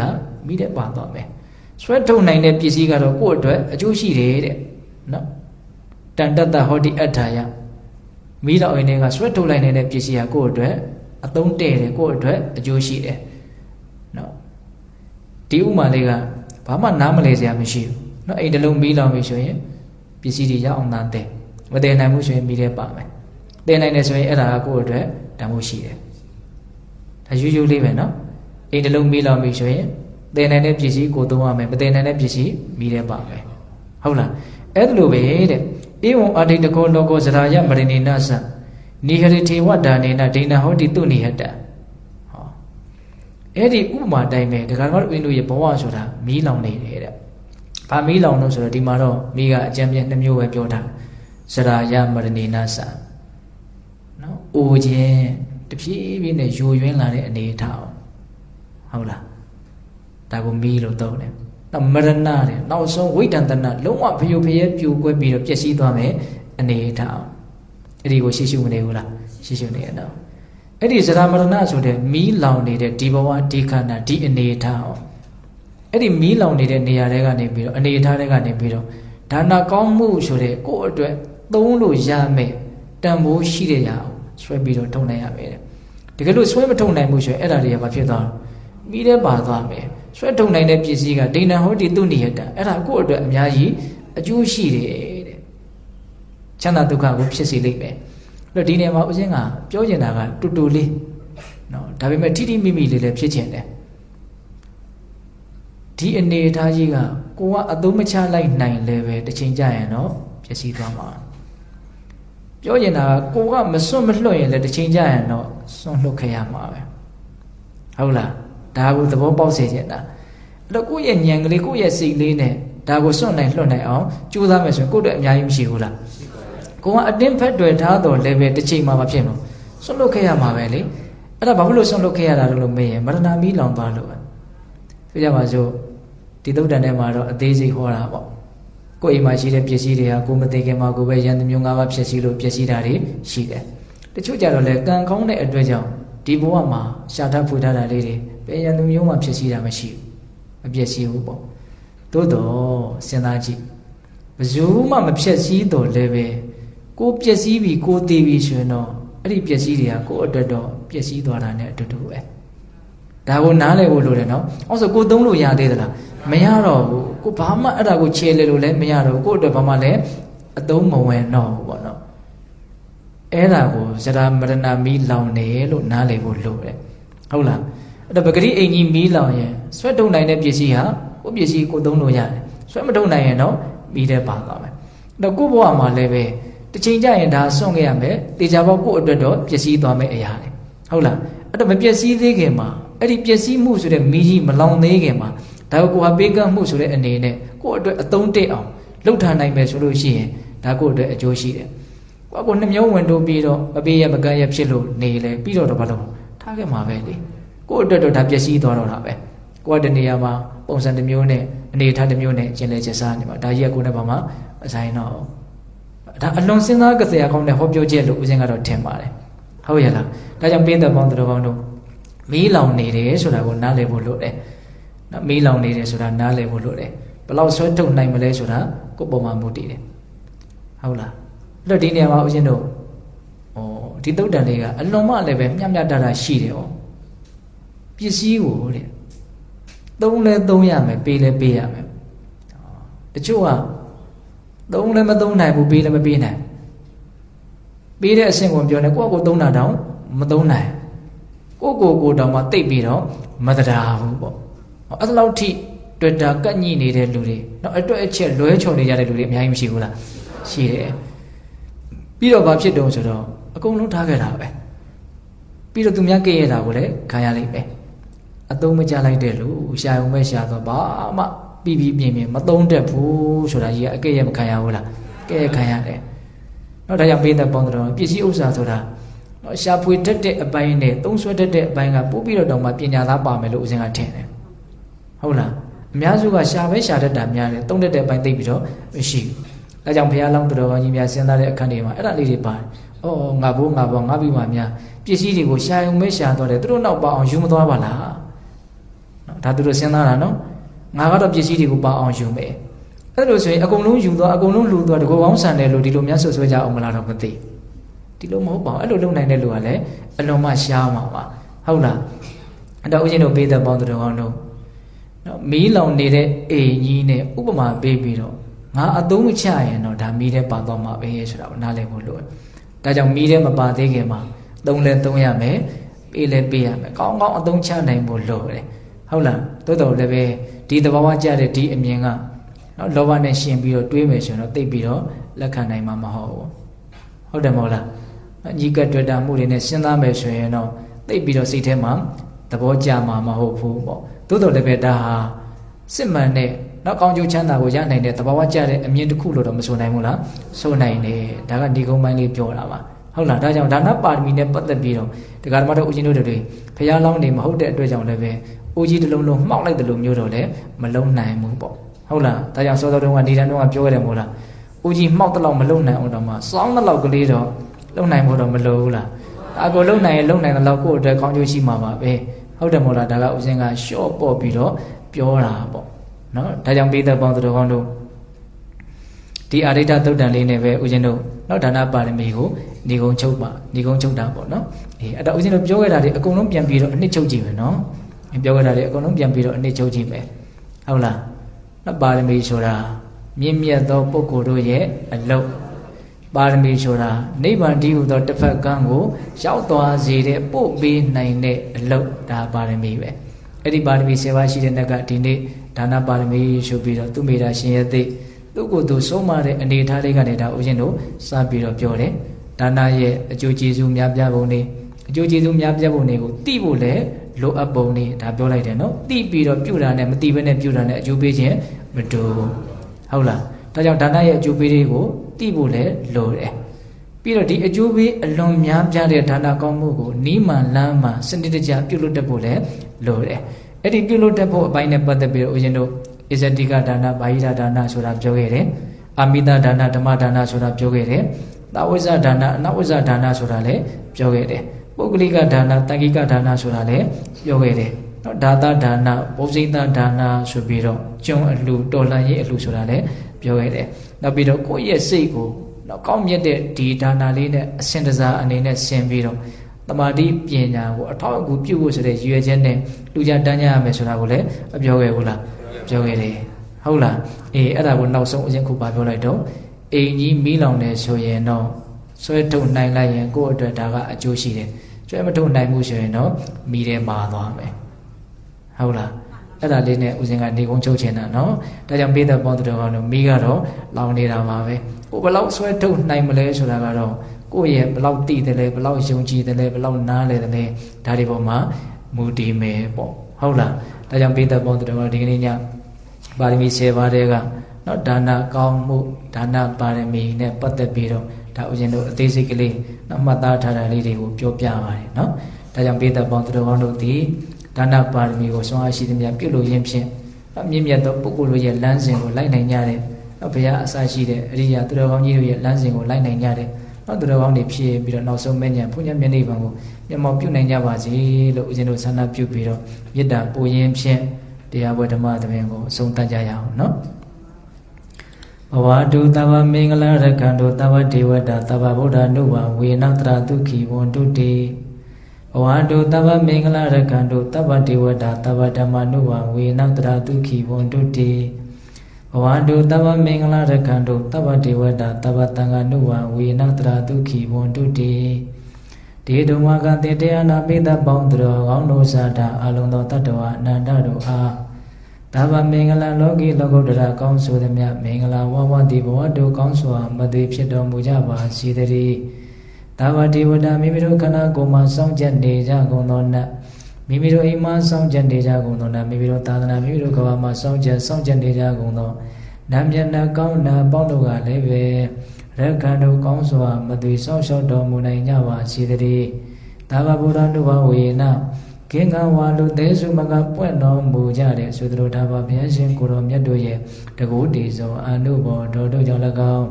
ကမီးထဲပါသွားမယ်ဆွဲထုတ်နိုင်တဲ့ပစ္စည်းကတော့ကိုယ့်အတွက်အကျိုးရှိတယ်တဲ့နော်တန်တတ္တဟောတိအထာယမိတော်အိမ်တွေကဆွဲထုတ်လိုက်နေတဲ့ပစ္စည်းဟာကိုယ့်အတွက်အသုံးတည့်တယ်ကိုယ့်အတွက်အကျိုးရှိတယ်နော်ဒီဥမာလေးကဘာမှနားမလဲစရာမရှိဘူးနော်အိမ်တစ်လုံးမီးလောင်ပြီဆိုရင်ပစ္စည်းတွေရအောင်တန်တယ်မတည်နိုင်ဘူးဆိုရင်မီးထဲပါမယ်တည်နိုင်တယ်ဆိုရင်အဲ့ဒါကကိုယ့်အတွက်တန်ဖို့ရှိတယ်ဒါရိုးလေးပဲနော်အိမ်တစ်လုံးမီးလောင်ပြီဆိုရင်တည်နိုင်တဲ့ပစ္စည်းကိုသုံးရမယ်မတည်နိုင်တဲ့ပစ္စည်းမီးထဲပါမယ်ဟုတ်လားအဲ့ဒါလိုပဲတဲ့ဧဝံအဋိတကောလောကောဇရာယမရဏိနသနိဟရိထေဝဒါနေနဒိဏဟောတိတုနိဟတဟောအဲ့ဒီဥပမာတိုင်းပဲဒကာတော်ဦးတို့ရဲ့ဘဝဆိုတာမီးလောင်နေတယ်တဲ့။ဘာမီးလောင်လို့ဆိုတော့ဒီမှာတော့မီးကအကြံပြနှမျိုးပဲပြောတာဇရာယမရဏိနသ နော်အိုခြင်းတဖြည်းဖြည်းနဲ့ယိုယွင်းလာတဲ့အနေအထားဟုတ်လားဒါကိုမီးလို့သုံးတယ်နောက်မရဏတဲ့နောက်ဆုံးဝိတ္တန္တနာလုံးဝဖျို့ဖျဲပြိုကွဲပြီးတော့ပျက်စီးသွားမယ်အနေအထားအဲ့ဒီကိုရှေ့ရှုမနေဘူးလားရှေ့ရှုနေရတော့အဲ့ဒီဇရာမရဏဆိုတဲ့မီးလောင်နေတဲ့ဒီဘဝဒီခန္ဓာဒီအနေအထားအဲ့ဒီမီးလောင်နေတဲ့နေရာတွေကနေပြီးတော့အနေအထားတွေကနေပြီးတော့ဒါနကောင်းမှုဆိုတဲ့ကိုယ့်အတွက်သုံးလို့ရမယ်တန်ဖိုးရှိတဲ့ရာကိုဆွဲပြီးတော့ထုံနိုင်ရမယ်တကယ်လို့ဆွဲမထုံနိုင်ဘူးဆိုရင်အဲ့ဒါတွေကဘာဖြစ်သွားလဲမီးထဲပါသွားမယ်ဆွဲထုံနိုင်တဲ့ပစ္စည်းကဒိဏဟောတိတုနိယတအဲ့ဒါကိုယ့်အတွက်အများကြီးအကျိုးရှိတယ်တဲ့ချမ်းသာဒုက္ခကိုဖြစ်စေလိမ့်မယ်အဲ့တော့ဒီနေရာမှာဦးဇင်းကပြောချင်တာကတူတူလေးနော်ဒါပေမဲ့ထိထိမိမိလေးလည်းဖြစ်ချင်တယ်ဒီအနေအထားကြီးကကိုကအသုံးမချလိုက်နိုင်လည်းပဲတစ်ချိန်ကြာရင်တော့ပျက်စီးသွားမှာပြောချင်တာကကိုကမစွန့်မလွှတ်ရင်လည်းတစ်ချိန်ကြာရင်တော့စွန့်လွှတ်ခဲ့ရမှာပဲဟုတ်လားဒါကိုသဘောပေါက်စေချင်တာအဲ့တော့ကိုယ့်ရဲ့ဉာဏ်ကလေးကိုယ့်ရဲ့စိတ်လေးနဲ့ဒါကိုစွန့်နိုင်လွှတ်နိုင်အောင်ကြိုးစားမယ်ဆိုရင်ကိုယ့်အတွက်အများကြီးမရှိဘူးလားကိုကအတင်းဖက်တွေထားတော့လည်းပဲတစ်ချိန်မှမဖြစ်ဘူးစွန့်လွှတ်ခဲ့ရမှာပဲလေအဲ့ဒါဘာဖြစ်လို့စွန့်လွှတ်ခဲ့ရတာလို့မေးရင်မရဏမီးလောင်သွားလို့ပဲပြောကြပါစို့ဒီသုတ်တန်ထဲမှာတော့အသေးစိတ်ဟောတာပေါ့ကိုယ်အိမ်မှာရှိတဲ့ပစ္စည်းတွေဟာကိုမသိခင်မှာကိုပဲရန်သူမျိုး၅ပါးဖြစ်စီလို့ပျက်စီးတာတွေရှိတယ်တချို့ကြတော့လေကံကောင်းတဲ့အတွက်ကြောင့်ဒီဘဝမှာရှာထဖွေထားတာလေးတွေဘယ်ရန်သူမျိုးမှဖြစ်စီတာမရှိဘူးမပျက်စီးဘူးပေါ့သို့တော့စဉ်းစားကြည့်ဘယ်သူမှမဖြစ်စီတော့လည်းပဲကိုပျက်စီးပြီးကိုတည်ပြီးဆိုရင်တော့အဲ့ဒီပျက်စီးတွေကကိုအတွက်တော့ပျက်စီးသွားတာနဲ့အတူတူပဲဒါကိုနားလည်ဖို့လိုတယ်နော်အဲ့ဆိုကိုသုံးလို့ရသေးသလားမရတော့ဘူးကိုဘာမှအဲ့ဒါကိုချေလေလို့လည်းမရတော့ဘူးကိုအတွက်ဘာမှလည်းအသုံးမဝင်တော့ဘူးပေါ့နော်အဲ့ဒါကိုဇရာမရဏမီးလောင်နေလို့နားလည်ဖို့လိုတယ်ဟုတ်လားအဲ့တော့ပဂရိအိမ်ကြီးမီးလောင်ရင်ဆွဲထုတ်နိုင်တဲ့ပစ္စည်းဟာကိုပစ္စည်းကိုသုံးလို့ရတယ်ဆွဲမထုတ်နိုင်ရင်တော့မီးထဲပါသွားမယ်အဲ့တော့ကိုဘဝမှာလည်းပဲတစ်ချိန်ကျရင်ဒါဆွန့်ခဲ့ရမယ်တေချာပေါက်ကိုအတွက်တော့ပျက်စီးသွားမယ့်အရာလေဟုတ်လားအဲ့တော့မပျက်စီးသေးခင်မှာအဲ့ဒီပျက်စီးမှုဆိုတဲ့မီးကြီးမလောင်သေးခင်မှာဒါကိုဟာပေးကမ်းမှုဆိုတဲ့အနေနဲ့ကိုယ့်အတွက်အသုံးတည့်အောင်လှုပ်ထားနိုင်မယ်ဆိုလို့ရှိရင်ဒါကိုယ့်အတွက်အကျိုးရှိတယ်။ကိုယ့်ကိုနှမျောဝင်တိုးပြီးတော့မပေးရမကမ်းရဖြစ်လို့နေလေပြီးတော့ဘာလို့ထားခဲ့မှာပဲလေ။ကိုယ့်အတွက်တော့ဒါပျက်စီးသွားတော့တာပဲ။ကိုယ့်တနေရာမှာပုံစံတစ်မျိုးနဲ့အနေထားတစ်မျိုးနဲ့ကျင်လေချက်စားနေမှာဒါကြီးကကိုယ်နဲ့ဘာမှမဆိုင်တော့ဒါအလွန်စဉ်းစားကြစရာကောင်းတဲ့ဟောပြောချက်လို့ဦးဇင်းကတော့ထင်ပါတယ်။ဟုတ်ရဲ့လား။ဒါကြောင့်ပေးတဲ့ပေါင်းတော်ပေါင်းတို့မီးလောင်နေတယ်ဆိုတာကိုနားလည်ဖို့လိုတယ်။နော်မီးလောင်နေတယ်ဆိုတာနားလည်ဖို့လိုတယ်။ဘယ်လောက်ဆွဲထုတ်နိုင်မလဲဆိုတာကိုယ့်ပုံမှာမူတည်တယ်။ဟုတ်လား။အဲ့တော့ဒီနေရာမှာဦးဇင်းတို့ဒီသုတ်တန်လေးကအလွန်မှလည်းပဲမျှမျှတတရှိတယ်ဟော။ပစ္စည်းကိုတဲ့သုံးလဲသုံးရမယ်ပေးလဲပေးရမယ်။တချို့ကသုံးလဲမသုံးနိုင်ဘူးပေးလဲမပေးနိုင်။ပေးတဲ့အဆင့်ကိုပြောနေကိုယ့်ကိုသုံးတာတောင်မသုံးနိုင်ကိုတောင်မှတိတ်ပြီးတော့မတရားဘူးပေါ့အဲ့လောက်ထိတွေ့တာကန့်ညိနေတဲ့လူတွေနော်အတွက်အချက်လွဲချော်နေကြတဲ့လူတွေအများကြီးမရှိဘူးလားရှိတယ်ပြီးတော့ဘာဖြစ်တုံးဆိုတော့အကုန်လုံးထားခဲ့တာပဲပြီးတော့သူများကြည့်ရတာကိုလည်းခံရလိမ့်မယ်အသုံးမကျလိုက်တဲ့လူရှာုံပဲရှာတော့ဘာမှပြီးပြင်းမသုံးတတ်ဘူးဆိုတာကြီးကအကဲ့ရမခံရဘူးလားကဲ့ခံရတယ်နော်ဒါကြောင့်ပေးတဲ့ပေါင်းတော်ပစ္စည်းဥစ္စာဆိုတာရှာဖွေတတ်တဲ့အပိုင်းနဲ့သုံးဆွဲတတ်တဲ့အပိုင်းကပို့ပြီးတော့တောင်မှပညာသားပါမယ်လို့ဦးဇင်းကထင်တယ်ဟုတ်လားအများစုကရှာပဲရှာတတ်တာများတယ်သုံးတတ်တဲ့အပိုင်းသိပြီးတော့မရှိဘူးဒါကြောင့်ဘုရားလောင်းတော်ကောင်းကြီးများစဉ်းစားတဲ့အခန်းတွေမှာအဲ့ဒါလေးတွေပါတယ်ငါဘောငါပြီးမှများပစ္စည်းတွေကိုရှာုံပဲရှာတော့တယ်သူတို့နောက်ပါအောင်ယူမသွားပါလားနော်ဒါသူတို့စဉ်းစားတာနော်ငါကတော့ပစ္စည်းတွေကိုပါအောင်ယူမယ်အဲ့လိုဆိုရင်အကုန်လုံးယူသွားအကုန်လုံးလူသွားတကောကောင်းဆန်တယ်လို့ဒီလိုများဆွဆွဲကြအောင်မလားတော့မသိဒီလိုမဟုတ်ပါဘူးအဲ့လိုလုပ်နိုင်တဲ့လူကလည်းအလွန်မှရှားမှာပါဟုတ်လားအဲ့တော့ဦးဇင်းတို့ပေးတဲ့ပေါင်းတော်ကောင်းတို့နော်မီးလောင်နေတဲ့အိမ်ကြီးနဲ့ဥပမာပေးပြီးတော့ငါအသုံးမချရင်တော့ဒါမီးထဲပါသွားမှာပဲဆိုတာကိုနားလည်ဖို့လိုတယ်ဒါကြောင့်မီးထဲမပါသေးခင်မှာသုံးလဲသုံးရမယ်ပေးလဲပေးရမယ်ကောင်းကောင်းအသုံးချနိုင်ဖို့လိုတယ်ဟုတ်လားတိုးတော်လည်းပဲဒီသဘာဝကြတဲ့ဒီအမြင်ကနော်လောဘနဲ့ရှင်ပြီးတော့တွေးမယ်ဆိုရင်တော့သိပြီးတော့လက်ခံနိုင်မှာမဟုတ်ဘူးဟုတ်တယ်မဟုတ်လားညီကတွေ့တာမှုတွေနဲ့စဉ်းစားမယ်ဆိုရင်တော့သိပြီးတော့စိတ်ထဲမှာသဘောကျမှာမဟုတ်ဘူးပေါ့သို့တော်လည်းပဲဒါဟာစစ်မှန်တဲ့နောက်ကောင်းကျိုးချမ်းသာကိုရနိုင်တဲ့သဘာဝကျတဲ့အမြင်တစ်ခုလို့တော့မဆိုနိုင်ဘူးလားဆိုနိုင်တယ်ဒါကဒီကုန်းပိုင်းလေးပြောတာပါ ဟုတ်လားဒါကြောင့်ဒါနပါရမီနဲ့ပတ်သက်ပြီးတော့တရားဓမ္မတို့ဦးဇင်းတို့တွေဖရာလောင်းနေမဟုတ်တဲ့အတွက်ကြောင့်လည်းပဲအိုးကြီးတစ်လုံးလုံးမှောက်လိုက်တယ်လို့မျိုးတော့လည်းမလုံးနိုင်ဘူးပေါ့ဟုတ်လားဒါကြောင့်စောစောတုန်းကနေတန်းတုန်းကပြောရတယ်မို့လားအိုးကြီးမှောက်တဲ့လောက်မလုံးနိုင်အောင်တော့မှစောင်းတဲ့လောက်ကလေးတော့လုံးနိုင်ဖို့တော့မလိုဘူးလားအကိုလုံးနိုင်ရင်လုံးနိုင်တဲ့လောက်ကိုယ့်အတွက်ကောင်းကျိုးရှိမှာပါပဲဟုတ်တယ်မို့လားဒါကဦးဇင်းကရှော့ပေါ့ပြီးတော့ပြောတာပေါ့နော်ဒါကြောင့်ပိဿပေါင်းသူတော်ကောင်းတို့ဒီအာရိတ္တသုတ်တန်လေးနဲ့ပဲဦးဇင်းတို့နော်ဒါနပါရမီကိုညီကုံချုပ်တာပေါ့နော်အဲ့တော့ဦးဇင်းတို့ပြောခဲ့တာတွေအကုန်လုံးပြန်ပြီးတော့အနှစ်ချုပ်ကြည့်မယ်နော်ပြောခဲ့တာတွေအကုန်လုံးပြန်ပြီးတော့အနှစ်ချုပ်ကြည့်မယ်ဟုတ်လားနော်ပါရမီဆိုတာမြင့်မြတ်သောပုဂ္ဂိုလ်တို့ရဲ့အလုပ်ပါရမီဆိုတာနိဗ္ဗာန်တည်းဟူသောတစ်ဖက်ကန်းကိုရောက်သွားစေတဲ့ပို့ပေးနိုင်တဲ့အလုပ်ဒါပါရမီပဲအဲ့ဒီပါရမီ7ပါးရှိတဲ့နောက်ကဒီနေ့ဒါနပါရမီဆိုပြီးတော့သူမိတာရှင်ရဲ့သိသူ့ကိုယ်သူဆုံးမတဲ့အနေထားလေးကနေဒါဦးဇင်းတို့စပြီးတော့ပြောတယ်ဒါနရဲ့အကျိုးကျေးဇူးများပြားပုံတွေအကျိုးကျေးဇူးများပြားပုံတွေကိုသိဖို့လည်းလိုအပ်ပုံတွေဒါပြောလိုက်တယ်နော်သိပြီးတော့ပြုတာနဲ့မသိဘဲနဲ့ပြုတာနဲ့အကျိုးပေးခြင်းမတူဘူးဟုတ်လားဒါကြောင့်ဒါနရဲ့အကျိုးပေးတွေကိုသိဖို့လည်းလိုတယ်ပြီးတော့ဒီအကျိုးပေးအလွန်များပြားတဲ့ဒါနကောင်းမှုကိုနီးမှန်လမ်းမှစနစ်တကျပြုလုပ်တတ်ဖို့လည်းလိုတယ်အဲ့ဒီပြုလုပ်တတ်ဖို့အပိုင်းနဲ့ပတ်သက်ပြီးတော့ဦးဇင်းတို့ဣဇတိကဒါနဘာဟိတဒါနဆိုတာပြောခဲ့တယ်အာမိတဒါနဓမ္မဒါနဆိုတာပြောခဲ့တယ်သာဝိဇ္ဇဒါနအနဝိဇ္ဇဒါနဆိုတာလည်းပြောခဲ့တယ်ပုဂ္ဂလိကဒါနတန်ခိကဒါနဆိုတာလည်းပြောခဲ့တယ်နော်ဒါသဒါနပုဇိတဒါနဆိုပြီးတော့ကျွန်းအလှတော်လှန်ရေးအလှဆိုတာလည်းပြောခဲ့တယ်နောက်ပြီးတော့ကိုယ့်ရဲ့စိတ်ကိုနော်ကောင်းမြတ်တဲ့ဒီဒါနလေးနဲ့အစဉ်တစားအနေနဲ့ဆင်ပြီးတော့တမာတိပညာကိုအထောက်အကူပြုဖို့ဆိုတဲ့ရည်ရွယ်ချက်နဲ့လူကြတန်းကြရမယ်ဆိုတာကိုလည်းပြောခဲ့ဘူးလားပြောခဲ့တယ်ဟုတ်လားအဲ့ဒါကိုနောက်ဆုံးအရင်ခုပါပြောလိုက်တော့အိမ်ကြီးမီးလောင်တယ်ဆိုရင်တော့ဆွဲထုတ်နိုင်လိုက်ရင်ကိုယ့်အတွက်ဒါကအကျိုးရှိတယ်ဆွဲမထုတ်နိုင်မှုဆိုရင်တော့မီးထဲမှာသွားမယ်ဟုတ်လားအဲ့ဒါလေးနဲ့ဦးဇင်းကနေကုန်းချုပ်ချင်တာနော်ဒါကြောင့်ပိဿပေါင်းသူတော်ကောင်းတို့မီးကတော့လောင်နေတာပါပဲကိုဘယ်လောက်ဆွဲထုတ်နိုင်မလဲဆိုတာကတော့ကိုယ့်ရဲ့ဘယ်လောက်တည်တယ်လဲဘယ်လောက်ယုံကြည်တယ်လဲဘယ်လောက်နားလဲတယ်လဲဒါတွေပေါ်မှာမူတည်မယ်ပေါ့ဟုတ်လားဒါကြောင့်ပိဿပေါင်းသူတော်ကောင်းဒီကနေ့ညပါရမီ7ပါးတဲ့ကနော်ဒါနကောင်းမှုဒါနပါရမီနဲ့ပတ်သက်ပြီးတော့ဒါဦးဇင်းတို့အသေးစိတ်ကလေးနော်မှတ်သားထားတာလေးတွေကိုပြောပြပါတယ်နော်ဒါကြောင့်ပိဿပေါင်းသူတော်ကောင်းတို့ဒီဒါနပါရမီကိုဆွမ်းအားရှိသမျှပြုလို့ရင်းဖြင့်မြင့်မြတ်သောပုဂ္ဂိုလ်တို့ရဲ့လမ်းစဉ်ကိုလိုက်နိုင်ကြတဲ့နော်ဘုရားအစရှိတဲ့အရိယာသူတော်ကောင်းကြီးတို့ရဲ့လမ်းစဉ်ကိုလိုက်နိုင်ကြတဲ့နော်သူတော်ကောင်းတွေဖြစ်ပြီးတော့နောက်ဆုံးမဲ့ညာဘုရားမျက်နှိပ်ပံကိုမျက်မှောက်ပြုနိုင်ကြပါစေလို့ဦးဇင်းတို့ဆန္ဒပြုပြီးတော့မေတ္တာပို့ရင်းဖြင့်တရားပွဲဓမ္မသဘင်ကိုအဆုံးသတ်ကြရအောင်နော်ဘဝတုသဗ္ဗမင်္ဂလာရကံတုသဗ္ဗဒေဝတာသဗ္ဗဗုဒ္ဓနုဝဝေနတရာဒုက္ခိဝန္တုတေဘဝတုသဗ္ဗမင်္ဂလာရကံတုသဗ္ဗဒေဝတာသဗ္ဗဓမ္မနုဝဝေနတရာဒုက္ခိဝန္တုတေဘဝတုသဗ္ဗမင်္ဂလာရကံတုသဗ္ဗဒေဝတာသဗ္ဗသံဃာနုဝဝေနတရာဒုက္ခိဝန္တုတေဒေတုံဝကတေတေယနာပိသပေါင်းသူတော်ကောင်းတို့စားတာအလုံးသောတတ္တဝအနန္တတို့အားသဗ္ဗမင်္ဂလာလောကီလောကုတ္တရာကောင်းဆိုသည်မြတ်မင်္ဂလာဝဝတိဘဝတို့ကောင်းစွာမသွေဖြစ်တော်မူကြပါစေတည်းသဗ္ဗဒေဝတာမိမိတို့ခန္ဓာကိုယ်မှာစောင့်ကြနေကြကုန်သောနတ်မိမိတို့အိမ်မှာစောင့်ကြနေကြကုန်သောနတ်မိမိတို့သာသနာမိမိတို့ကဘာမှာစောင့်ကြနေကြကုန်သောနတ်မြတ်နာကောင်းနာပေါင်းတို့ကလည်းပဲရက္ခဏတို့ကောင်းစွာမသွေစောင့်ရှောက်တော်မူနိုင်ကြပါစေတည်းသဗ္ဗဗုဒ္ဓနုဘဝေနကင်္ဂဝါလူသေးစုမကပွင့်တော်မူကြတဲ့ဆိုသလိုဒါပါဘုရားရှင်ကိုတော်မြတ်တို့ရဲ့တကူတည်ဆုံးအနုဘောတော်တို့ကြောင့်၎င်း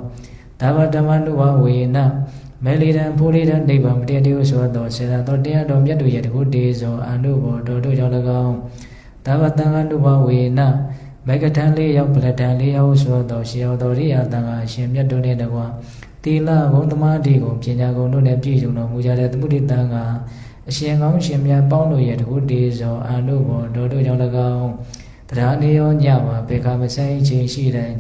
သဗ္ဗဓမ္မနုဘဝေနမေလီတံဖိုလီတံနိဗ္ဗာန်မတရားတရားဆိုသောစေတသောတရားတော်မြတ်တို့ရဲ့တကူတည်ဆုံးအနုဘောတော်တို့ကြောင့်၎င်းသဗ္ဗသံဃာနုဘဝေနမေကထံလေးရောက်ပလထံလေးရောက်ဆိုသောရှေယောတော်ရိယသံဃာရှင်မြတ်တို့နဲ့တကွာသီလဂုဏ်သမာဓိဂုဏ်ပညာဂုဏ်တို့နဲ့ပြည့်စုံတော်မူကြတဲ့သမုဒိတံဃာအရှင်ကောင်းရှင်မြတ်ပေါင်းတို့ရဲ့တခုတည်းသောအာနုဘောတော်တို့ကြောင့်၎င်းတရားနေရောညမှာဘေခမဆိုင်ခြင်းရှိတိုင်း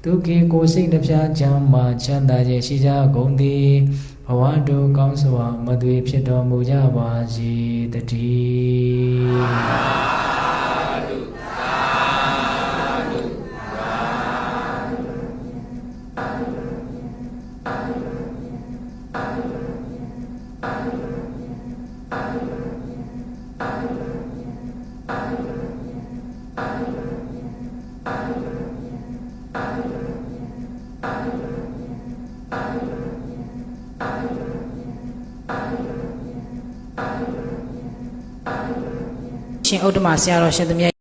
ဒုက္ခိကိုစိတ်နှပြချမ်းမှချမ်းသာခြင်းရှိကြကုန်သည်ဘဝတို့ကောင်းစွာမသွေဖြစ်တော်မူကြပါစေတည်း ရှင်ဥဒ္ဓမဆရာတော်ရှင်သူမြတ်